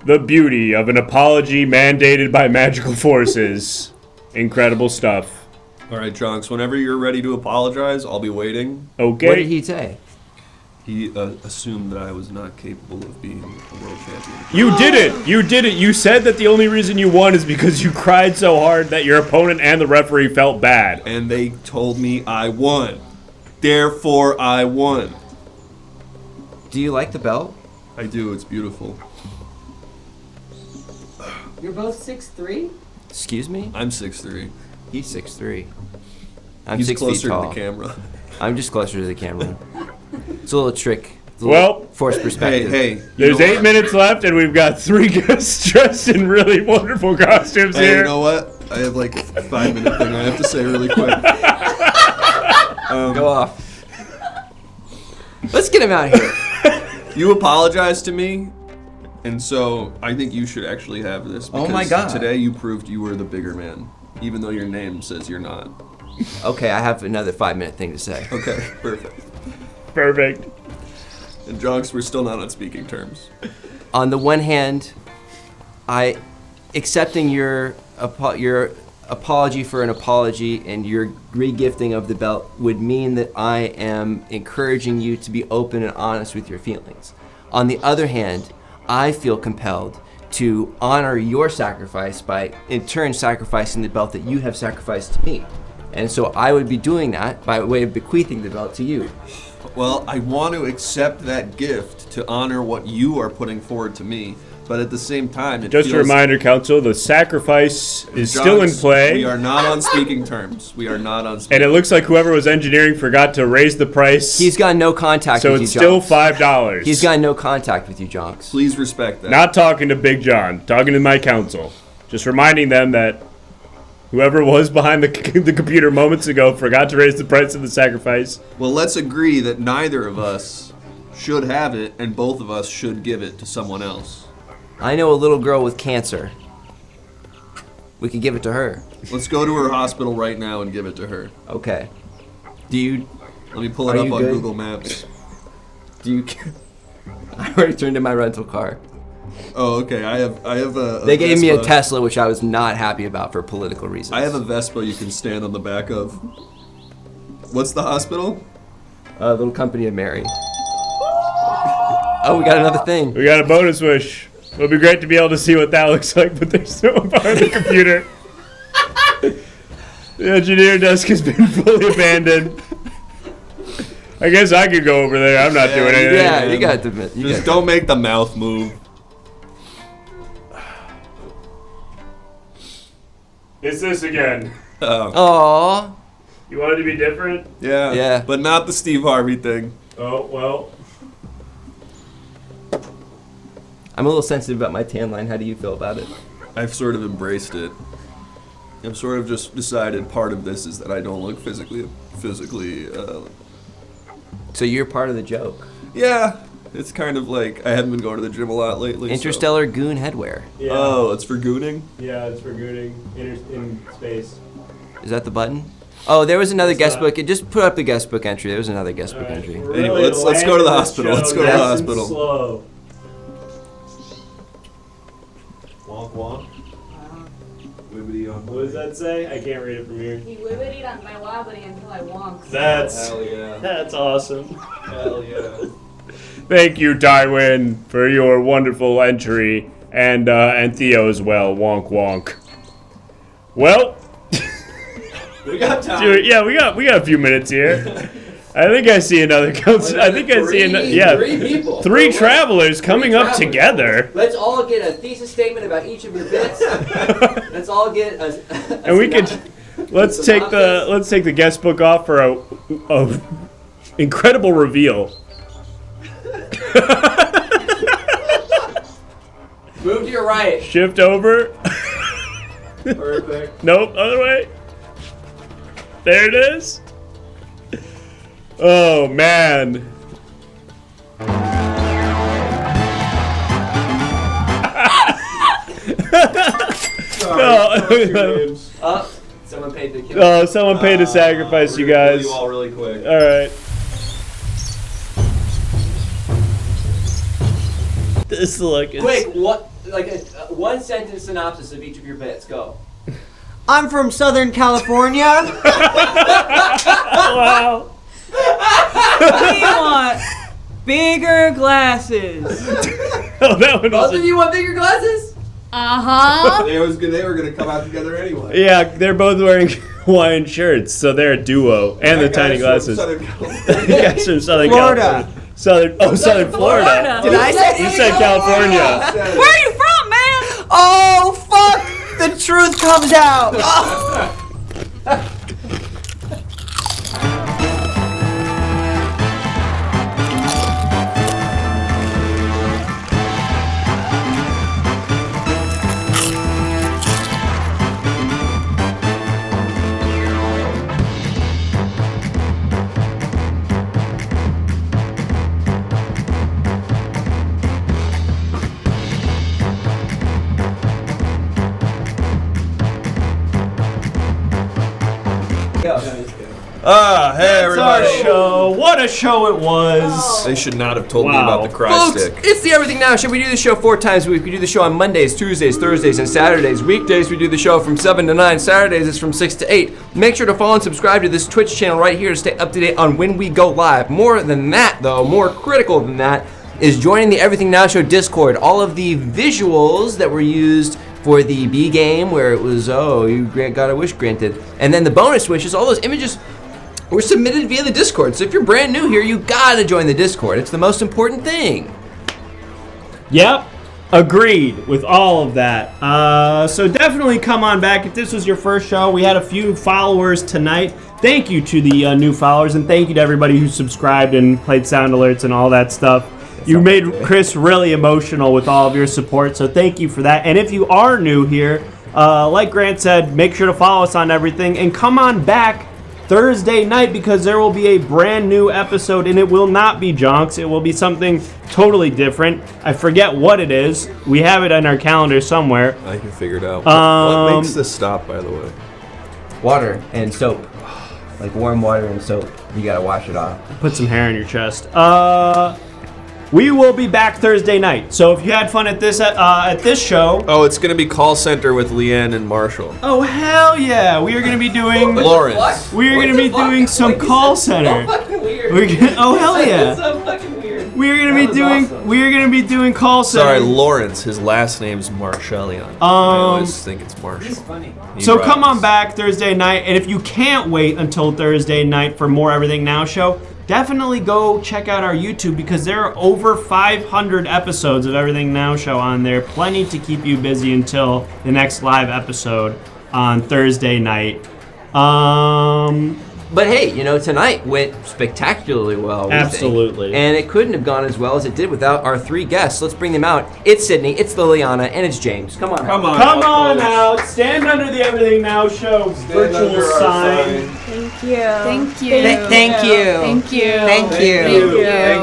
The beauty of an apology mandated by magical forces. Incredible stuff.
All right, Jonks, whenever you're ready to apologize, I'll be waiting.
Okay.
What did he say?
He assumed that I was not capable of being a world champion.
You did it! You did it! You said that the only reason you won is because you cried so hard that your opponent and the referee felt bad.
And they told me I won. Therefore, I won.
Do you like the belt?
I do. It's beautiful.
You're both 6'3"?
Excuse me?
I'm 6'3".
He's 6'3". I'm
He's
6
closer
feet tall.
to the camera.
I'm just closer to the camera. It's a little trick. It's a
Well,
little forced perspective.
Hey,
there's 8 minutes left, and we've got 3 guests dressed in really wonderful costumes
Hey,
here.
you know what? I have like a 5-minute thing I have to say really quick.
Go off. Let's get him out of here.
You apologized to me, and so I think you should actually have this.
Oh my
because
God.
Today you proved you were the bigger man, even though your name says you're not.
Okay, I have another 5-minute thing to say.
Okay, perfect.
Perfect.
And Jonks, we're still not on speaking terms.
On the one hand, accepting your apology for an apology and your regifting of the belt would mean that I am encouraging you to be open and honest with your feelings. On the other hand, I feel compelled to honor your sacrifice by in turn sacrificing the belt that you have sacrificed to me. And so I would be doing that by way of bequeathing the belt to you.
Well, I want to accept that gift to honor what you are putting forward to me, but at the same time, it
Just a
feels...
reminder, Council, the sacrifice is still in
Jonks,
play.
We are not on speaking terms. We are not on speaking
And it looks like whoever was engineering forgot to raise the price.
He's got no contact
So
with you,
it's still
Jonks.
$5.
He's got no contact with you, Jonks.
Please respect that.
Not talking to Big John, talking to my council. Just reminding them that whoever was behind the computer moments ago forgot to raise the price of the sacrifice.
Well, let's agree that neither of us should have it, and both of us should give it to someone else.
I know a little girl with cancer. We could give it to her.
Let's go to her hospital right now and give it to her.
Okay. Do you...
Let me pull it
Are
up
you
on
good?
Google Maps.
Do you... I already turned in my rental car.
Oh, okay. I have a
They gave me a
Vespa.
Tesla, which I was not happy about for political reasons.
I have a Vespa you can stand on the back of. What's the hospital?
Little Company of Mary. Oh, we got another thing.
We got a bonus wish. It'll be great to be able to see what that looks like, but there's no one behind the computer. The engineer desk has been fully abandoned. I guess I could go over there. I'm not doing anything.
Yeah, you got to.
Just don't make the mouth move.
It's this again.
Aww.
You wanted to be different?
Yeah.
Yeah.
But not the Steve Harvey thing.
Oh, well.
I'm a little sensitive about my tan line. How do you feel about it?
I've sort of embraced it. I've sort of just decided part of this is that I don't look physically.
So you're part of the joke.
Yeah. It's kind of like I haven't been going to the gym a lot lately.
Interstellar goon headwear.
Yeah.
Oh, it's for gooning?
Yeah, it's for gooning in space.
Is that the button? Oh, there was another guest book. Just put up the guest book entry. There was another guest book entry.
Anyway, let's go to the hospital. Let's go to the hospital.
Slow.
Wonk wonk.
What does that say? I can't read it from here.
He wibbidied on my wobbly until I wonked.
Hell yeah.
That's awesome.
Hell yeah.
Thank you, Tywin, for your wonderful entry, and Theo as well. Wonk wonk. Well,
We got time.
dude, yeah, we got a few minutes here. I think I see another council. I think I see another. Yeah,
Three people.
three travelers coming up
travelers.
together.
Let's all get a thesis statement about each of your bits. Let's all get a
And we could let's take the guest book off for a incredible reveal.
Move to your right.
Shift over.
Perfect.
Nope, other way. There it is. Oh man.
Up. Someone paid to kill.
Oh, someone paid to sacrifice you guys.
You all really quick.
All right. This look is
Quick, what? Like a one sentence synopsis of each of your bits. Go.
I'm from Southern California.
Wow.
We want bigger glasses.
Oh, that one
Both
was.
of you want bigger glasses?
Uh-huh.
They were gonna come out together anyway.
Yeah, they're both wearing Hawaiian shirts, so they're a duo, and the tiny glasses. You guys from Southern
Florida.
California. Southern Florida.
Did I say?
You said California.
Where are you from, man?
Oh fuck! The truth comes out.
Ah, hey
That's our
everybody.
show. What a show it was.
They should not have told me
Wow.
about the cry
Folks,
stick.
it's the Everything Now Show. We do the show 4 times a week. We do the show on Mondays, Tuesdays, Thursdays, and Saturdays. Weekdays, we do the show from 7 to 9. Saturdays, it's from 6 to 8. Make sure to follow and subscribe to this Twitch channel right here to stay up to date on when we go live. More than that, though, more critical than that, is joining the Everything Now Show Discord. All of the visuals that were used for the B game, where it was, oh, you got a wish granted. And then the bonus wishes, all those images were submitted via the Discord. So if you're brand new here, you gotta join the Discord. It's the most important thing.
Yep. Agreed with all of that. So definitely come on back. If this was your first show, we had a few followers tonight. Thank you to the new followers, and thank you to everybody who subscribed and played sound alerts and all that stuff. You made Chris really emotional with all of your support, so thank you for that. And if you are new here, like Grant said, make sure to follow us on everything, and come on back Thursday night because there will be a brand new episode, and it will not be Jonks. It will be something totally different. I forget what it is. We have it on our calendar somewhere.
I can figure it out. What makes this stop, by the way?
Water and soap. Like warm water and soap. You gotta wash it off.
Put some hair in your chest. We will be back Thursday night. So if you had fun at this show.
Oh, it's gonna be call center with Leanne and Marshall.
Oh hell yeah! We are gonna be doing
Lawrence.
We are gonna be doing some call center. Oh hell yeah!
so fucking weird.
We are gonna be doing call center.
Sorry, Lawrence. His last name's Marshallion. I always think it's Marshall. He's funny.
So come on back Thursday night, and if you can't wait until Thursday night for more Everything Now show, definitely go check out our YouTube because there are over 500 episodes of Everything Now show on there. Plenty to keep you busy until the next live episode on Thursday night.
But hey, tonight went spectacularly well.
Absolutely.
And it couldn't have gone as well as it did without our three guests. Let's bring them out. It's Sydney, it's Lilliana, and it's James. Come on
out. Stand under the Everything Now show virtual sign.
Thank you.
Thank you.
Thank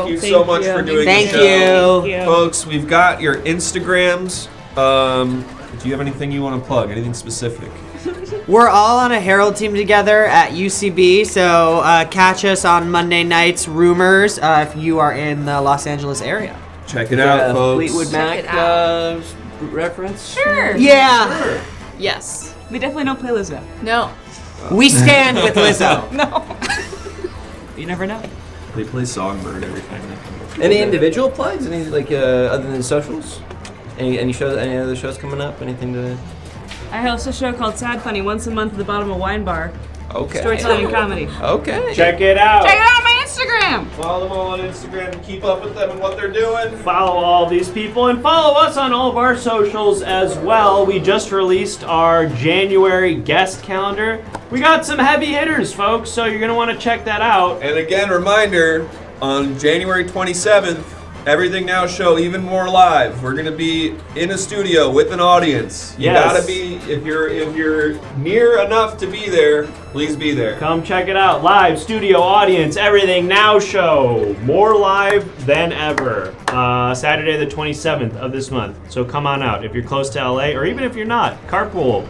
you so much for doing the show. Thank you. Folks, we've got your Instagrams. Do you have anything you want to plug? Anything specific?
We're all on a Herald team together at UCB, so catch us on Monday nights, Rumors, if you are in the Los Angeles area.
Check it out, folks.
Fleetwood Mac reference?
Sure.
Yeah.
Sure. Yes. We definitely don't play Lizzo.
No.
We stand with Lizzo.
No. You never know.
They play Songbird every time they come up.
Any individual plugs? Any other than socials? Any shows? Any other shows coming up? Anything to?
I host a show called Sad Funny once a month at the bottom of a wine bar.
Okay.
Storytelling and comedy.
Okay.
Check it out.
Check it out on my Instagram.
Follow them all on Instagram and keep up with them and what they're doing.
Follow all these people and follow us on all of our socials as well. We just released our January guest calendar. We got some heavy hitters, folks, so you're going to want to check that out.
And again, reminder, on January 27th, Everything Now show even more live. We're gonna be in a studio with an audience. You gotta be if you're near enough to be there, please be there.
Come check it out. Live studio audience, Everything Now show. More live than ever. Saturday the 27th of this month. So come on out if you're close to LA or even if you're not. Carpool.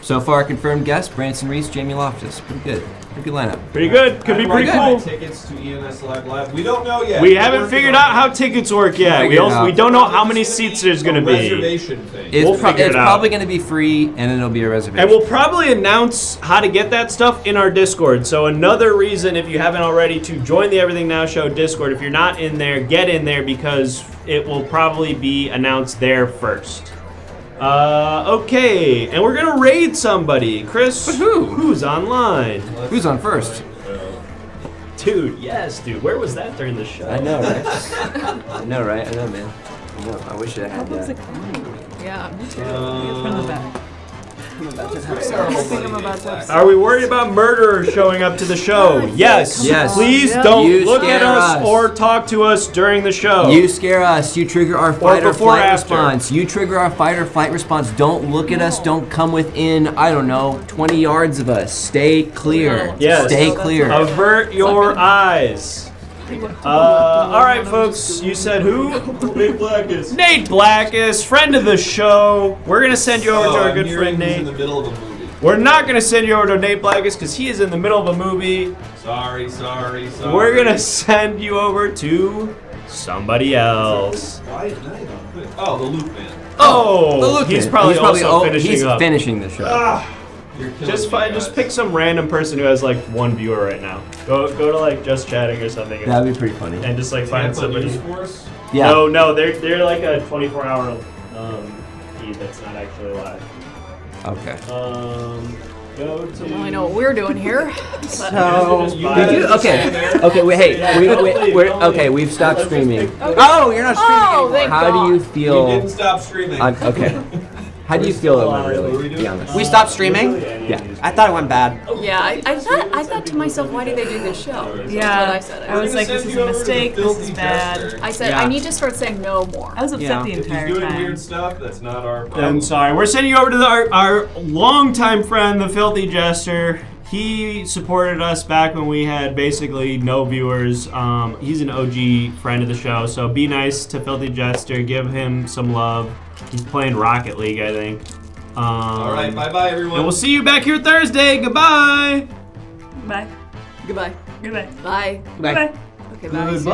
So far confirmed guests, Branson Reese, Jamie Loftus. Pretty good. Pretty good lineup.
Pretty good. Could be pretty cool.
Tickets to ENS Live. We don't know yet.
We haven't figured out how tickets work yet. We don't know how many seats there's going to be.
Reservation thing.
It's probably going to be free, and then it'll be a reservation.
And we'll probably announce how to get that stuff in our Discord. So another reason, if you haven't already, to join the Everything Now Show Discord. If you're not in there, get in there because it will probably be announced there first. Okay, and we're gonna raid somebody. Chris,
but who?
Who's online?
Who's on first?
Dude, yes, dude. Where was that during the show?
I know, right? I know, man. I know. I wish I had that.
Yeah, me too.
Are we worried about murderers showing up to the show? Yes. Please don't look at us or talk to us during the show.
You scare us. You trigger our fight or flight response. You trigger our fight or flight response. Don't look at us. Don't come within, 20 yards of us. Stay clear.
Yes.
Stay clear.
Avert your eyes. All right, folks. You said who?
Nate Blackus.
Nate Blackus, friend of the show. We're gonna send you over to our good friend Nate.
In the middle of a movie.
We're not gonna send you over to Nate Blackus because he is in the middle of a movie.
Sorry.
We're gonna send you over to somebody else.
Oh, the Loop Man.
Oh,
the Loop
he's
Man.
probably also finishing up.
Finishing the show.
Just pick some random person who has like one viewer right now. Go to like Just Chatting or something.
That'd be pretty funny.
And just like find somebody.
Yeah.
No, they're like a 24-hour feed that's not actually live.
Okay.
Go to.
I know what we're doing here.
So,
Did you? Okay, wait, hey, okay, we've stopped streaming.
oh, you're not streaming
Oh,
anymore.
thank
How do you
God.
feel?
You didn't stop streaming.
Okay. How do you feel it went, really? Be honest.
We stopped streaming?
Yeah.
I thought it went bad.
Yeah, I thought to myself, why did they do this show?
Yeah,
That's what I said.
I was like, this is a mistake. This is bad.
I said,
Yeah.
I need to start saying no more.
I was upset
Yeah.
the
If he's
entire
doing
time.
weird stuff, that's not our
I'm
problem.
sorry. We're sending you over to our longtime friend, the Filthy Jester. He supported us back when we had basically no viewers. He's an OG friend of the show, so be nice to Filthy Jester. Give him some love. He's playing Rocket League, I think.
All right, bye-bye, everyone.
And we'll see you back here Thursday. Goodbye.
Bye.
Goodbye.
Goodbye.
Bye.
Bye.
Okay, bye.
Goodbye.